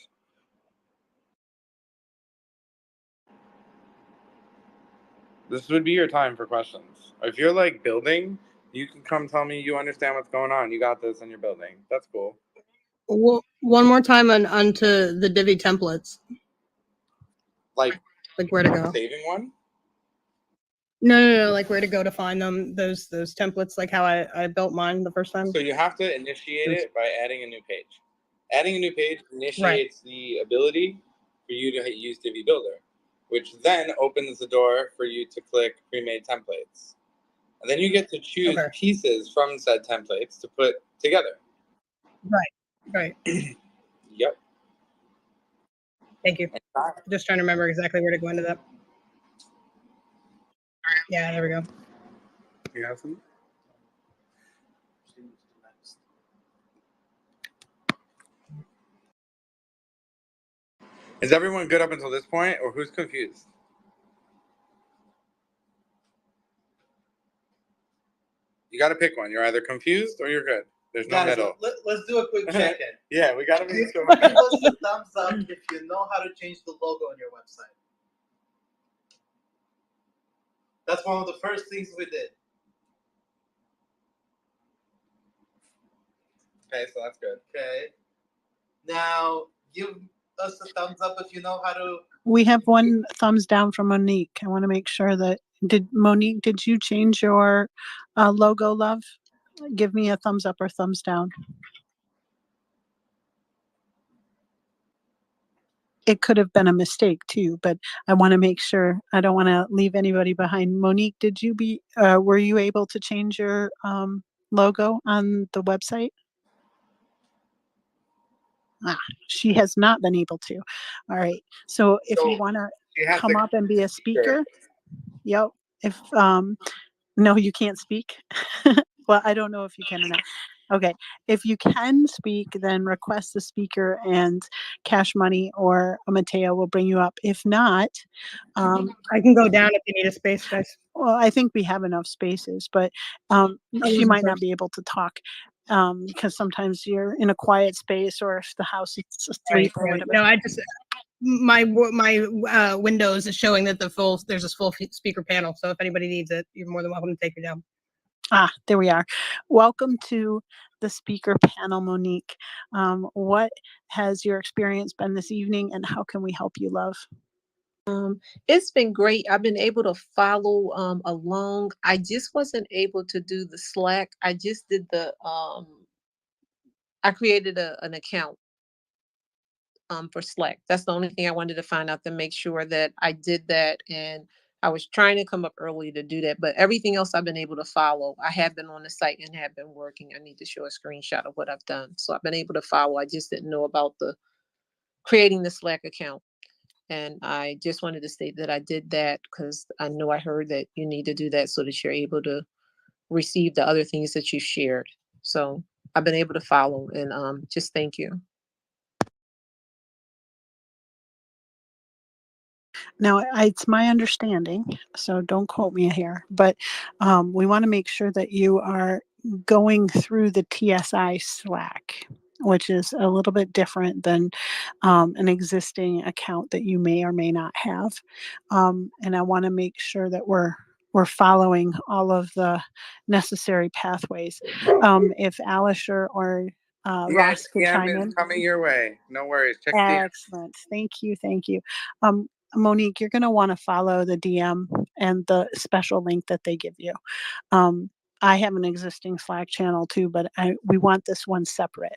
This would be your time for questions. If you're like building, you can come tell me you understand what's going on. You got this and you're building. That's cool. One more time onto the Divi templates. Like where to go? Saving one? No, like where to go to find them, those templates, like how I built mine the first time. So you have to initiate it by adding a new page. Adding a new page initiates the ability for you to use Divi Builder, which then opens the door for you to click pre-made templates. And then you get to choose pieces from said templates to put together. Right. Yep. Thank you. Just trying to remember exactly where to go into that. Yeah, there we go. You have some? Is everyone good up until this point, or who's confused? You got to pick one. You're either confused or you're good. There's no middle. Let's do a quick check-in. Yeah, we got to make sure. Give us a thumbs up if you know how to change the logo on your website. That's one of the first things we did. Okay, so that's good. Okay. Now, give us a thumbs up if you know how to. We have one thumbs down from Monique. I want to make sure that Monique, did you change your logo, love? Give me a thumbs up or thumbs down. It could have been a mistake too, but I want to make sure. I don't want to leave anybody behind. Monique, were you able to change your logo on the website? She has not been able to. All right. So if you want to come up and be a speaker, yep. If no, you can't speak. Well, I don't know if you can or not. Okay. If you can speak, then request the speaker and Cash Money or Mateo will bring you up. If not, I can go down if you need a space, guys. Well, I think we have enough spaces, but she might not be able to talk because sometimes you're in a quiet space or if the house is asleep or whatever. No, I just my Windows is showing that there's a full speaker panel. So if anybody needs it, you're more than welcome to take it down. There we are. Welcome to the speaker panel, Monique. What has your experience been this evening and how can we help you, love? It's been great. I've been able to follow along. I just wasn't able to do the Slack. I just did the I created an account for Slack. That's the only thing I wanted to find out to make sure that I did that. And I was trying to come up early to do that, but everything else I've been able to follow. I have been on the site and have been working. I need to show a screenshot of what I've done. So I've been able to follow. I just didn't know about the creating the Slack account. And I just wanted to state that I did that because I know I heard that you need to do that so that you're able to receive the other things that you shared. So I've been able to follow and just thank you. Now, it's my understanding, so don't quote me here, but we want to make sure that you are going through the TSI Slack, which is a little bit different than an existing account that you may or may not have. And I want to make sure that we're following all of the necessary pathways. If Alisher or Yeah, Ross could DM chime is in. coming your way. No worries. Check DM. Excellent. Thank you. Thank you. Monique, you're going to want to follow the DM and the special link that they give you. I have an existing Slack channel too, but we want this one separate.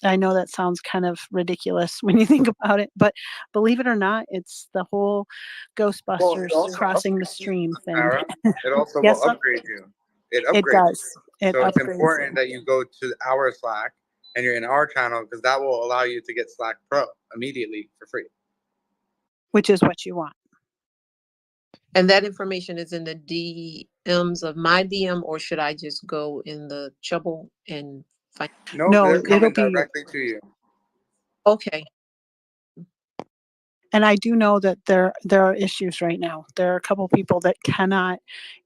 I know that sounds kind of ridiculous when you think about it, but believe it or not, it's the whole Well, it Ghostbusters also crossing the upgrades you, stream thing. Sarah. It also will Yes, sir? upgrade you. It It upgrades does. you. It So it's upgrades important you, that you go to our Slack and you're in our channel because that will allow you to get Slack Pro immediately for free. which is what you want. And that information is in the DMs of my DM, or should I just go in the Trouble and find? No, No, they're it'll coming be, directly to you. Okay. and I do know that there are issues right now. There are a couple people that cannot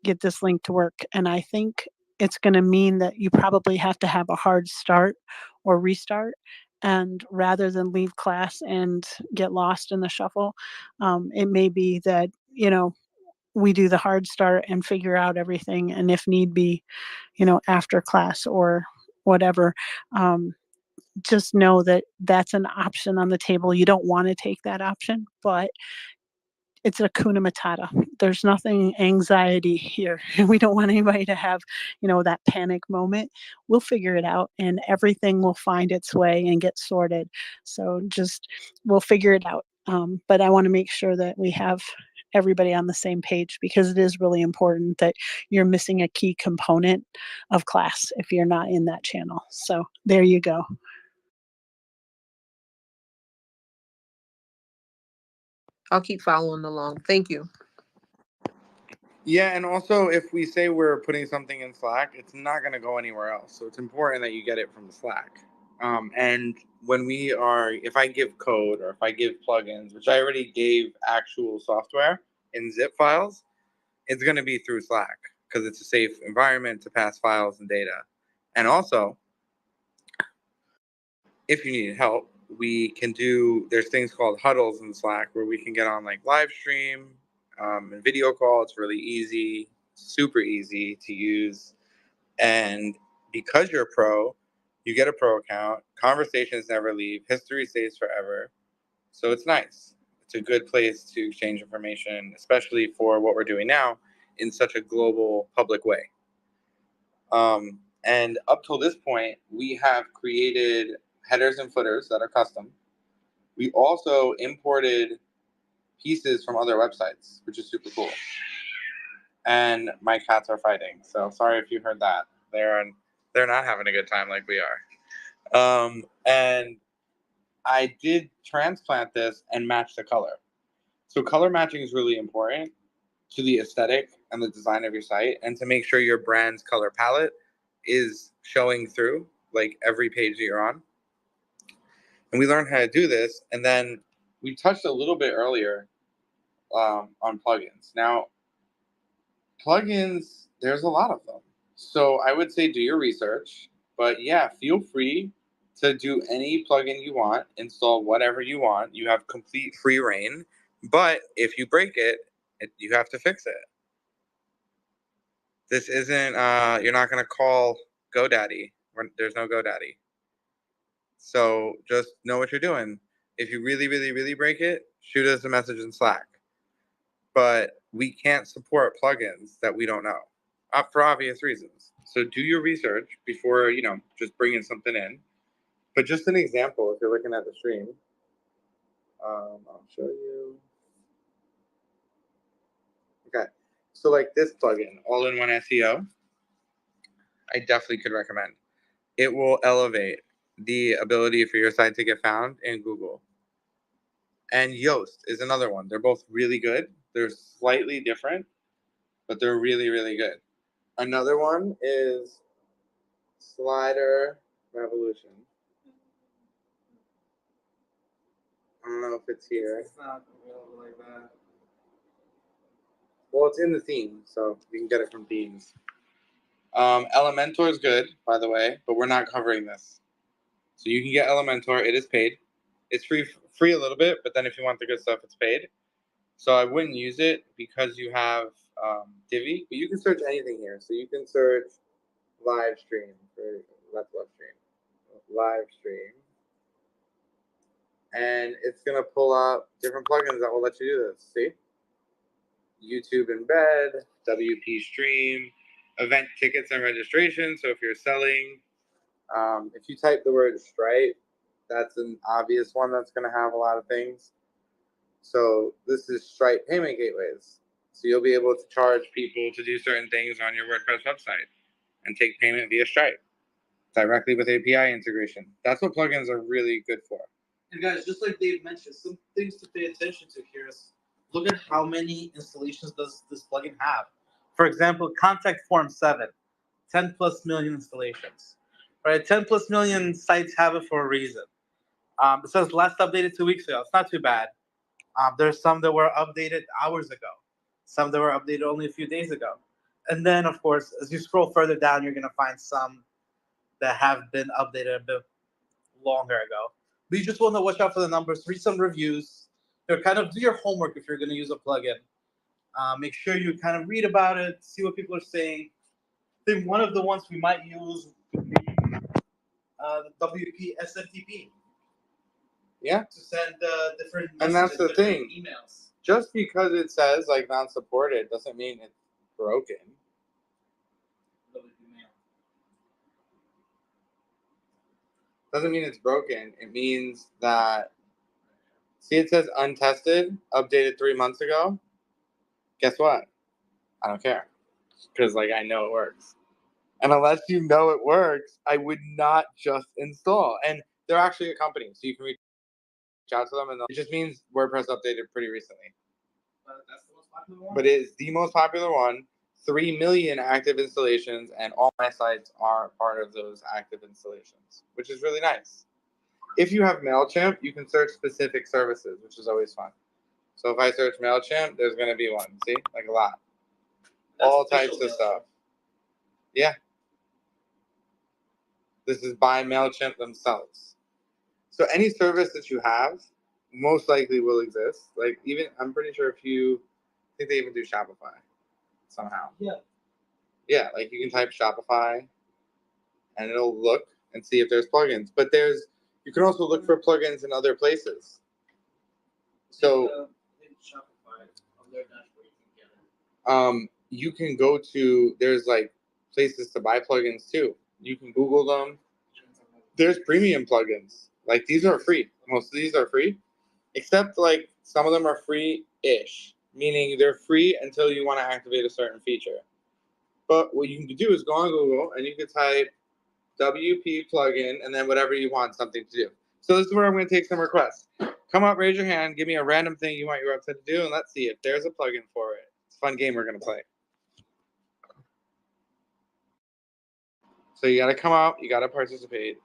get this link to work, and I think it's going to mean that you probably have to have a hard start or restart. And rather than leave class and get lost in the shuffle, it may be that we do the hard start and figure out everything, and if need be, after class or whatever. Just know that that's an option on the table. You don't want to take that option, but it's a kuna matata. There's nothing anxiety here. We don't want anybody to have, that panic moment. We'll figure it out and everything will find its way and get sorted. So we'll figure it out. But I want to make sure that we have everybody on the same page because it is really important that you're missing a key component of class if you're not in that channel. So there you go. I'll keep following along. Thank you. Yeah, and also if we say we're putting something in Slack, it's not going to go anywhere else. So it's important that you get it from the Slack. And if I give code or if I give plugins, which I already gave actual software in zip files, it's going to be through Slack because it's a safe environment to pass files and data. And also, if you need help, there's things called huddles in Slack where we can get on like live stream and video call. It's really easy, super easy to use. And because you're a pro, you get a pro account. Conversations never leave. History stays forever. So it's nice. It's a good place to exchange information, especially for what we're doing now in such a global public way. And up till this point, we have created headers and footers that are custom. We also imported pieces from other websites, which is super cool. And my cats are fighting, so sorry if you heard that. They're not having a good time like we are. And I did transplant this and match the color. So color matching is really important to the aesthetic and the design of your site, and to make sure your brand's color palette is showing through like every page that you're on. And we learned how to do this, and then we touched a little bit earlier on plugins. Now, plugins, there's a lot of them. So I would say do your research, but yeah, feel free to do any plugin you want, install whatever you want. You have complete free reign, but if you break it, you have to fix it. This isn't, you're not going to call GoDaddy. There's no GoDaddy. So just know what you're doing. If you really, really, really break it, shoot us a message in Slack. but we can't support plugins that we don't know for obvious reasons. So do your research before, just bringing something in. But just an example, if you're looking at the stream, I'll show you. Okay, so like this plugin, All-in-One SEO, I definitely could recommend. It will elevate the ability for your site to get found in Google. And Yoast is another one. They're both really good. They're slightly different, but they're really, really good. Another one is Slider Revolution. I don't know if it's here. It's not available like that. Well, it's in the theme, so you can get it from themes. Elementor is good, by the way, but we're not covering this. So you can get Elementor. It is paid. It's free a little bit, but then if you want the good stuff, it's paid. So I wouldn't use it because you have Divi, but you can search anything here. So you can search live stream or live stream, and it's gonna pull up different plugins that will let you do this. See, YouTube Embed, WP Stream, event tickets and registration. So if you're selling, if you type the word Stripe, that's an obvious one that's gonna have a lot of things. So this is Stripe payment gateways. So you'll be able to charge people to do certain things on your WordPress website and take payment via Stripe directly with API integration. That's what plugins are really good for. And guys, just like Dave mentioned, some things to pay attention to here is look at how many installations does this plugin have. For example, Contact Form 7, 10 plus million installations. Right, 10 plus million sites have it for a reason. It says last updated 2 weeks ago. It's not too bad. There's some that were updated hours ago, some that were updated only a few days ago. And then, of course, as you scroll further down, you're going to find some that have been updated a bit longer ago. But you just want to watch out for the numbers, read some reviews, kind of do your homework if you're going to use a plugin. Make sure you kind of read about it, see what people are saying. I think one of the ones we might use would be the WP SMTP. Yeah. To send different and that's the thing. Emails. Just because it says like not supported doesn't mean it's broken. Doesn't mean it's broken. It means that, see, it says untested, updated 3 months ago. Guess what? I don't care, because like I know it works. And unless you know it works, I would not just install. And they're actually a company, so you can reach out to them, and it just means WordPress updated pretty recently. That's the most popular one. But it is the most popular one. 3 million active installations, and all my sites are part of those active installations, which is really nice. If you have MailChimp, you can search specific services, which is always fun. So if I search MailChimp, there's going to be one. See? Like a lot. That's all types of MailChimp. stuff. Yeah. This is by MailChimp themselves. So any service that you have most likely will exist. Like even, I'm pretty sure I think they even do Shopify somehow. Yeah. Yeah, like you can type Shopify and it'll look and see if there's plugins. But you can also look for plugins in other places. So Shopify on their dashboard you can get it. You can go to, there's like places to buy plugins too. You can Google them. There's premium plugins. Like these are free. Most of these are free, except like some of them are free-ish, meaning they're free until you want to activate a certain feature. But what you can do is go on Google and you can type WP plugin and then whatever you want something to do. So this is where I'm going to take some requests. Come up, raise your hand, give me a random thing you want your website to do, and let's see if there's a plugin for it. It's a fun game we're going to play. So you got to come out, you got to participate,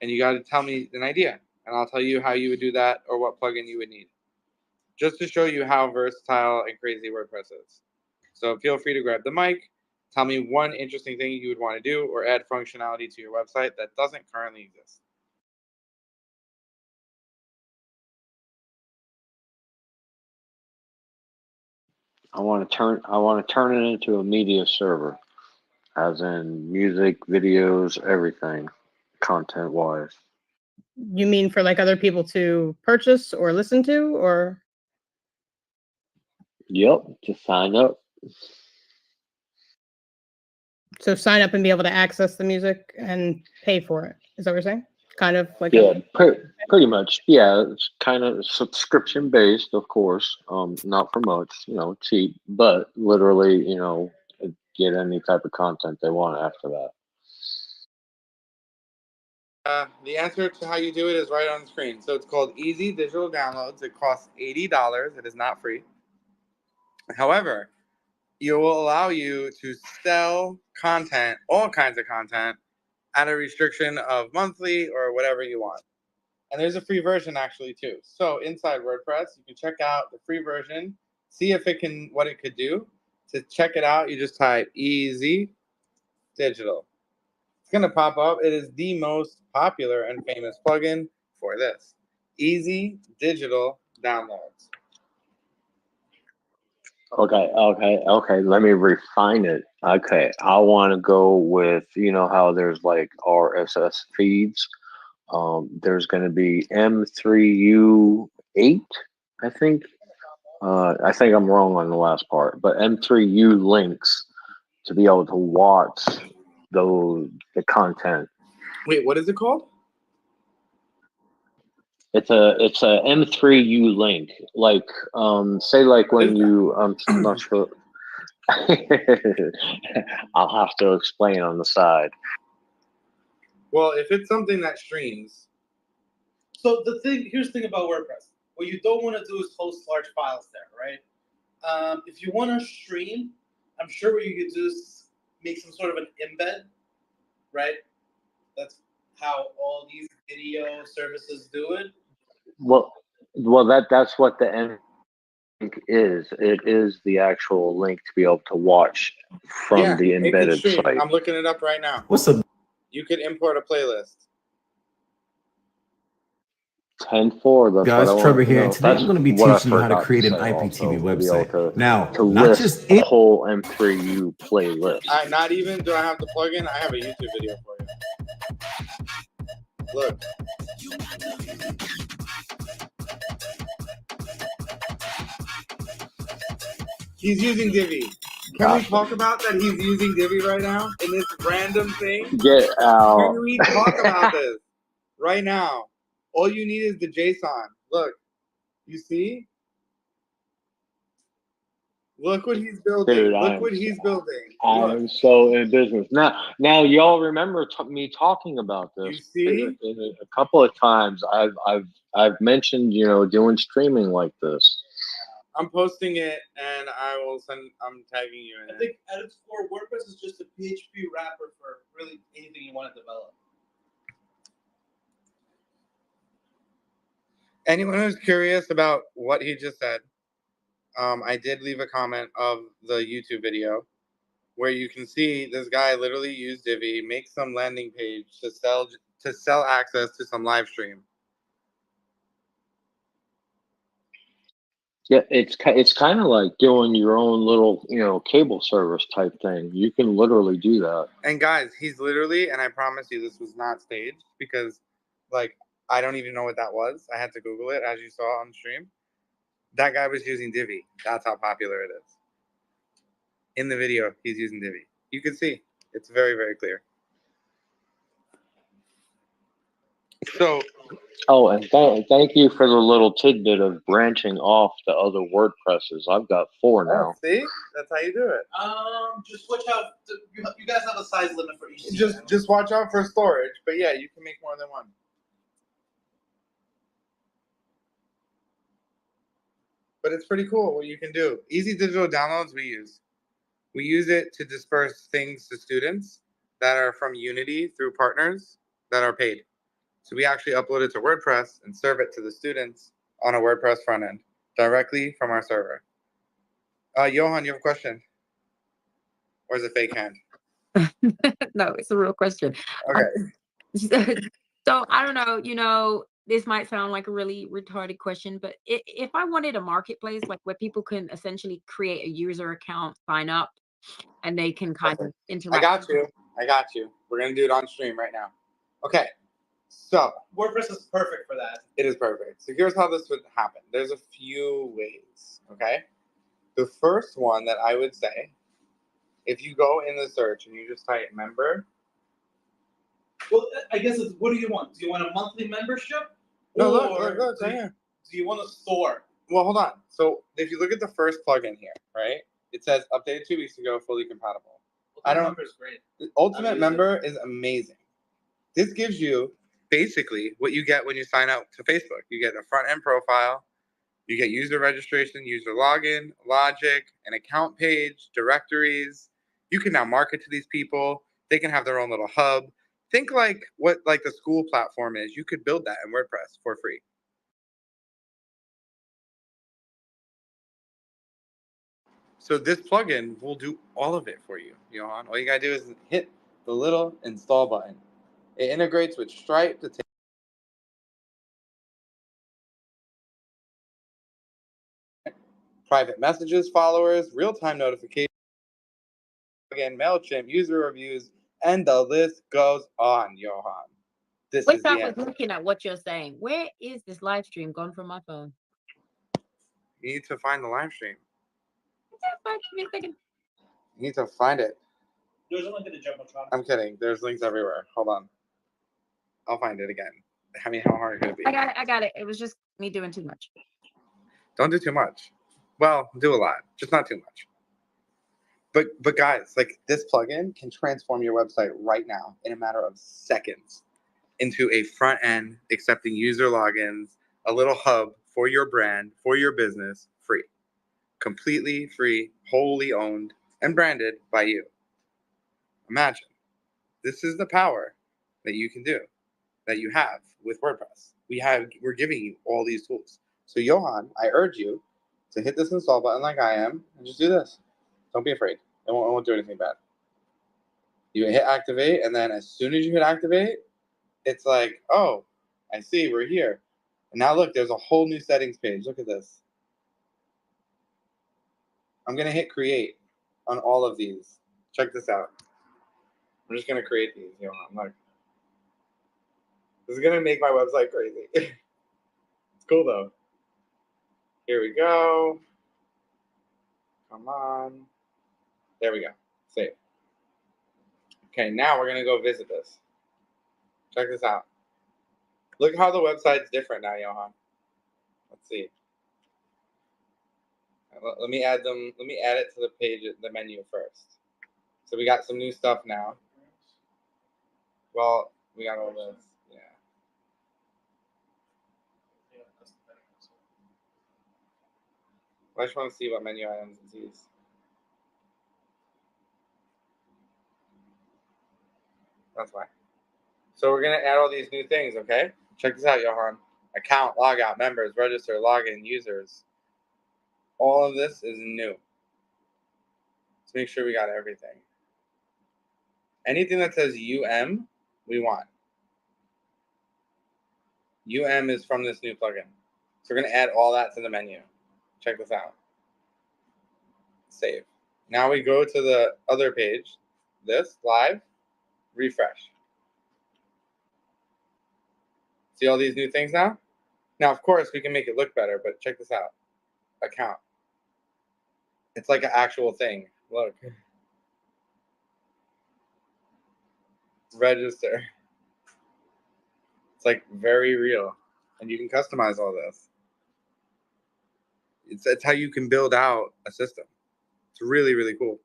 and you got to tell me an idea, and I'll tell you how you would do that or what plugin you would need, just to show you how versatile and crazy WordPress is. So feel free to grab the mic, tell me one interesting thing you would want to do or add functionality to your website that doesn't currently exist. I want to turn it into a media server, as in music, videos, everything, content wise. You mean for like other people to purchase or listen to, or? Yep, to sign up. So sign up and be able to access the music and pay for it. Is that what you're saying? Kind of like Yeah, pretty much. Yeah, it's kind of subscription based, of course. Not for much, cheap, but literally, get any type of content they want after that. The answer to how you do it is right on the screen. So it's called Easy Digital Downloads. It costs $80. It is not free. However, it will allow you to sell content, all kinds of content, at a restriction of monthly or whatever you want. And there's a free version actually too. So inside WordPress, you can check out the free version, see if it can what it could do. To check it out, you just type Easy Digital. It's going to pop up. It is the most popular and famous plugin for this. Easy Digital Downloads. Okay. Let me refine it. Okay, I want to go with, how there's like RSS feeds. There's going to be M3U8, I think. I think I'm wrong on the last part, but M3U links to be able to watch the content. Wait, what is it called? It's a M3U link. Like say like when you I'm not sure. I'll have to explain on the side. Well, if it's something that streams. So here's the thing about WordPress. What you don't want to do is host large files there, right? If you want to stream, I'm sure what you could do is make some sort of an embed, right? That's how all these video services do it. Well, that's what the end link is. It is the actual link to be able to watch from the embedded site. I'm looking it up right now. What's up? You could import a playlist. 10.4. That's Guys, what I Trevor want to here, know. and today I'm going to be What I teaching you how to forgot create an say IPTV also, to be able website. Now, to not list just a whole M3U playlist. Not even do I have the plugin. I have a YouTube video for you. Look. He's using Divi. Can we talk about that he's using Divi right now in this random thing? Get out. Can we talk about this right now? All you need is the JSON. Look, you see? Look what he's building. Dude, Look what he's building. I am so in business now. Y'all remember me talking about this? You see? In a couple of times, I've mentioned doing streaming like this. I'm posting it, and I'm tagging you in it. I think at its core, WordPress is just a PHP wrapper for really anything you want to develop. Anyone who's curious about what he just said, I did leave a comment of the YouTube video where you can see this guy literally use Divi, make some landing page to sell access to some live stream. Yeah, it's kind of like doing your own little cable service type thing. You can literally do that. And guys, he's literally, and I promise you this was not staged because I don't even know what that was. I had to Google it as you saw on the stream. That guy was using Divi. That's how popular it is. In the video, he's using Divi. You can see it's very, very clear. So, and thank you for the little tidbit of branching off to other WordPresses. I've got 4 now. See, that's how you do it. Just watch out. You guys have a size limit for each. Just watch out for storage. But yeah, you can make more than one. But it's pretty cool what you can do. Easy Digital Downloads we use. We use it to disperse things to students that are from Unity through partners that are paid. So we actually upload it to WordPress and serve it to the students on a WordPress front end directly from our server. Johan, you have a question? Or is it fake hand? No, it's a real question. Okay. So I don't know, this might sound like a really retarded question, but if I wanted a marketplace like where people can essentially create a user account, sign up, and they can kind of interact. I got you. We're going to do it on stream right now. Okay. So WordPress is perfect for that. It is perfect. So here's how this would happen. There's a few ways, okay? The first one that I would say, if you go in the search and you just type member. Well, I guess it's, what do you want? Do you want a monthly membership? No, or look, right here. Do you want a store? Well, hold on. So if you look at the first plugin here, right? It says updated 2 weeks ago, fully compatible. Member is great. The Ultimate Member is amazing. This gives you basically what you get when you sign up to Facebook. You get a front end profile, you get user registration, user login, logic, an account page, directories. You can now market to these people. They can have their own little hub. Think like what like the school platform is. You could build that in WordPress for free. So this plugin will do all of it for you, Johan. All you gotta do is hit the little install button. It integrates with Stripe to take private messages, followers, real-time notifications, again, MailChimp, user reviews, and the list goes on, Johan. This Wait, is the I was end. looking at what you're saying. Where is this live stream gone from my phone? You need to find the live stream. Give me a second. You need to find it. There's a link in the Jumbotron. I'm kidding. There's links everywhere. Hold on. I'll find it again. I mean, how hard could it be? I got it. It was just me doing too much. Don't do too much. Well, do a lot, just not too much. But guys, like this plugin can transform your website right now in a matter of seconds into a front end accepting user logins, a little hub for your brand, for your business, free. Completely free, wholly owned, and branded by you. Imagine. This is the power that you can do, that you have with WordPress. We're giving you all these tools. So Johan, I urge you to hit this install button like I am and just do this. Don't be afraid. It won't do anything bad. You hit activate, and then as soon as you hit activate, it's like, oh, I see, we're here. And now look, there's a whole new settings page. Look at this. I'm going to hit create on all of these. Check this out. I'm just going to create these. Look. This is going to make my website crazy. It's cool, though. Here we go. Come on. There we go. Save. Okay, now we're going to go visit this. Check this out. Look how the website's different now, Johan. Let's see. Let me add them. Let me add it to the page, the menu first. So we got some new stuff now. Well, we got all this. Yeah. I just want to see what menu items it sees. That's why. So we're gonna add all these new things, okay? Check this out, Johan. Account, logout, members, register, login, users. All of this is new. Let's make sure we got everything. Anything that says UM, we want. UM is from this new plugin. So we're gonna add all that to the menu. Check this out. Save. Now we go to the other page. This, live, refresh. See all these new things now? Now, of course, we can make it look better, but check this out. Account. It's like an actual thing. Look. Register. It's like very real. And you can customize all this. It's how you can build out a system. It's really, really cool.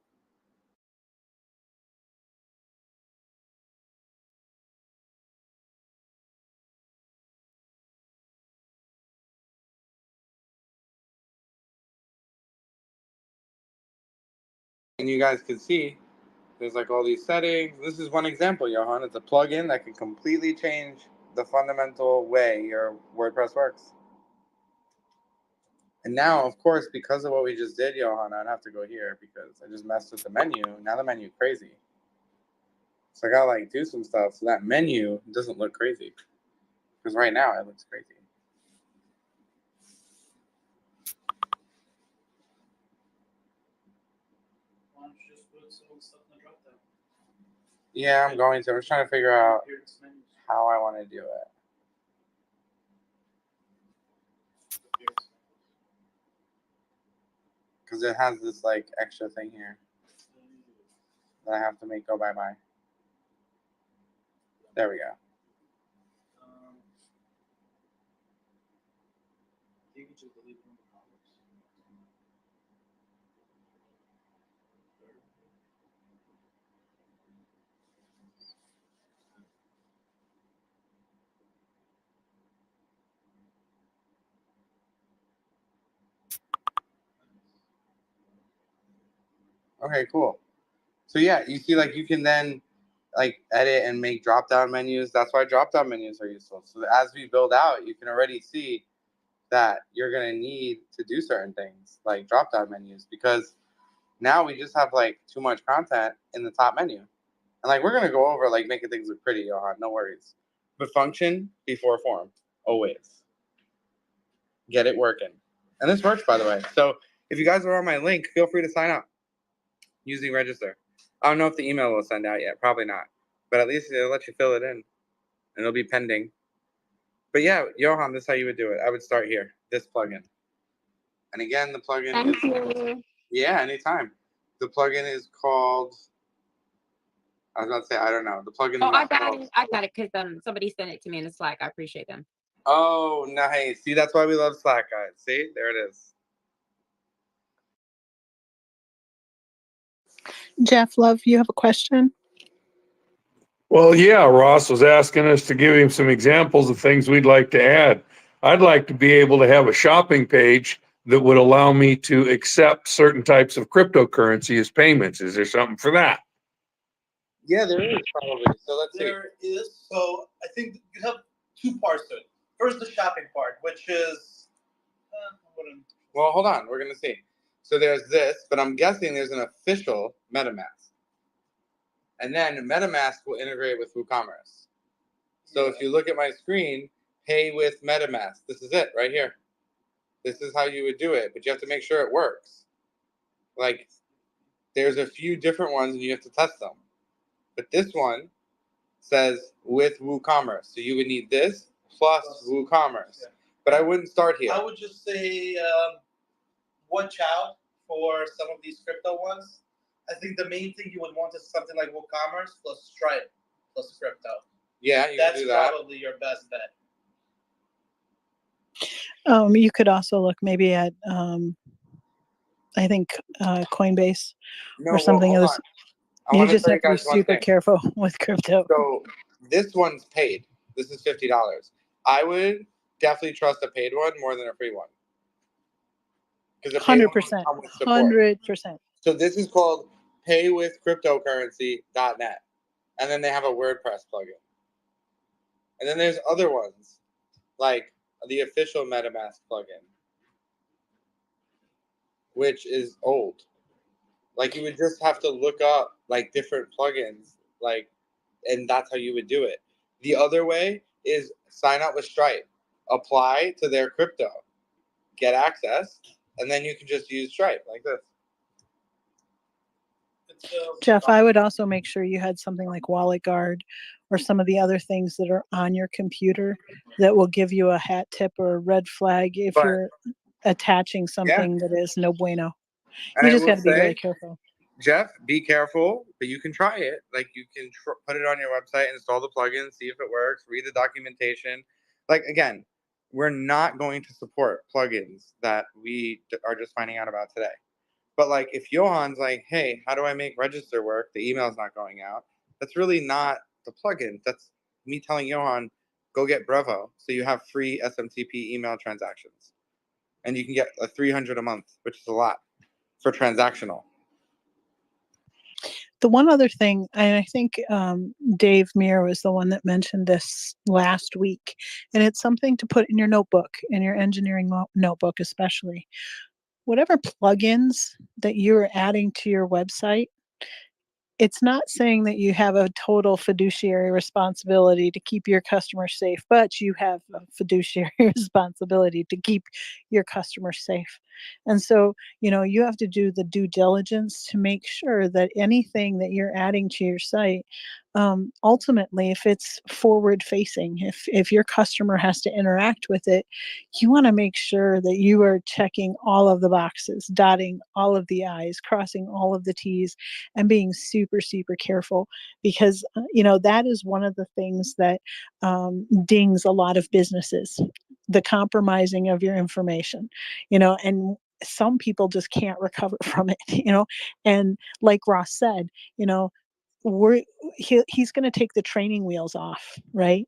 And you guys can see there's like all these settings. This is one example, Johan. It's a plugin that can completely change the fundamental way your WordPress works. And now, of course, because of what we just did, Johan, I'd have to go here because I just messed with the menu. Now the menu crazy. So I gotta like do some stuff so that menu doesn't look crazy. Because right now it looks crazy. Why don't you just put some stuff in the drop down? Yeah, I'm going to. I'm just trying to figure out how I want to do it. because it has this like extra thing here that I have to make go bye-bye. There we go. Okay, cool. So yeah, you see, like you can then like edit and make drop down menus. That's why drop down menus are useful. So as we build out, you can already see that you're gonna need to do certain things like drop down menus, because now we just have like too much content in the top menu. And like we're gonna go over like making things look pretty, Johan, no worries. But function before form, always. Get it working. And this works, by the way. So if you guys are on my link, feel free to sign up using register. I don't know if the email will send out yet, probably not. But at least it'll let you fill it in. And it'll be pending. But yeah, Johan, this is how you would do it. I would start here, this plugin. And again, the plugin Thank is, you. yeah, anytime. The plugin is called, I was about to say, I don't know. The plugin is Oh, I not got called. it. I got it because somebody sent it to me in the Slack. I appreciate them. Oh, nice. See, that's why we love Slack, guys. See, there it is. Jeff, love, you have a question? Well, yeah, Ross was asking us to give him some examples of things we'd like to add. I'd like to be able to have a shopping page that would allow me to accept certain types of cryptocurrency as payments. Is there something for that? Yeah, there is probably. So let's see. There is. So I think you have two parts to it. First, the shopping part, which is. Well, hold on. We're going to see. So there's this, but I'm guessing there's an official MetaMask. And then MetaMask will integrate with WooCommerce. So if you look at my screen, pay with MetaMask. This is it right here. This is how you would do it, but you have to make sure it works. Like, there's a few different ones and you have to test them. But this one says with WooCommerce. So you would need this plus WooCommerce. Yeah. But I wouldn't start here. I would just say watch out for some of these crypto ones. I think the main thing you would want is something like WooCommerce plus Stripe plus crypto. Yeah, you That's can do that. probably your best bet. You could also look maybe at, I think, Coinbase or something hold else. on. I You want to just tell have you to be guys one super thing. careful with crypto. So this one's paid. This is $50. I would definitely trust a paid one more than a free one. Because a paid one would 100%. come with support. 100%. So this is called paywithcryptocurrency.net. And then they have a WordPress plugin. And then there's other ones, like the official MetaMask plugin, which is old. Like you would just have to look up like different plugins, like, and that's how you would do it. The other way is sign up with Stripe, apply to their crypto, get access, and then you can just use Stripe like this. Jeff, I would also make sure you had something like Wallet Guard or some of the other things that are on your computer that will give you a hat tip or a red flag if you're attaching something that is no bueno. And You I just will got to be really say, careful. Jeff, be careful, but you can try it. Like you can put it on your website, install the plugin, see if it works, read the documentation. Like again, we're not going to support plugins that we are just finding out about today. But like if Johan's like, hey, how do I make register work? The email's not going out. That's really not the plugin. That's me telling Johan, go get Brevo so you have free SMTP email transactions. And you can get a 300 a month, which is a lot for transactional. The one other thing, and I think Dave Muir was the one that mentioned this last week, and it's something to put in your notebook, in your engineering notebook especially. Whatever plugins that you're adding to your website, it's not saying that you have a total fiduciary responsibility to keep your customers safe, but you have a fiduciary responsibility to keep your customers safe. And so, you have to do the due diligence to make sure that anything that you're adding to your site ultimately, if it's forward facing, if your customer has to interact with it, you want to make sure that you are checking all of the boxes, dotting all of the I's, crossing all of the T's, and being super, super careful, because that is one of the things that dings a lot of businesses, the compromising of your information, and some people just can't recover from it, and like Ross said, you know we're he's going to take the training wheels off, right?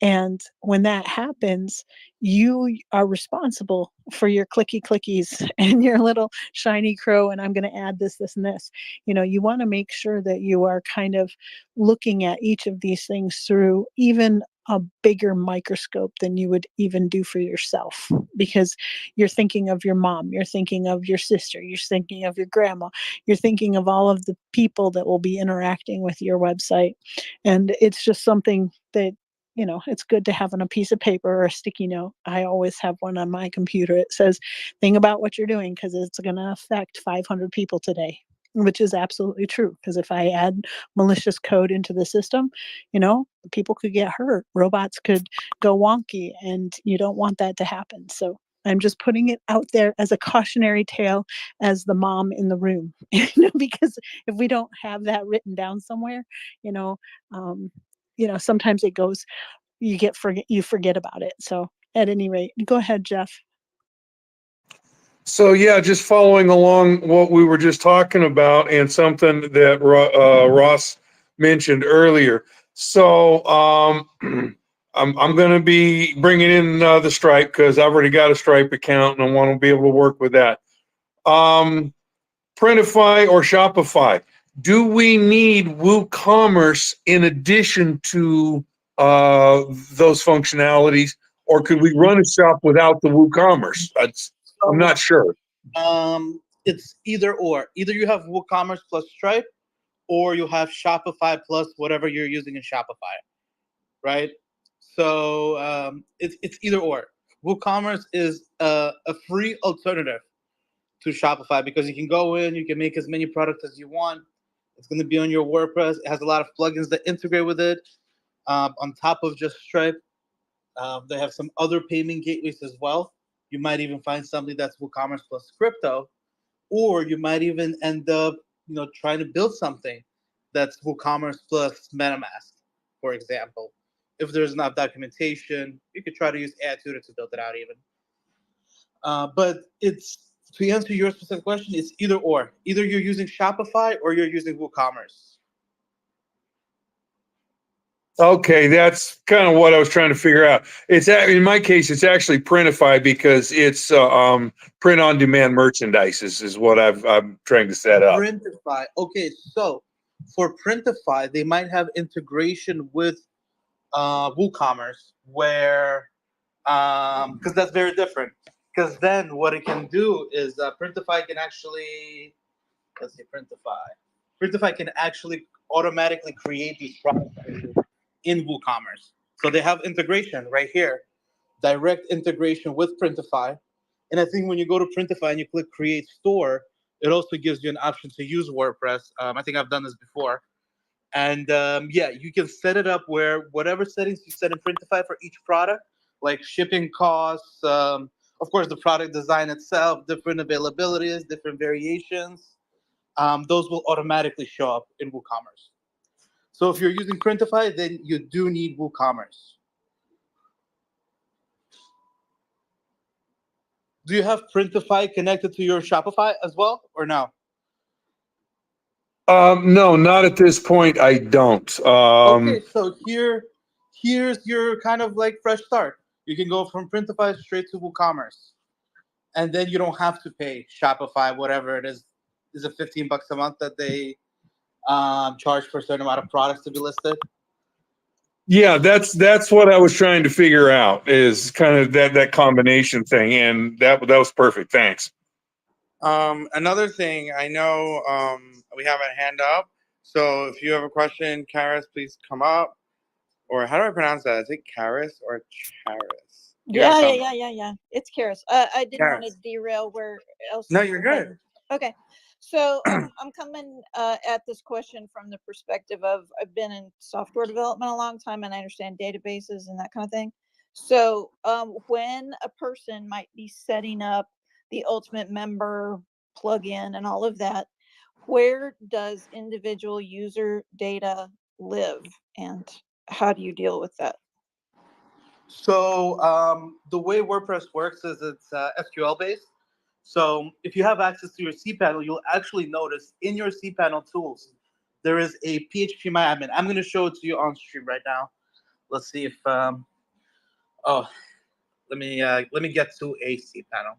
And when that happens, you are responsible for your clicky clickies and your little shiny crow. And I'm going to add this, this, and this. You want to make sure that you are kind of looking at each of these things through even a bigger microscope than you would even do for yourself, because you're thinking of your mom, you're thinking of your sister, you're thinking of your grandma, you're thinking of all of the people that will be interacting with your website. And it's just something that it's good to have on a piece of paper or a sticky note. I always have one on my computer. It says, think about what you're doing, because it's going to affect 500 people today, which is absolutely true. Because if I add malicious code into the system, people could get hurt. Robots could go wonky, and you don't want that to happen. So I'm just putting it out there as a cautionary tale, as the mom in the room, because if we don't have that written down somewhere, um, sometimes it goes, you forget about it. So at any rate, go ahead, Jeff. So yeah, just following along what we were just talking about, and something that Ross mentioned earlier. So I'm going to be bringing in the Stripe, because I've already got a Stripe account and I want to be able to work with that. Printify or Shopify. Do we need WooCommerce in addition to those functionalities, or could we run a shop without the WooCommerce? I'm not sure. It's either or. Either you have WooCommerce plus Stripe, or you have Shopify plus whatever you're using in Shopify, right? So it's either or. WooCommerce is a free alternative to Shopify, because you can go in, you can make as many products as you want. It's going to be on your WordPress. It has a lot of plugins that integrate with it. On top of just Stripe, they have some other payment gateways as well. You might even find something that's WooCommerce plus crypto, or you might even end up, trying to build something that's WooCommerce plus MetaMask, for example. If there's enough documentation, you could try to use AdTutor to build it out even. But to answer your specific question, it's either or. Either you're using Shopify or you're using WooCommerce. Okay, that's kind of what I was trying to figure out. In my case, it's actually Printify, because it's print on demand merchandise is what I'm trying to set up. Printify. Okay, so for Printify, they might have integration with WooCommerce, where because that's very different. Because then what it can do is Printify can actually, let's see, Printify can actually automatically create these products in WooCommerce. So they have integration right here, direct integration with Printify. And I think when you go to Printify and you click Create Store, it also gives you an option to use WordPress. I think I've done this before. And yeah, you can set it up where whatever settings you set in Printify for each product, like shipping costs, of course, the product design itself, different availabilities, different variations, those will automatically show up in WooCommerce. So if you're using Printify, then you do need WooCommerce. Do you have Printify connected to your Shopify as well, or no? No, not at this point. I don't. Okay, so here's your kind of like fresh start. You can go from Printify straight to WooCommerce, and then you don't have to pay Shopify, whatever it is. Is it $15 a month that they charge for a certain amount of products to be listed? Yeah, that's what I was trying to figure out, is kind of that combination thing, and that was perfect. Thanks. Another thing, I know we have a hand up, so if you have a question, Karis, please come up. Or how do I pronounce that? Is it Karis or Charis? Yeah. It's Karis. I didn't want to Karis. derail where else. No, you're good. Okay. So I'm coming at this question from the perspective of I've been in software development a long time and I understand databases and that kind of thing. So when a person might be setting up the Ultimate Member plugin and all of that, where does individual user data live and how do you deal with that? So the way WordPress works is it's SQL based. So if you have access to your cPanel, you'll actually notice in your cPanel tools, there is a PHP My Admin. I'm going to show it to you on stream right now. Let's see if, oh, let me get to a cPanel.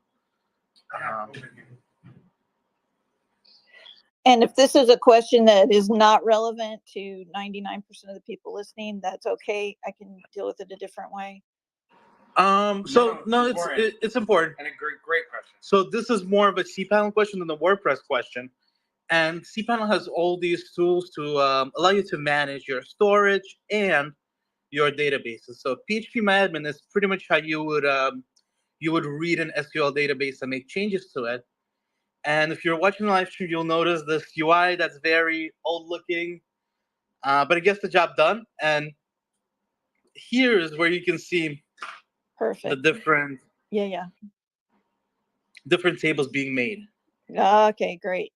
And if this is a question that is not relevant to 99% of the people listening, that's okay. I can deal with it a different way. It's important And a great question. So this is more of a cPanel question than the WordPress question. And cPanel has all these tools to allow you to manage your storage and your databases. So PHP is pretty much how you would read an SQL database and make changes to it. And if you're watching the live stream, you'll notice this UI that's very old looking, but it gets the job done. And here is where you can see Perfect. the different tables being made. Okay, great.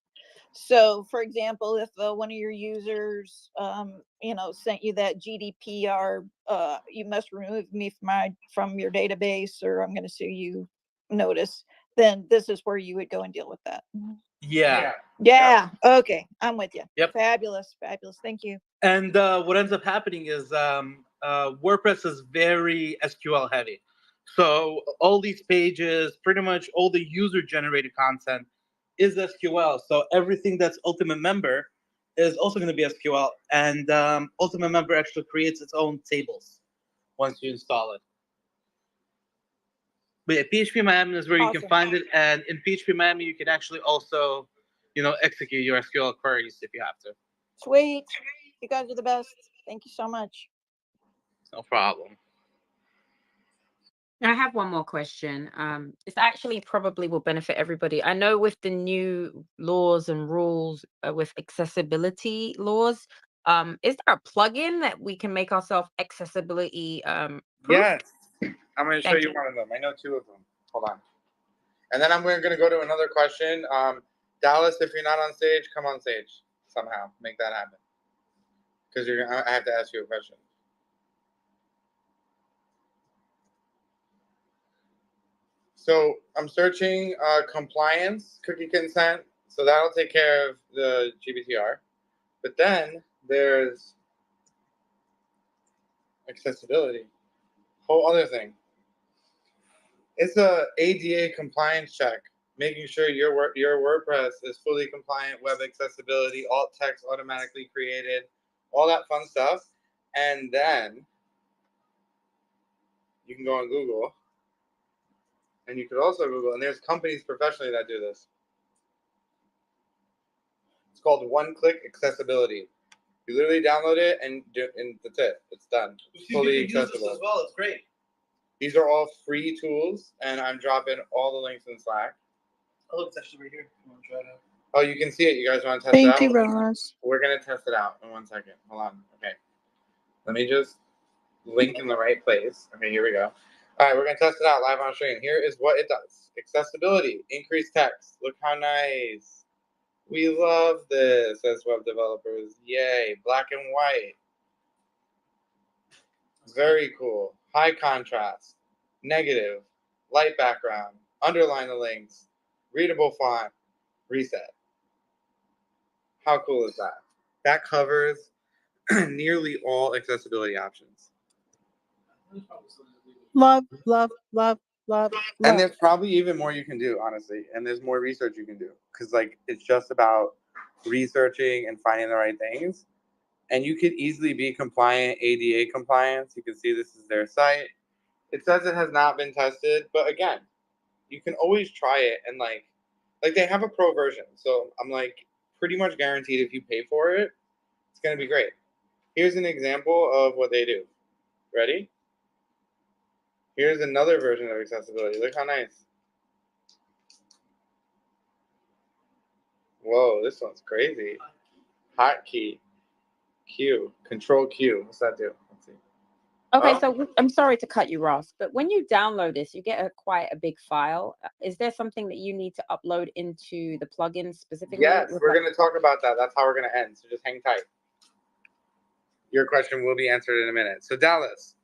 So, for example, if one of your users, sent you that GDPR, you must remove me from your database, or I'm going to sue you notice, then this is where you would go and deal with that. Yeah. Yeah. Okay, I'm with you. Yep. Fabulous. Thank you. And what ends up happening is WordPress is very SQL heavy. So all these pages, pretty much all the user generated content is SQL. So everything that's Ultimate Member is also going to be SQL. And Ultimate Member actually creates its own tables once you install it. But yeah, PHP My Admin is where you can find it. And in PHP My Admin, you can actually also, execute your SQL queries if you have to. Sweet. You guys are the best. Thank you so much. No problem. I have one more question. It's actually probably will benefit everybody. I know with the new laws and rules with accessibility laws, is there a plugin that we can make ourselves accessibility proof? Yes. I'm going to show Thank you you. one of them. I know two of them. Hold on. And then I'm going to go to another question. Dallas, if you're not on stage, come on stage somehow. Make that happen. Because I have to ask you a question. So I'm searching compliance, cookie consent. So that'll take care of the GDPR. But then there's accessibility. Whole other thing. It's a ADA compliance check, making sure your WordPress is fully compliant, web accessibility, alt text automatically created, all that fun stuff. And then you can go on Google, and you could also Google, and there's companies professionally that do this. It's called one-click accessibility. You literally download it, and that's it. It's done. It's fully accessible. As well, it's great. These are all free tools, and I'm dropping all the links in Slack. Oh, look, it's actually right here. You want to try it out? Oh, you can see it. You guys want to test it out? Thank you, Ross. We're going to test it out in 1 second. Hold on. Okay. Let me just link in the right place. Okay, here we go. All right, we're going to test it out live on stream. Here is what it does. Accessibility, increased text. Look how nice. We love this as web developers. Yay. Black and white. Very cool. High contrast. Negative. Light background. Underline the links. Readable font. Reset. How cool is that? That covers nearly all accessibility options. Love, love, love, love, And love. there's probably even more you can do, honestly. And there's more research you can do. Because, it's just about researching and finding the right things. And you could easily be compliant, ADA compliance. You can see this is their site. It says it has not been tested. But again, you can always try it. And, they have a pro version. So I'm, pretty much guaranteed if you pay for it, it's going to be great. Here's an example of what they do. Ready? Here's another version of accessibility. Look how nice. Whoa, this one's crazy. Hotkey. Q. Control Q. What's that do? Let's see. Okay, Oh. so I'm sorry to cut you, Ross, but when you download this, you get quite a big file. Is there something that you need to upload into the plugin specifically? Yes, with we're like- going to talk about that. That's how we're going to end. So just hang tight. Your question will be answered in a minute. So Dallas,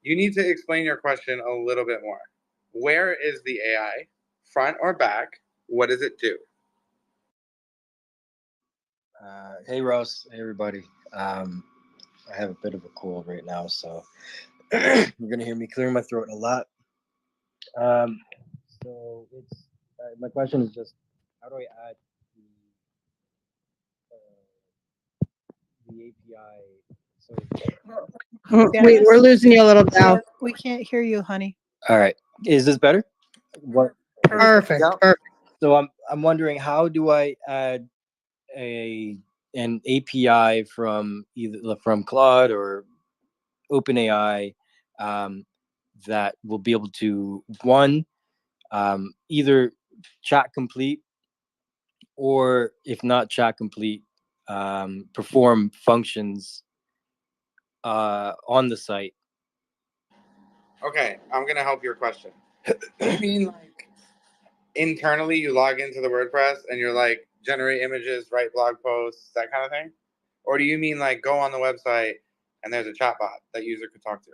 you need to explain your question a little bit more. Where is the AI? Front or back? What does it do? Hey Ross, hey everybody. I have a bit of a cold right now, so you're gonna hear me clearing my throat a lot. So it's my question is just how do I add the API? So We're losing you a little now. We can't hear you, honey. all right, is this better? What? Perfect. Yeah. Perfect. So I'm wondering how do I add an API from either from Claude or OpenAI that will be able to either chat complete or if not chat complete, perform functions on the site. Okay, I'm going to help your question. You mean like internally you log into the WordPress and you're like generate images, write blog posts, that kind of thing? Or do you mean like go on the website and there's a chatbot that user could talk to?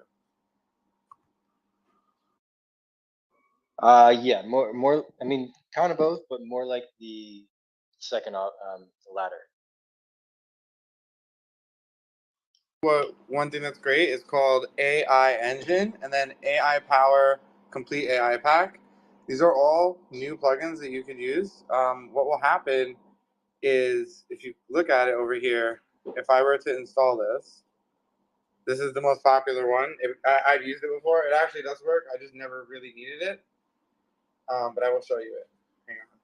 Yeah, more. I mean, kind of both, but more like the second, the latter. One thing that's great is called AI Engine and then AI Power Complete AI Pack. These are all new plugins that you can use. What will happen is if you look at it over here, if I were to install this, this is the most popular one. I've used it before. It actually does work. I just never really needed it. But I will show you it. Hang on.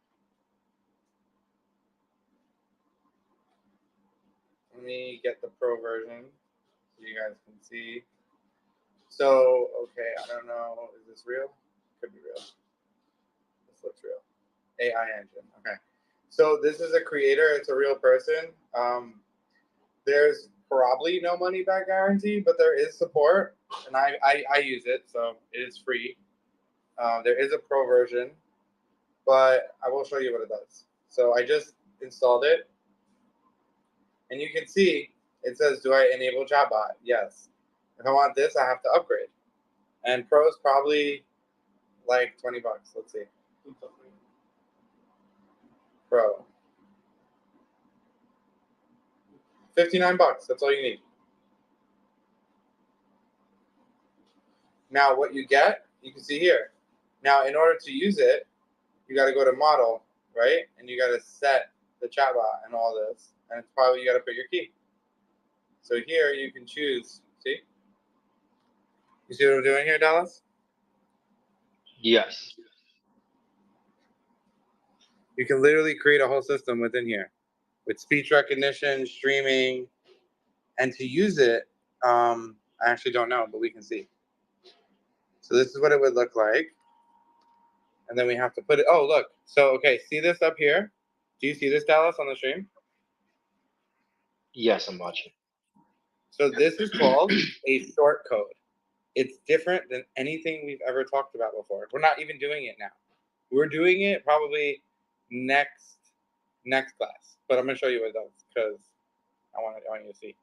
Let me get the pro version so you guys can see. So, okay, I don't know. Is this real? Could be real. This looks real. AI Engine. Okay. So this is a creator. It's a real person. There's probably no money back guarantee, but there is support, and I use it, so it is free. There is a pro version, but I will show you what it does. So I just installed it, and you can see it says, do I enable chatbot? Yes. If I want this, I have to upgrade. And pro is probably like 20 bucks. Let's see. Pro. 59 bucks. That's all you need. Now what you get, you can see here. Now in order to use it, you got to go to model, right? And you got to set the chatbot and all this. And it's probably you got to put your key. So here you can choose. See? You see what I'm doing here, Dallas? Yes. You can literally create a whole system within here with speech recognition, streaming, and to use it, I actually don't know, but we can see. So this is what it would look like. And then we have to put it, oh, look. So, okay, see this up here? Do you see this, Dallas, on the stream? Yes, I'm watching. So this is called a short code. It's different than anything we've ever talked about before. We're not even doing it now. We're doing it probably next class. But I'm going to show you what it does because I want you to see.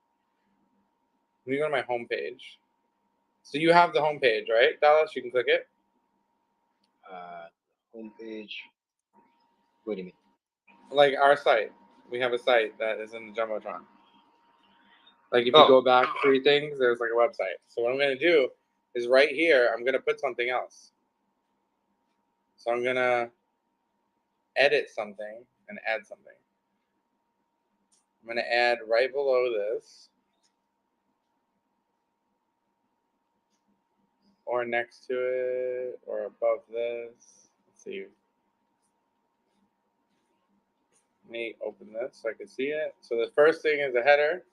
Let me go to my home page. So you have the home page, right, Dallas? You can click it. Home page. What do you mean? Like our site. We have a site that is in the Jumbotron. Like if you go back 3 things, there's like a website. So what I'm going to do is right here, I'm going to put something else. So I'm going to edit something and add something. I'm going to add right below this or next to it or above this. Let's see. Let me open this so I can see it. So the first thing is a header.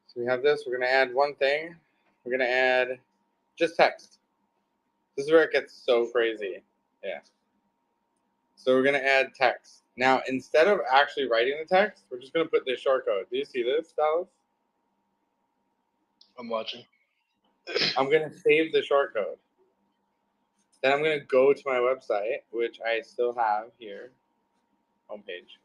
So we have this. We're going to add one thing. We're going to add just text. This is where it gets so crazy. Yeah. So we're going to add text. Now, instead of actually writing the text, we're just going to put this shortcode. Do you see this, Dallas? I'm watching. I'm going to save the shortcode. Then I'm going to go to my website, which I still have here, homepage.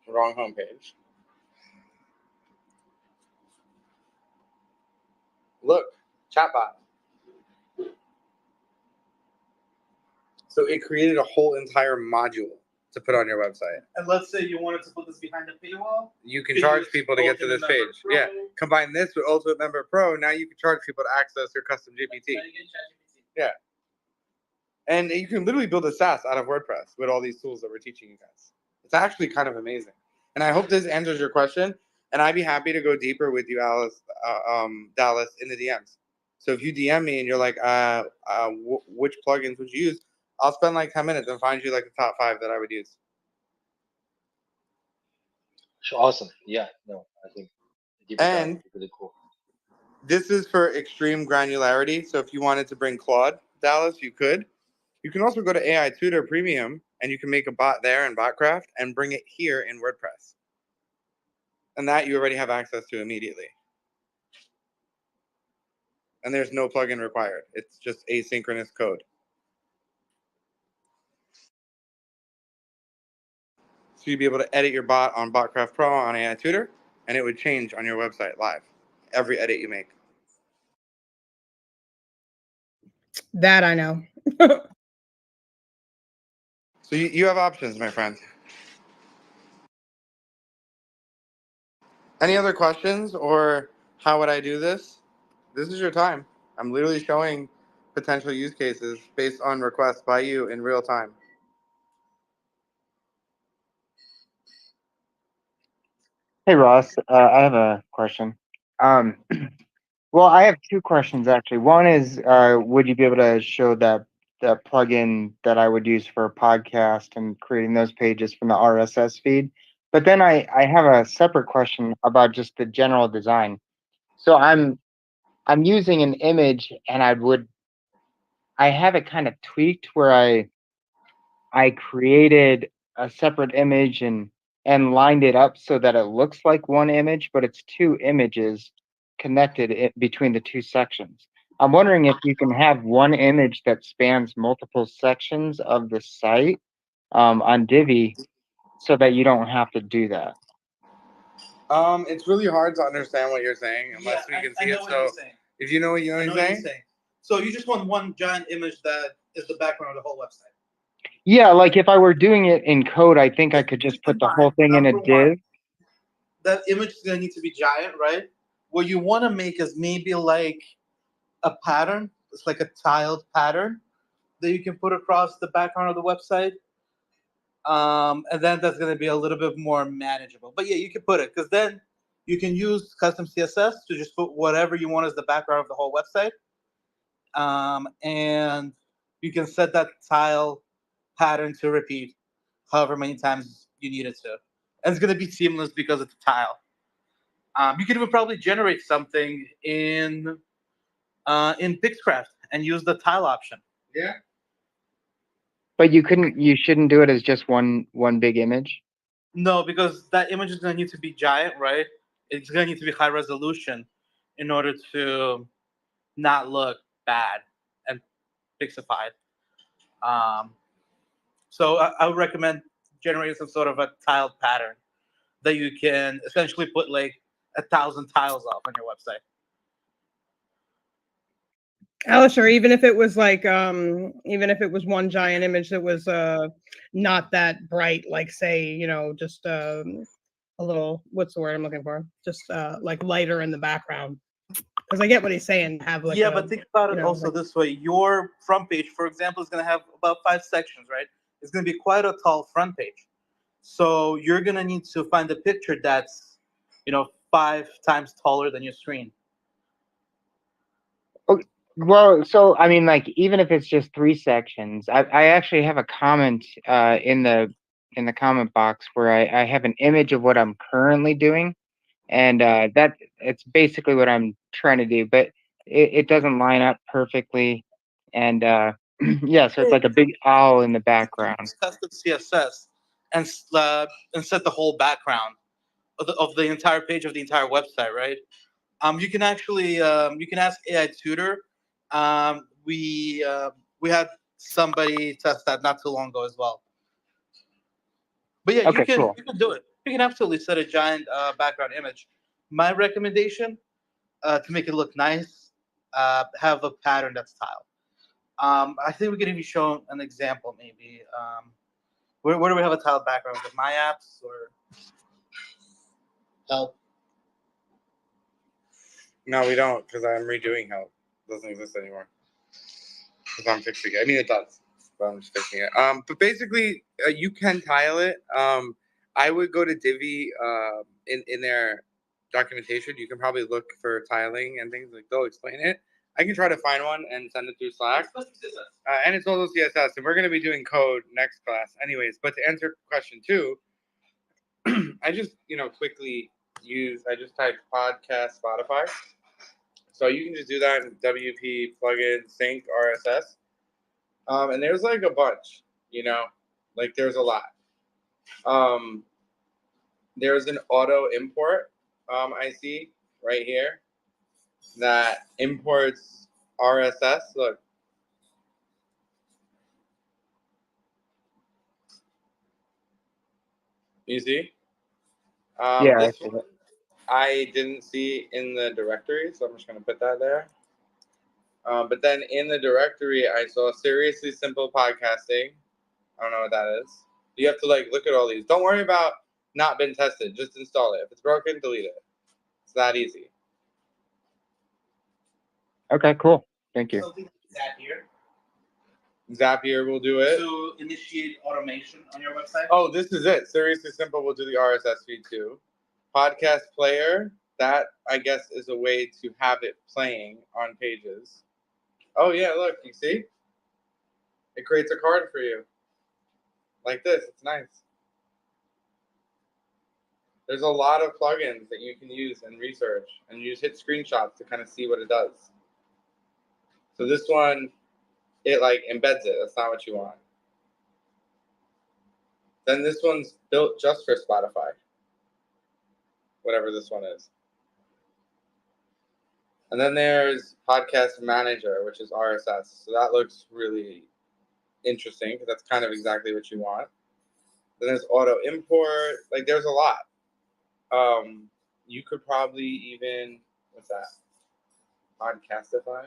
Wrong homepage. Look, chatbot. So it created a whole entire module to put on your website. And let's say you wanted to put this behind a paywall. You can charge people to get to this page. Pro. Yeah. Combine this with Ultimate Member Pro. Now you can charge people to access your custom GPT. Yeah. And you can literally build a SaaS out of WordPress with all these tools that we're teaching you guys. It's actually kind of amazing. And I hope this answers your question. And I'd be happy to go deeper with you, Dallas, in the DMs. So if you DM me and you're like, which plugins would you use? I'll spend like 10 minutes and find you like the top 5 that I would use. Awesome. Yeah. No, I think And really cool. This is for extreme granularity. So if you wanted to bring Claude, Dallas, you could. You can also go to AI Tutor Premium and you can make a bot there in Botcraft and bring it here in WordPress. And that you already have access to immediately. And there's no plugin required. It's just asynchronous code. So you'd be able to edit your bot on Botcraft Pro on AI Tutor, and it would change on your website live, every edit you make. That I know. So you have options, my friend. Any other questions, or how would I do this? This is your time. I'm literally showing potential use cases based on requests by you in real time. Hey Ross, I have a question. Um, well, I have two questions actually. One is, would you be able to show that plugin that I would use for a podcast and creating those pages from the RSS feed? But then I have a separate question about just the general design. So I'm using an image and I have it kind of tweaked where I created a separate image and lined it up so that it looks like one image, but it's two images connected between the two sections. I'm wondering if you can have one image that spans multiple sections of the site on Divi so that you don't have to do that. It's really hard to understand what you're saying unless we can see it. So if you know what you're saying. So you just want one giant image that is the background of the whole website. Yeah, like if I were doing it in code, I think I could just put the whole thing in a div. That image is gonna need to be giant, right? What you want to make is maybe like a pattern. It's like a tiled pattern that you can put across the background of the website. And then that's going to be a little bit more manageable. But yeah, you can put it because then you can use custom CSS to just put whatever you want as the background of the whole website. And you can set that tile pattern to repeat however many times you need it to. And it's going to be seamless because it's a tile. You can even probably generate something in Pixcraft and use the tile option. Yeah. But you shouldn't do it as just one big image. No, because that image is going to need to be giant, right? It's going to need to be high resolution in order to not look bad and pixified. So I would recommend generating some sort of a tiled pattern that you can essentially put like 1,000 tiles off on your website. Alistair, even if it was like even if it was one giant image that was not that bright, like say, you know, just a little, what's the word I'm looking for? Just like lighter in the background. Because I get what he's saying. Have like But think about it also like, this way. Your front page, for example, is going to have about 5 sections, right? It's going to be quite a tall front page. So you're going to need to find a picture that's, 5 times taller than your screen. Okay. Well, so I mean, like even if it's just 3 sections, I actually have a comment in the comment box where I have an image of what I'm currently doing, and that it's basically what I'm trying to do, but it doesn't line up perfectly, and Yeah, so it's like a big owl in the background. Use custom CSS and set the whole background of the entire page of the entire website, right? You can actually you can ask AI Tutor. We had somebody test that not too long ago as well. But yeah, Okay, cool. you can do it. You can absolutely set a giant background image. My recommendation to make it look nice, have a pattern that's tiled. I think we could even show an example maybe. Where do we have a tiled background? With my apps or help? No, we don't, because I'm redoing help. It doesn't exist anymore. Because I'm fixing it. I mean, it does, but I'm just fixing it. But basically, you can tile it. I would go to Divi in their documentation. You can probably look for tiling and things like they'll explain it. I can try to find one and send it through Slack. And it's also CSS, and we're going to be doing code next class, anyways. But to answer question 2, I just quickly I just typed podcast Spotify. So you can just do that in WP plugin sync RSS. And there's like a bunch, like there's a lot. There's an auto import I see right here that imports RSS. Look. You see? Yeah, I This see one it. I didn't see in the directory, so I'm just going to put that there. But then in the directory, I saw Seriously Simple Podcasting. I don't know what that is. You have to look at all these. Don't worry about not been tested. Just install it. If it's broken, delete it. It's that easy. Okay, cool. Thank you. Something like Zapier Zapier will do it. to initiate automation on your website. Oh, this is it. Seriously Simple will do the RSS feed too. Podcast Player, that I guess is a way to have it playing on pages. Oh yeah, look, you see? It creates a card for you. Like this. It's nice. There's a lot of plugins that you can use and research, and you just hit screenshots to kind of see what it does. So this one, it embeds it. That's not what you want. Then this one's built just for Spotify. Whatever this one is. And then there's Podcast Manager, which is RSS. So that looks really interesting because that's kind of exactly what you want. Then there's auto import. There's a lot. You could probably even, what's that? Podcastify.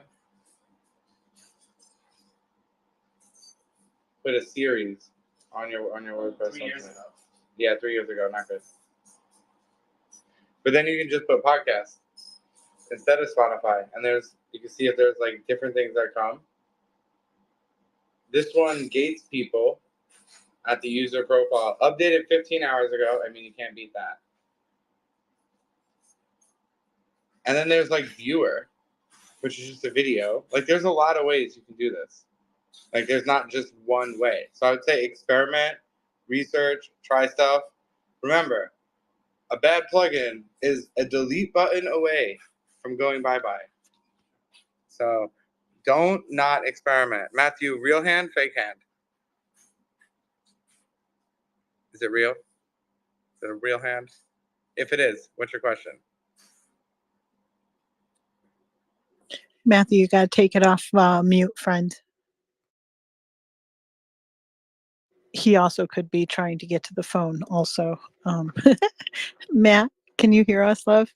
Put a series on your WordPress. 3 years ago. Yeah, 3 years ago. Not good. But then you can just put podcast instead of Spotify, and you can see if there's different things that come. This one gates people at the user profile. Updated 15 hours ago. I mean, you can't beat that. And then there's viewer, which is just a video. There's a lot of ways you can do this. There's not just one way. So I would say experiment, research, try stuff. Remember, a bad plugin is a delete button away from going bye-bye. So don't not experiment. Matthew, real hand, fake hand? Is it real? Is it a real hand? If it is, what's your question? Matthew, you got to take it off mute, friend. He also could be trying to get to the phone also. Matt, can you hear us, love?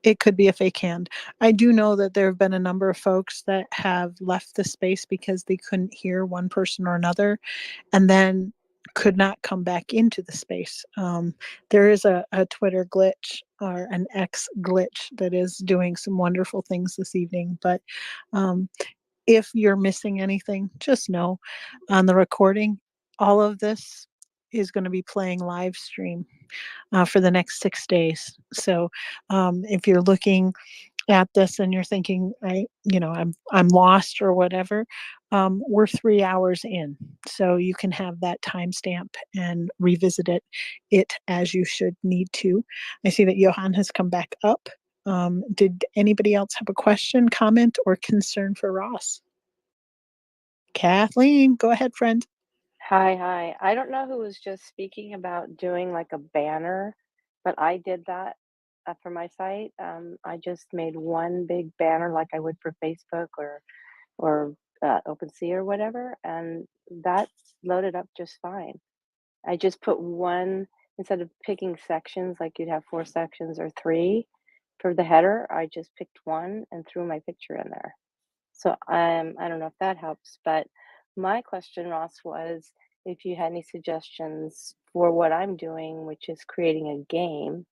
It could be a fake hand. I do know that there have been a number of folks that have left the space because they couldn't hear one person or another and then could not come back into the space. There is a Twitter glitch or an X glitch that is doing some wonderful things this evening. But if you're missing anything, just know on the recording, all of this is going to be playing live stream for the next 6 days. So if you're looking at this and you're thinking, I'm lost or whatever, we're 3 hours in, so you can have that timestamp and revisit it as you should need to. I see that Johan has come back up. Did anybody else have a question, comment, or concern for Ross? Kathleen, go ahead, friend. Hi. I don't know who was just speaking about doing like a banner, but I did that for my site. I just made one big banner like I would for Facebook or OpenSea or whatever, and that loaded up just fine. I just put one instead of picking sections like you'd have 4 sections or 3 for the header. I just picked one and threw my picture in there. So I don't know if that helps, but my question, Ross, was if you had any suggestions for what I'm doing, which is creating a game,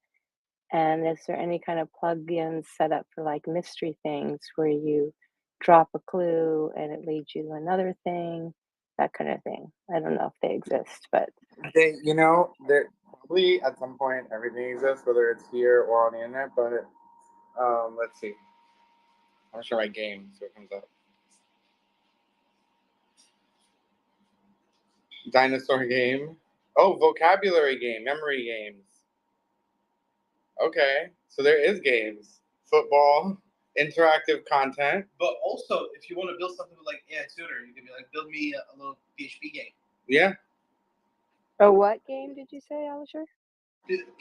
and is there any kind of plugin set up for like mystery things where you drop a clue and it leads you to another thing, that kind of thing. I don't know if they exist, but They, you know, there probably at some point everything exists, whether it's here or on the internet. But let's see. I'm gonna show my game so it comes up. Dinosaur game. Oh, vocabulary game, memory games. Okay, so there is games, football, interactive content. But also, if you want to build something with like AI Tutor, you can be like, build me a little PHP game. Yeah. oh, what game did you say, Alisher?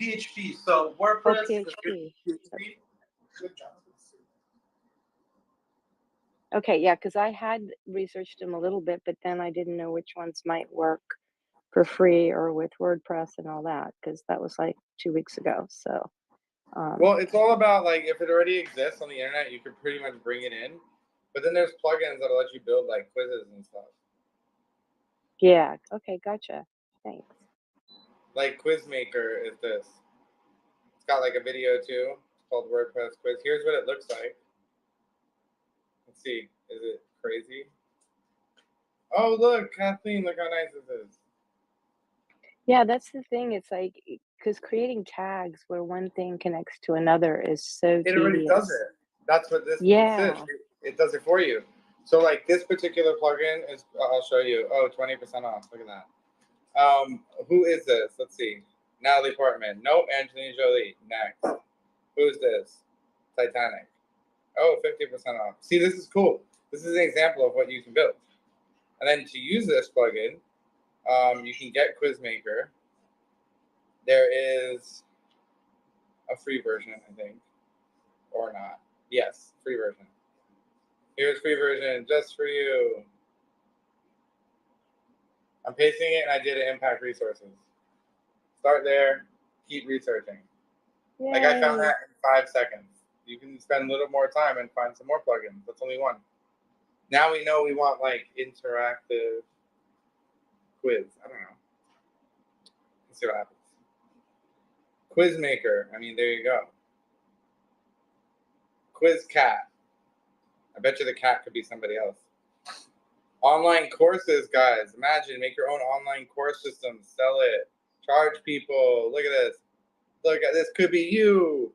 PHP. So Oh, WordPress. PHP. PHP. Good job. Okay, yeah, because I had researched them a little bit, but then I didn't know which ones might work for free or with WordPress and all that, because that was like 2 weeks ago. So, Well, it's all about like if it already exists on the internet, you could pretty much bring it in. But then there's plugins that'll let you build like quizzes and stuff. yeah, okay, gotcha. Thanks. Like Quizmaker is this. It's got like a video too. It's called WordPress Quiz. Here's what it looks like. Let's see. Is it crazy? Oh, look, Kathleen, look how nice this is. Yeah, that's the thing. It's like, because creating tags where one thing connects to another is so It already does tedious. it. That's what this Yeah. is. It does it for you. So like this particular plugin is, I'll show you. Oh, 20% off. Look at that. Who is this? Let's see. Natalie Portman. Nope. Angelina Jolie. Next. Who's this? Titanic. Oh, 50% off. See, this is cool. This is an example of what you can build. And then to use this plugin, you can get Quizmaker. There is a free version, I think, or not. Yes, free version. Here's free version just for you. I'm pasting it, and I did it impact resources. Start there. Keep researching. Yay. Like I found that in 5 seconds. You can spend a little more time and find some more plugins. That's only one. Now we know we want like interactive quiz. I don't know. Let's see what happens. Quizmaker. I mean, there you go. Quiz cat. I bet you the cat could be somebody else. Online courses, guys. Imagine, make your own online course system. Sell it. Charge people. Look at this. Look at this. Could be you.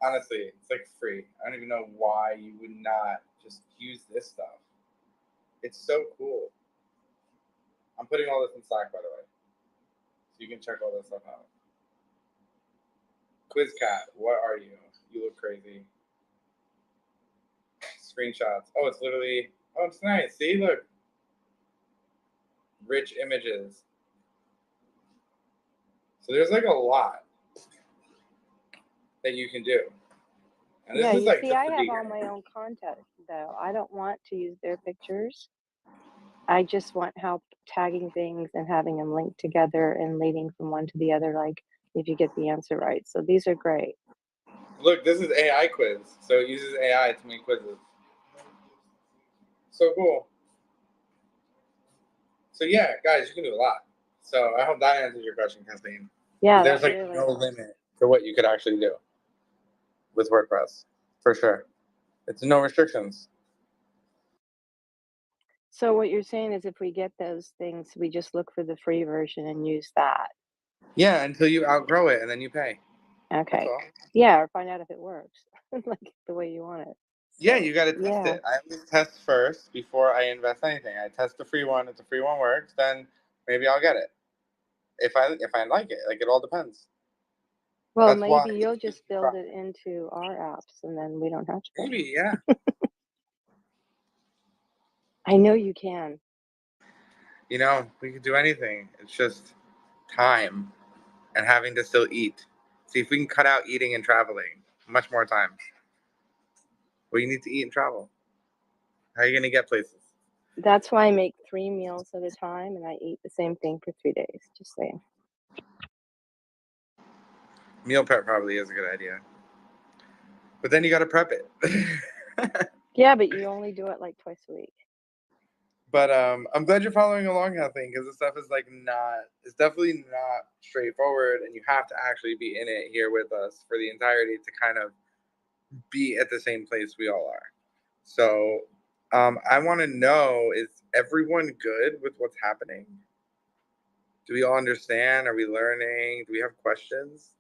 Honestly, it's like free. I don't even know why you would not just use this stuff. It's so cool. I'm putting all this in Slack, by the way, so you can check all this stuff out. QuizCat, what are you? You look crazy. Screenshots. Oh, it's literally. Oh, it's nice. See, look. Rich images. So there's like a lot that you can do. And this Yeah, is you like see, just I the have all beginning. my own content, though. I don't want to use their pictures. I just want help tagging things and having them linked together and leading from one to the other, like if you get the answer right. So these are great. Look, this is AI quiz. So it uses AI to make quizzes. So cool. So yeah, guys, you can do a lot. So I hope that answers your question, Kathleen. Yeah, There's that like really. no limit to what you could actually do with WordPress, for sure. It's no restrictions. So what you're saying is if we get those things, we just look for the free version and use that. Yeah, until you outgrow it and then you pay. Okay. That's all. Yeah, or find out if it works, like the way you want it. Yeah, So, you got to test yeah. it. I always test first before I invest anything. I test the free one. If the free one works, then maybe I'll get it. If I like it, like it all depends. Well, That's why. maybe you'll just build it into our apps and then we don't have to pay. Maybe, yeah. I know you can. You know, we could do anything. It's just time and having to still eat. See if we can cut out eating and traveling. Much more time. Well, you need to eat and travel. How are you gonna get places? That's why I make 3 meals at a time and I eat the same thing for 3 days. Just saying. Meal prep probably is a good idea. But then you gotta prep it. Yeah, but you only do it like twice a week. But I'm glad you're following along, Kathleen, because this stuff is like it's definitely not straightforward, and you have to actually be in it here with us for the entirety to kind of be at the same place we all are. So I want to know, is everyone good with what's happening? Do we all understand? Are we learning? Do we have questions?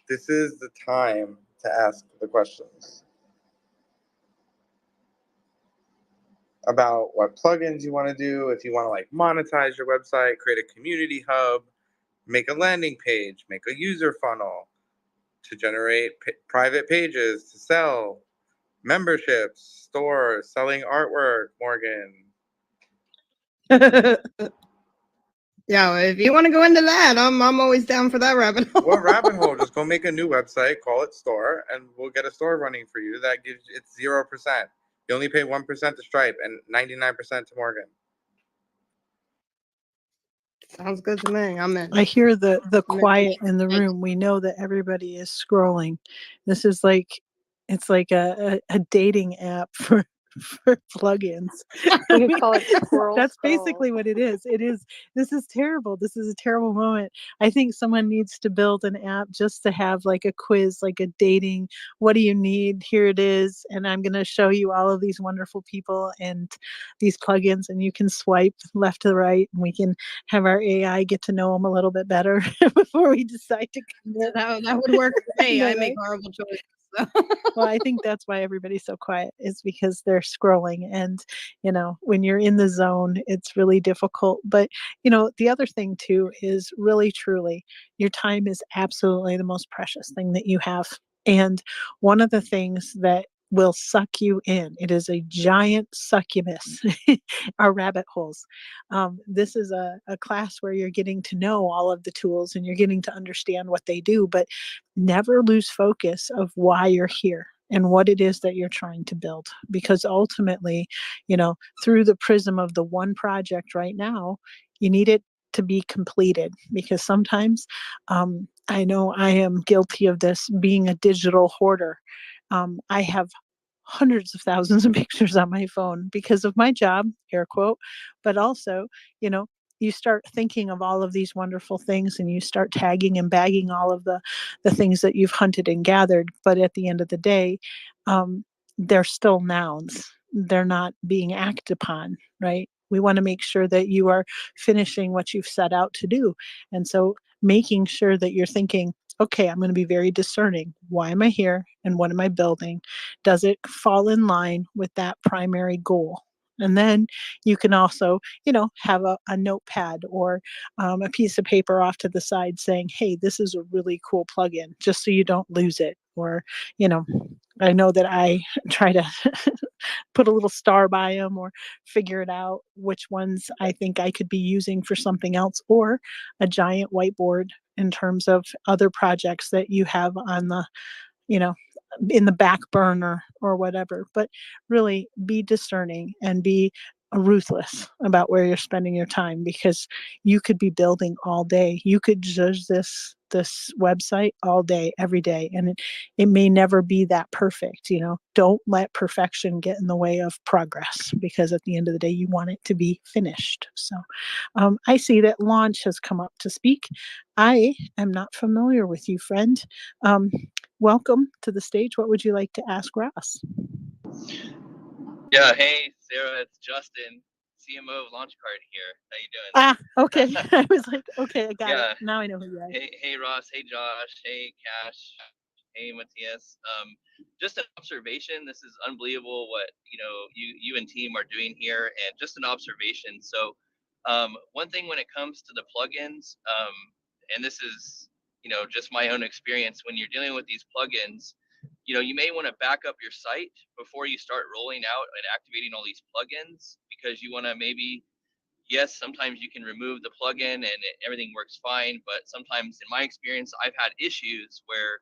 This is the time to ask the questions about what plugins you want to do. If you want to like monetize your website, create a community hub, make a landing page, make a user funnel to generate private pages to sell, memberships, stores, selling artwork, Morgan. Yeah, if you want to go into that, I'm always down for that rabbit hole. What rabbit hole? Just go make a new website, call it store, and we'll get a store running for you. That gives it's 0%. You only pay 1% to Stripe and 99% to Morgan. Sounds good to me. I'm in. I hear the I'm in. quiet in the room. We know that everybody is scrolling. This is like it's like a dating app for plugins. We could call it Squirrel That's Skull. basically what it is. It is. This is terrible. This is a terrible moment. I think someone needs to build an app just to have like a quiz, like a dating. What do you need? Here it is, and I'm going to show you all of these wonderful people and these plugins, and you can swipe left to right, and we can have our AI get to know them a little bit better before we decide to commit. That would work for me. No, I make right? horrible choices. So. Well, I think that's why everybody's so quiet is because they're scrolling. And, you know, when you're in the zone, it's really difficult. But, you know, the other thing too is really truly your time is absolutely the most precious thing that you have. And one of the things that will suck you in, it is a giant succubus, are rabbit holes. This is a class where you're getting to know all of the tools and you're getting to understand what they do, but never lose focus of why you're here and what it is that you're trying to build. Because ultimately, you know, through the prism of the one project right now, you need it to be completed. Because sometimes I know I am guilty of this, being a digital hoarder. I have hundreds of thousands of pictures on my phone because of my job, air quote, but also, you know, you start thinking of all of these wonderful things and you start tagging and bagging all of the things that you've hunted and gathered, but at the end of the day, they're still nouns. They're not being acted upon, right? We want to make sure that you are finishing what you've set out to do. And so making sure that you're thinking, okay, I'm going to be very discerning. Why am I here and what am I building? Does it fall in line with that primary goal? And then you can also, you know, have a notepad or a piece of paper off to the side saying, hey, this is a really cool plugin, just so you don't lose it. Or, you know, I know that I try to put a little star by them or figure it out which ones I think I could be using for something else, or a giant whiteboard in terms of other projects that you have on the, you know, in the back burner or whatever. But really be discerning and be ruthless about where you're spending your time, because you could be building all day. You could judge this website all day, every day, and it may never be that perfect. You know, don't let perfection get in the way of progress, because at the end of the day, you want it to be finished. So I see that Launch has come up to speak. I am not familiar with you, friend. Um, Welcome to the stage. What would you like to ask Ross? Yeah, hey Sarah, it's Justin, CMO of Launchcard here. How you doing? Ah, okay. I was like, okay, I got Yeah. it. Now I know who you are. Hey Ross, hey Josh, hey Cash, hey Matthias. Just an observation. This is unbelievable what you and team are doing here, and just an observation. So, one thing when it comes to the plugins, and this is just my own experience, when you're dealing with these plugins, you may want to back up your site before you start rolling out and activating all these plugins, because you want to maybe, yes, sometimes you can remove the plugin and everything works fine, but sometimes in my experience, I've had issues where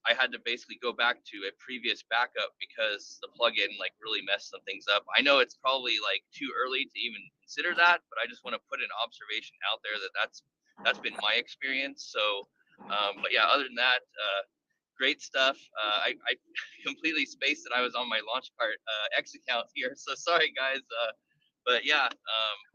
I had to basically go back to a previous backup because the plugin like really messed some things up. I know it's probably like too early to even consider that, but I just want to put an observation out there that that's been my experience. So, but yeah, other than that, great stuff. I completely spaced that I was on my Launchpart X account here, so sorry guys. But yeah,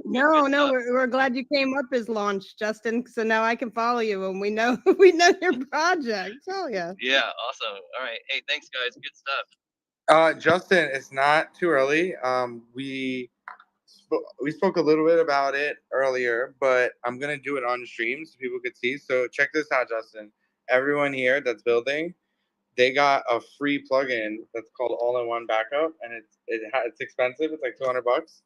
No, good no, stuff. we're glad you came up as launch, Justin. So now I can follow you and we know we know your project. Oh yeah. Yeah, awesome. All right, hey, thanks guys. Good stuff. Justin, it's not too early. We spoke a little bit about it earlier, but I'm gonna do it on stream so people could see. So check this out, Justin. Everyone here that's building, they got a free plugin that's called All-in-One Backup, and it's expensive. It's like $200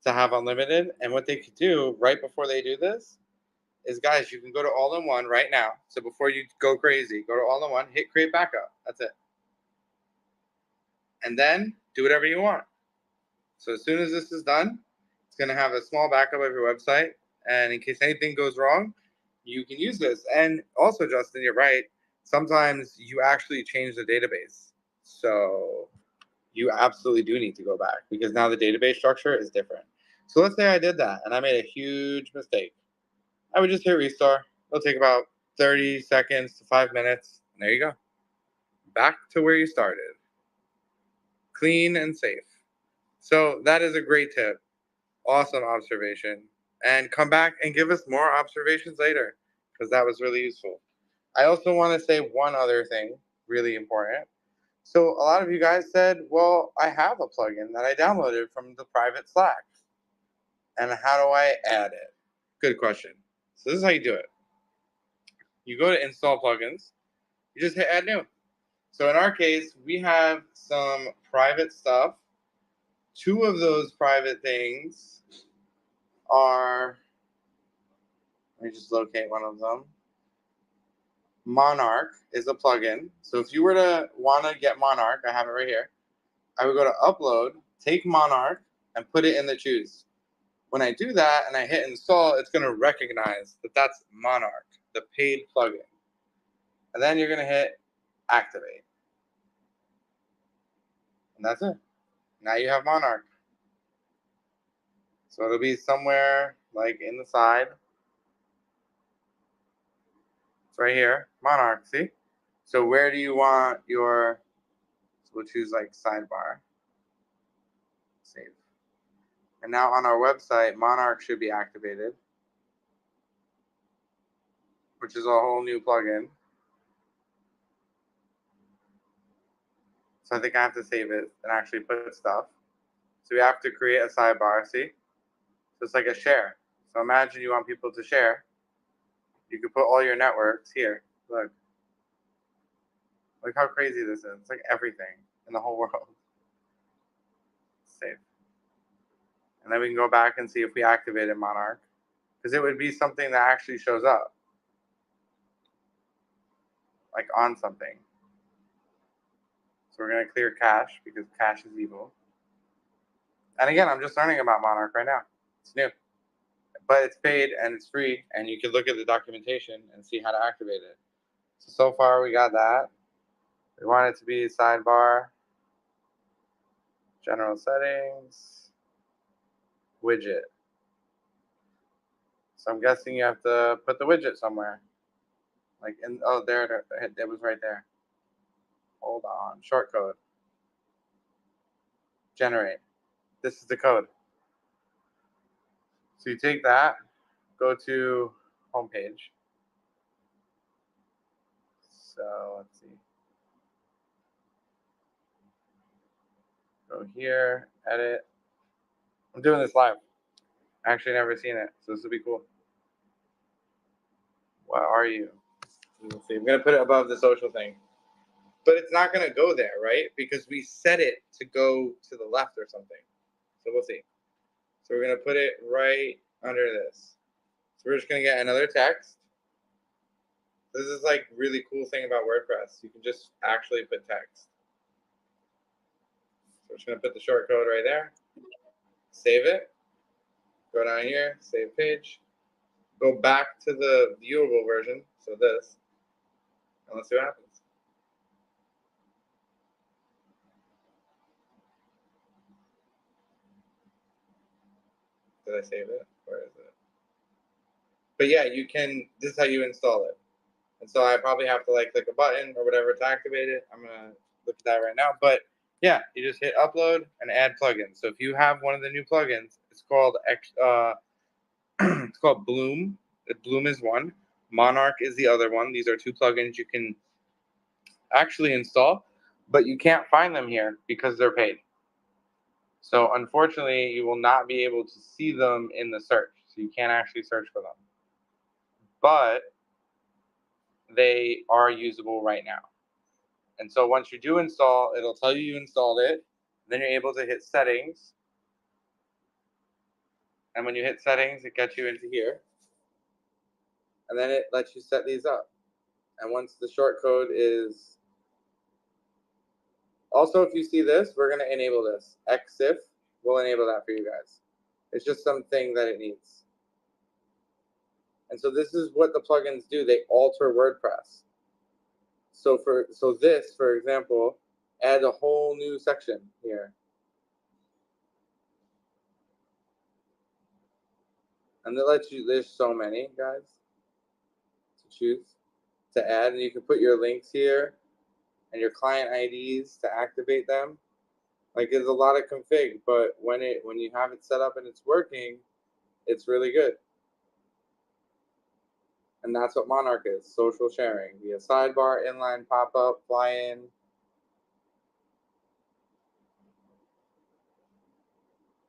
to have unlimited. And what they could do right before they do this is, guys, you can go to All-in-One right now. So before you go crazy, go to All-in-One, hit Create Backup. That's it. And then do whatever you want. So as soon as this is done, it's going to have a small backup of your website. And in case anything goes wrong, you can use this. And also, Justin, you're right. Sometimes you actually change the database. So you absolutely do need to go back because now the database structure is different. So let's say I did that and I made a huge mistake. I would just hit restore. It'll take about 30 seconds to 5 minutes. And there you go. Back to where you started. Clean and safe. So that is a great tip. Awesome observation. And come back and give us more observations later because that was really useful. I also want to say one other thing, really important. So a lot of you guys said, well, I have a plugin that I downloaded from the private Slack. And how do I add it? Good question. So this is how you do it. You go to install plugins. You just hit add new. So in our case, we have some private stuff. Two of those private things are, let me just locate one of them. Monarch is a plugin. So if you were to want to get Monarch, I have it right here. I would go to upload, take Monarch, and put it in the choose. When I do that and I hit install, it's going to recognize that that's Monarch, the paid plugin. And then you're going to hit activate. And that's it. Now you have Monarch. So it'll be somewhere like in the side. It's right here, Monarch, see? So where do you want your, so we'll choose like sidebar. Save. And now on our website, Monarch should be activated, which is a whole new plugin. So I think I have to save it and actually put stuff. So we have to create a sidebar, see? So it's like a share. So imagine you want people to share. You could put all your networks here. Look. Look how crazy this is. It's like everything in the whole world. Save. And then we can go back and see if we activated Monarch. Because it would be something that actually shows up. Like on something. So we're going to clear cache because cache is evil. And again, I'm just learning about Monarch right now. It's new. But it's paid and it's free. And you can look at the documentation and see how to activate it. So far we got that. We want it to be sidebar. General settings. Widget. So I'm guessing you have to put the widget somewhere. Like in, oh, there it was right there. Hold on. Short code. Generate. This is the code. So you take that, go to homepage. So let's see. Go here, edit. I'm doing this live. I actually never seen it, so this will be cool. What are you? Let's see. I'm gonna put it above the social thing. But it's not gonna go there, right? Because we set it to go to the left or something. So we'll see. So we're gonna put it right under this. So we're just gonna get another text. This is like really cool thing about WordPress. You can just actually put text. So we're just gonna put the short code right there. Save it. Go down here, save page. Go back to the viewable version, so this, and let's see what happens. Did I save it? Where is it? But yeah, you can, this is how you install it. And so I probably have to like click a button or whatever to activate it. I'm gonna look at that right now. But yeah, you just hit upload and add plugins. So if you have one of the new plugins, it's called it's called Bloom. Bloom is one. Monarch is the other one. These are two plugins you can actually install, but you can't find them here because they're paid. So unfortunately, you will not be able to see them in the search. So you can't actually search for them. But they are usable right now. And so once you do install, it'll tell you installed it. Then you're able to hit settings. And when you hit settings, it gets you into here. And then it lets you set these up. And once the short code is... Also, if you see this, we're going to enable this. XIF will enable that for you guys. It's just something that it needs. And so this is what the plugins do. They alter WordPress. So this, for example, add a whole new section here. And they let you, there's so many, guys, to choose, to add. And you can put your links here and your client IDs to activate them. Like, there's a lot of config, but when you have it set up and it's working, it's really good. And that's what Monarch is, social sharing via sidebar, inline, pop-up, fly-in.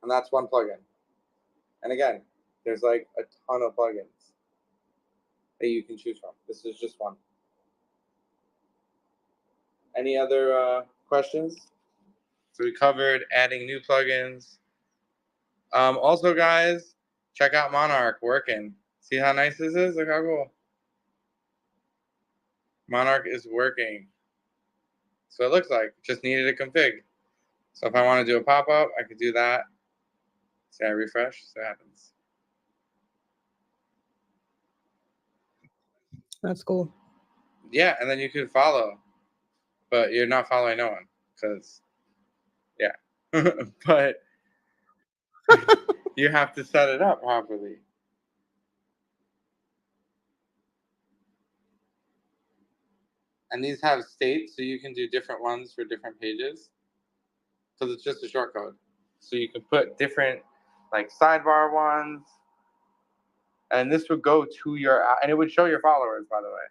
And that's one plugin. And again, there's like a ton of plugins that you can choose from. This is just one. Any other questions? So we covered adding new plugins. Also, guys, check out Monarch working. See how nice this is? Look how cool. Monarch is working. So it looks like just needed a config. So if I want to do a pop-up, I could do that. See, I refresh, so it happens. That's cool. Yeah, and then you can follow, but you're not following no one because, yeah. But you have to set it up properly. And these have states, so you can do different ones for different pages because it's just a short code. So you can put different like sidebar ones, and this would go to your, and it would show your followers, by the way.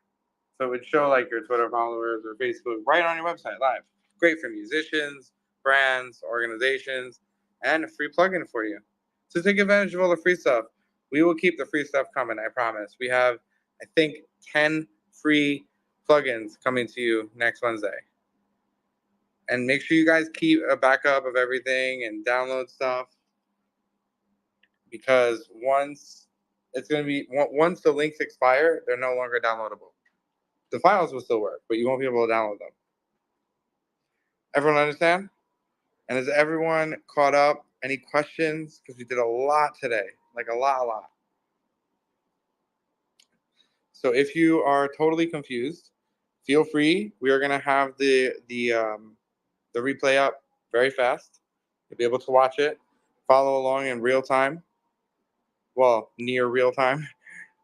So it would show like your Twitter followers or Facebook right on your website live. Great for musicians, brands, organizations, and a free plugin for you. So take advantage of all the free stuff. We will keep the free stuff coming, I promise. We have, I think, 10 free plugins coming to you next Wednesday. And make sure you guys keep a backup of everything and download stuff, because once the links expire, they're no longer downloadable. The files will still work, but you won't be able to download them. Everyone understand? And is everyone caught up? Any questions? Because we did a lot today, like a lot. So if you are totally confused, feel free. We are going to have the replay up very fast. You'll be able to watch it, follow along in real time. Well, near real time.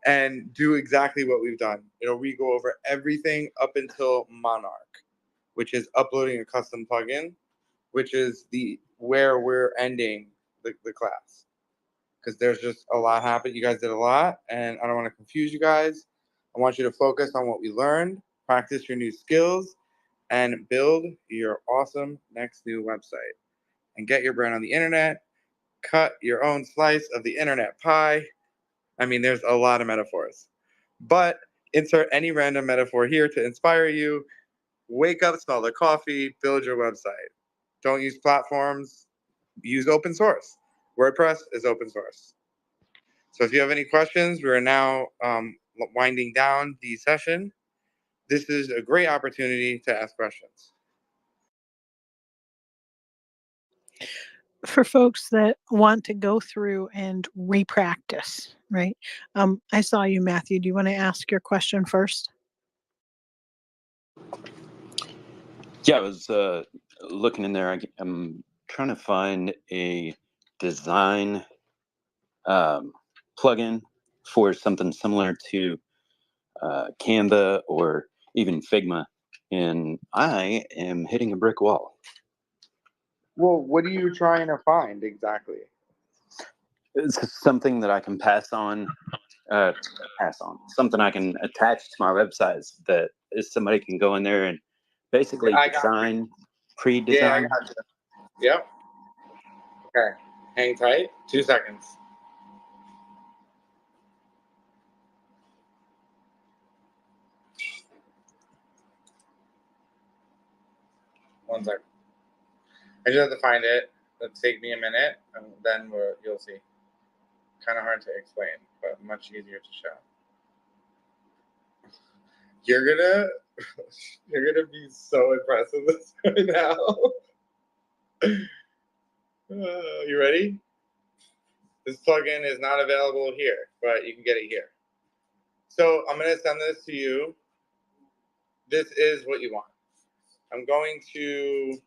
And do exactly what we've done. We go over everything up until Monarch, which is uploading a custom plugin, which is where we're ending the class. Because there's just a lot happened. You guys did a lot, and I don't want to confuse you guys. I want you to focus on what we learned, practice your new skills, and build your awesome next new website. And get your brand on the internet, cut your own slice of the internet pie. I mean, there's a lot of metaphors. But insert any random metaphor here to inspire you. Wake up, smell the coffee, build your website. Don't use platforms. Use open source. WordPress is open source. So if you have any questions, we are now winding down the session. this is a great opportunity to ask questions. For folks that want to go through and repractice, right? I saw you, Matthew. Do you want to ask your question first? Yeah, I was looking in there. I'm trying to find a design plugin for something similar to Canva or even Figma, and I am hitting a brick wall. Well, what are you trying to find exactly? It's something that I can pass on, something I can attach to my websites that is somebody can go in there and basically I got design, you. pre-design. Yeah, I got you. Yep. Okay. Hang tight. 2 seconds. One second. I just have to find it. It'll take me a minute, and then you'll see. Kind of hard to explain, but much easier to show. You're gonna be so impressed with this right now. You ready? This plugin is not available here, but you can get it here. So I'm gonna send this to you. This is what you want. I'm going to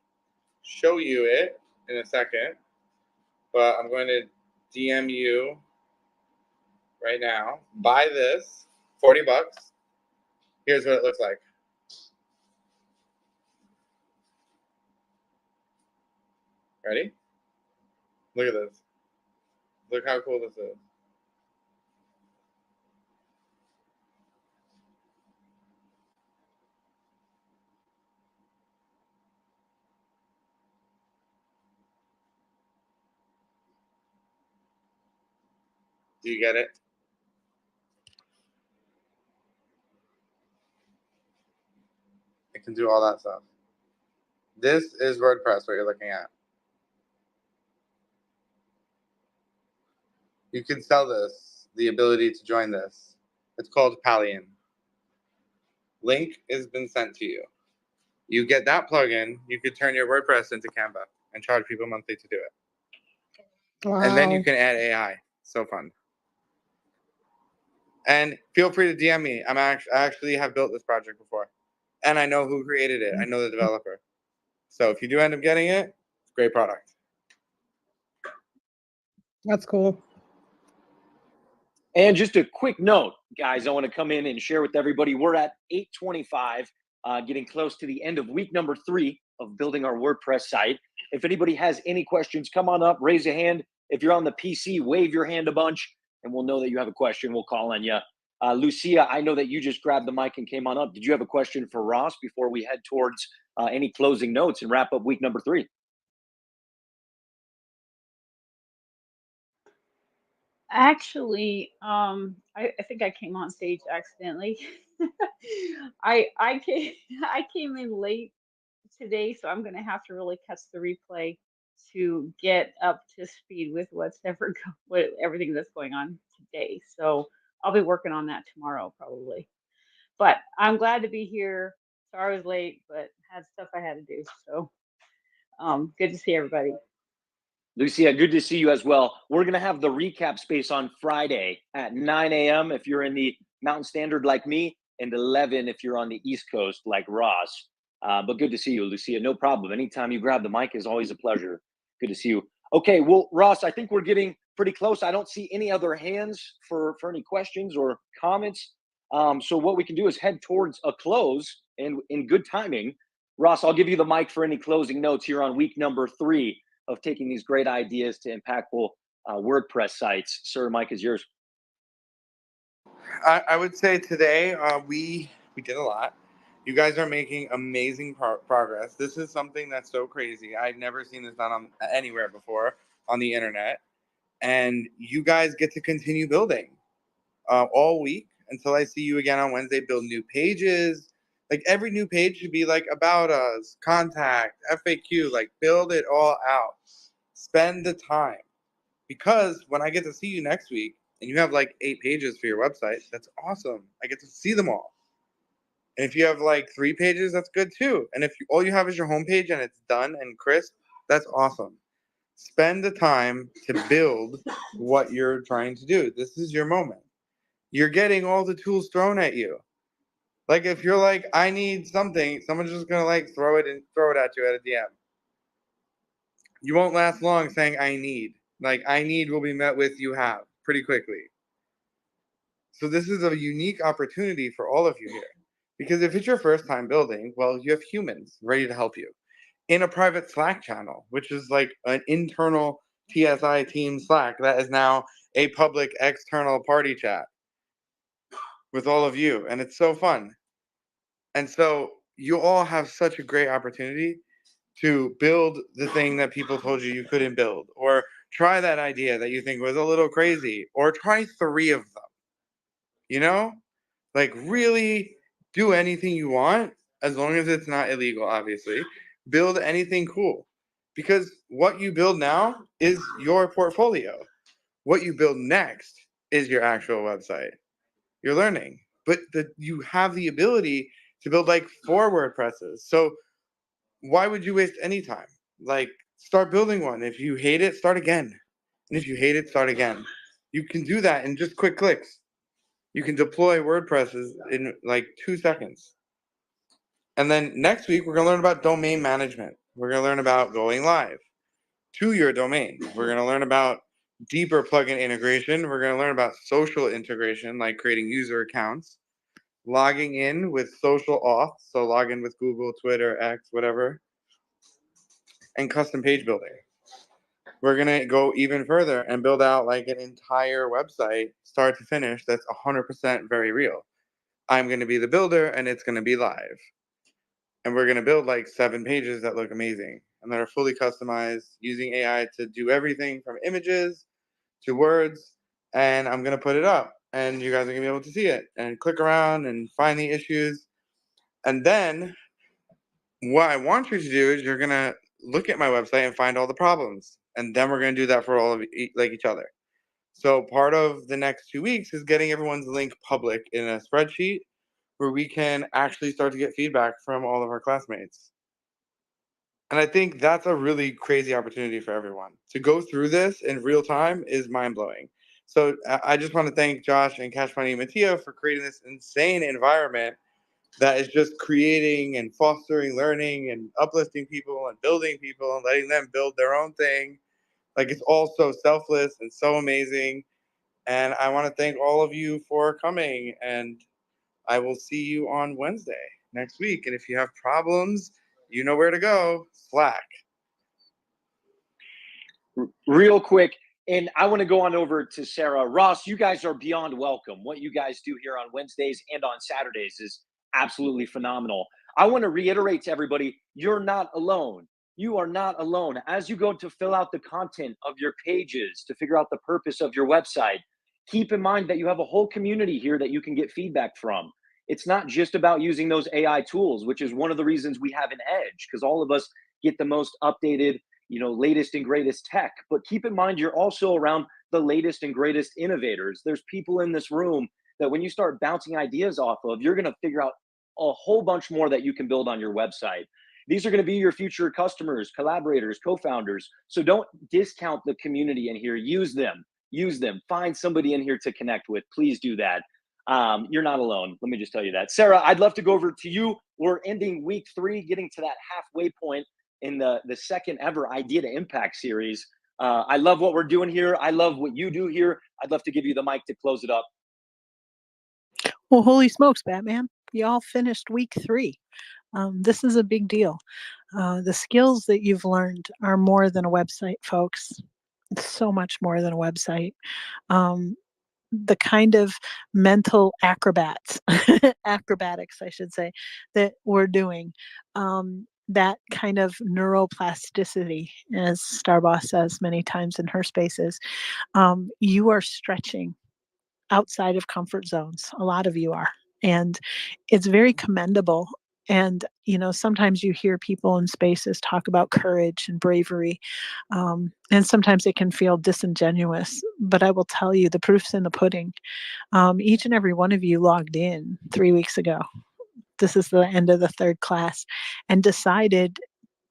show you it in a second, but I'm going to DM you right now. Buy this, 40 bucks. Here's what it looks like. Ready? Look at this. Look how cool this is. Do you get it? It can do all that stuff. This is WordPress, what you're looking at. You can sell this, the ability to join this. It's called Pallion. Link has been sent to you. You get that plugin, you could turn your WordPress into Canva and charge people monthly to do it. Wow. And then you can add AI. So fun. And feel free to DM me. I actually have built this project before. And I know who created it. I know the developer. So if you do end up getting it, it's a great product. That's cool. And just a quick note, guys, I want to come in and share with everybody. We're at 8:25, getting close to the end of week number 3 of building our WordPress site. If anybody has any questions, come on up, raise a hand. If you're on the PC, wave your hand a bunch, and we'll know that you have a question. We'll call on you. Lucia, I know that you just grabbed the mic and came on up. Did you have a question for Ross before we head towards any closing notes and wrap up week number 3? Actually, I think I came on stage accidentally. I came in late today, so I'm gonna have to really catch the replay to get up to speed with with everything that's going on today. So I'll be working on that tomorrow probably. But I'm glad to be here. Sorry I was late, but had stuff I had to do. So good to see everybody. Lucia, good to see you as well. We're going to have the recap space on Friday at 9 a.m. if you're in the Mountain Standard like me, and 11 if you're on the East Coast like Ross. But good to see you, Lucia. No problem. Anytime you grab the mic is always a pleasure. Good to see you. Okay, well, Ross, I think we're getting pretty close. I don't see any other hands for any questions or comments. So what we can do is head towards a close, and in good timing. Ross, I'll give you the mic for any closing notes here on week number 3 of taking these great ideas to impactful WordPress sites. Sir, Mike is yours. I would say today we did a lot. You guys are making amazing progress. This is something that's so crazy. I've never seen this done anywhere before on the internet. And you guys get to continue building all week until I see you again on Wednesday. Build new pages. Like every new page should be like about us, contact, FAQ, like build it all out. Spend the time. Because when I get to see you next week and you have like 8 pages for your website, that's awesome. I get to see them all. And if you have like 3 pages, that's good too. And if all you have is your homepage and it's done and crisp, that's awesome. Spend the time to build what you're trying to do. This is your moment. You're getting all the tools thrown at you. Like if you're like, I need something, someone's just gonna like throw it at you at a DM. You won't last long saying I need. Like I need will be met with you have pretty quickly. So this is a unique opportunity for all of you here. Because if it's your first time building, well, you have humans ready to help you in a private Slack channel, which is like an internal TSI team Slack that is now a public external party chat with all of you. And it's so fun. And so you all have such a great opportunity to build the thing that people told you couldn't build, or try that idea that you think was a little crazy, or try 3 of them. You know? Like really do anything you want, as long as it's not illegal, obviously. Build anything cool. Because what you build now is your portfolio. What you build next is your actual website. You're learning. But you have the ability to build like 4 WordPresses. So why would you waste any time? Like start building one. If you hate it, start again. And if you hate it, start again. You can do that in just quick clicks. You can deploy WordPresses in like 2 seconds. And then next week, we're going to learn about domain management. We're going to learn about going live to your domain. We're going to learn about deeper plugin integration. We're going to learn about social integration, like creating user accounts, logging in with social auth, so log in with Google, Twitter, X, whatever, and custom page building. We're going to go even further and build out like an entire website, start to finish, that's 100% very real. I'm going to be the builder and it's going to be live. And we're going to build like 7 pages that look amazing and that are fully customized using AI to do everything from images to words. And I'm going to put it up and you guys are going to be able to see it and click around and find the issues. And then what I want you to do is you're going to look at my website and find all the problems. And then we're going to do that for all of each other. So part of the next 2 weeks is getting everyone's link public in a spreadsheet where we can actually start to get feedback from all of our classmates. And I think that's a really crazy opportunity for everyone. To go through this in real time is mind-blowing. So I just want to thank Josh and Cash Money and Mattia for creating this insane environment that is just creating and fostering learning and uplifting people and building people and letting them build their own thing. Like it's all so selfless and so amazing. And I want to thank all of you for coming, and I will see you on Wednesday next week. And if you have problems, you know where to go. Slack. Real quick, and I want to go on over to Sarah. Ross, you guys are beyond welcome. What you guys do here on Wednesdays and on Saturdays is absolutely phenomenal. I want to reiterate to everybody, you're not alone. You are not alone. As you go to fill out the content of your pages, to figure out the purpose of your website, keep in mind that you have a whole community here that you can get feedback from. It's not just about using those AI tools, which is one of the reasons we have an edge, because all of us get the most updated, latest and greatest tech. But keep in mind, you're also around the latest and greatest innovators. There's people in this room that when you start bouncing ideas off of, you're going to figure out a whole bunch more that you can build on your website. These are going to be your future customers, collaborators, co-founders. So don't discount the community in here. Use them. Find somebody in here to connect with. Please do that. You're not alone. Let me just tell you that. Sarah, I'd love to go over to you. We're ending week 3, getting to that halfway point in the second ever Idea to Impact series. I love what we're doing here. I love what you do here. I'd love to give you the mic to close it up. Well, holy smokes, Batman. Y'all finished week 3. This is a big deal. The skills that you've learned are more than a website, folks. It's so much more than a website. The kind of mental acrobatics, I should say, that we're doing, that kind of neuroplasticity, as Starboss says many times in her spaces, you are stretching outside of comfort zones. A lot of you are. And it's very commendable. And, sometimes you hear people in spaces talk about courage and bravery. And sometimes it can feel disingenuous. But I will tell you, the proof's in the pudding. Each and every one of you logged in 3 weeks ago this is the end of the third class, and decided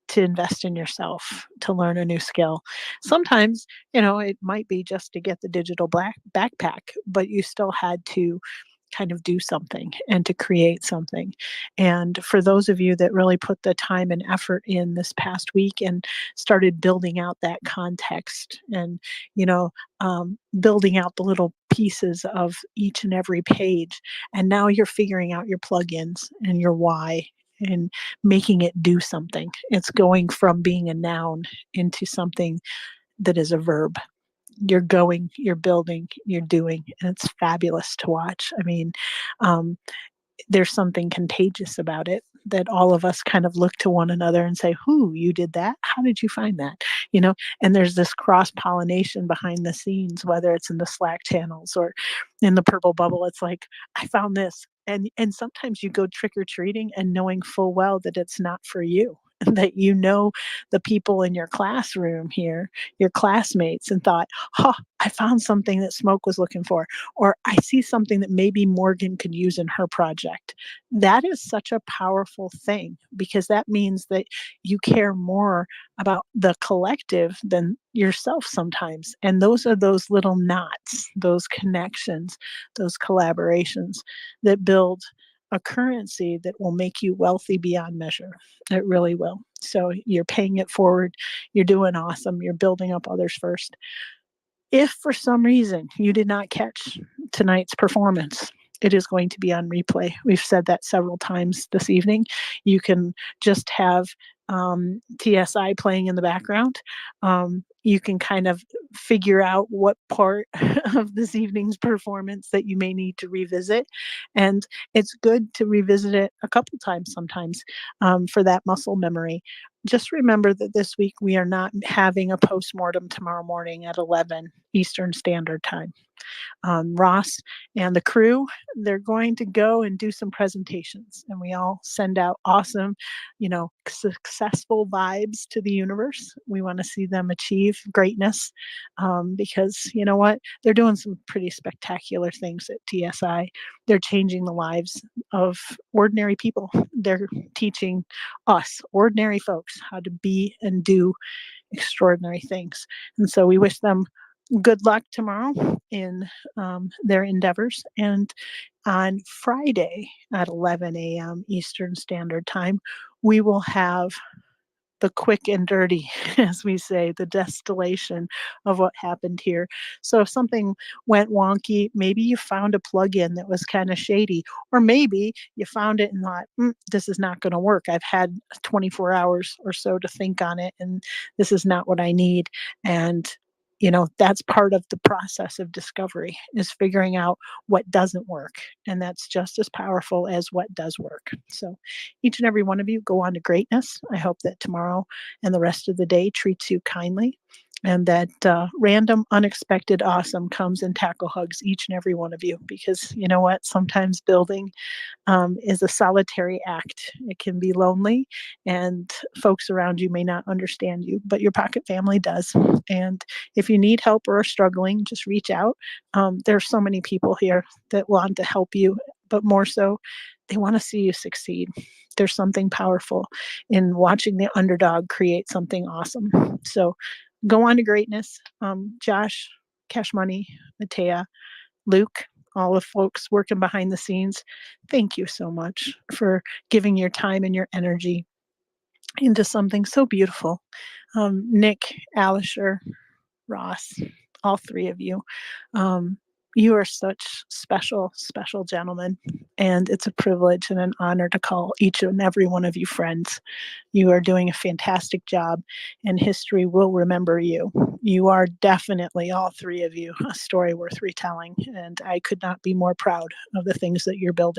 to invest in yourself, to learn a new skill. Sometimes, it might be just to get the digital black backpack, but you still had to kind of do something and to create something. And for those of you that really put the time and effort in this past week and started building out that context and, building out the little pieces of each and every page, and now you're figuring out your plugins and your why and making it do something. It's going from being a noun into something that is a verb. You're going, you're building, you're doing, and it's fabulous to watch. I mean, um, there's something contagious about it that all of us kind of look to one another and say, "Who, you did that? How did you find that?" And there's this cross pollination behind the scenes, whether it's in the Slack channels or in the purple bubble. It's like, I found this. And sometimes you go trick or treating and knowing full well that it's not for you. That the people in your classroom here, your classmates, and thought, "Huh, I found something that Smoke was looking for," or "I see something that maybe Morgan could use in her project." That is such a powerful thing, because that means that you care more about the collective than yourself sometimes. And those are those little knots, those connections, those collaborations that build a currency that will make you wealthy beyond measure. It really will. So you're paying it forward. You're doing awesome. You're building up others first. If for some reason you did not catch tonight's performance, it is going to be on replay. We've said that several times this evening. You can just have TSI playing in the background. You can kind of figure out what part of this evening's performance that you may need to revisit. And it's good to revisit it a couple times sometimes, for that muscle memory. Just remember that this week we are not having a postmortem tomorrow morning at 11 Eastern Standard Time. Ross and the crew, they're going to go and do some presentations, and we all send out awesome, successful vibes to the universe. We want to see them achieve greatness, because you know what? They're doing some pretty spectacular things at TSI. They're changing the lives of ordinary people. They're teaching us, ordinary folks, how to be and do extraordinary things. And so we wish them good luck tomorrow in their endeavors. And on Friday at 11 a.m. Eastern Standard Time, we will have the quick and dirty, as we say, the distillation of what happened here. So if something went wonky, maybe you found a plugin that was kind of shady, or maybe you found it and thought, this is not going to work. I've had 24 hours or so to think on it, and this is not what I need. And that's part of the process of discovery, is figuring out what doesn't work. And that's just as powerful as what does work. So each and every one of you go on to greatness. I hope that tomorrow and the rest of the day treats you kindly, and that random, unexpected awesome comes and tackle hugs each and every one of you. Because you know what? Sometimes building is a solitary act. It can be lonely, and folks around you may not understand you, but your pocket family does. And if you need help or are struggling, just reach out. There's so many people here that want to help you, but more so, they want to see you succeed. There's something powerful in watching the underdog create something awesome. So go on to greatness. Josh, Cash Money, Matea, Luke, all the folks working behind the scenes, thank you so much for giving your time and your energy into something so beautiful. Nick, Alisher, Ross, all three of you. You are such special, special gentlemen, and it's a privilege and an honor to call each and every one of you friends. You are doing a fantastic job, and history will remember you. You are definitely, all three of you, a story worth retelling, and I could not be more proud of the things that you're building.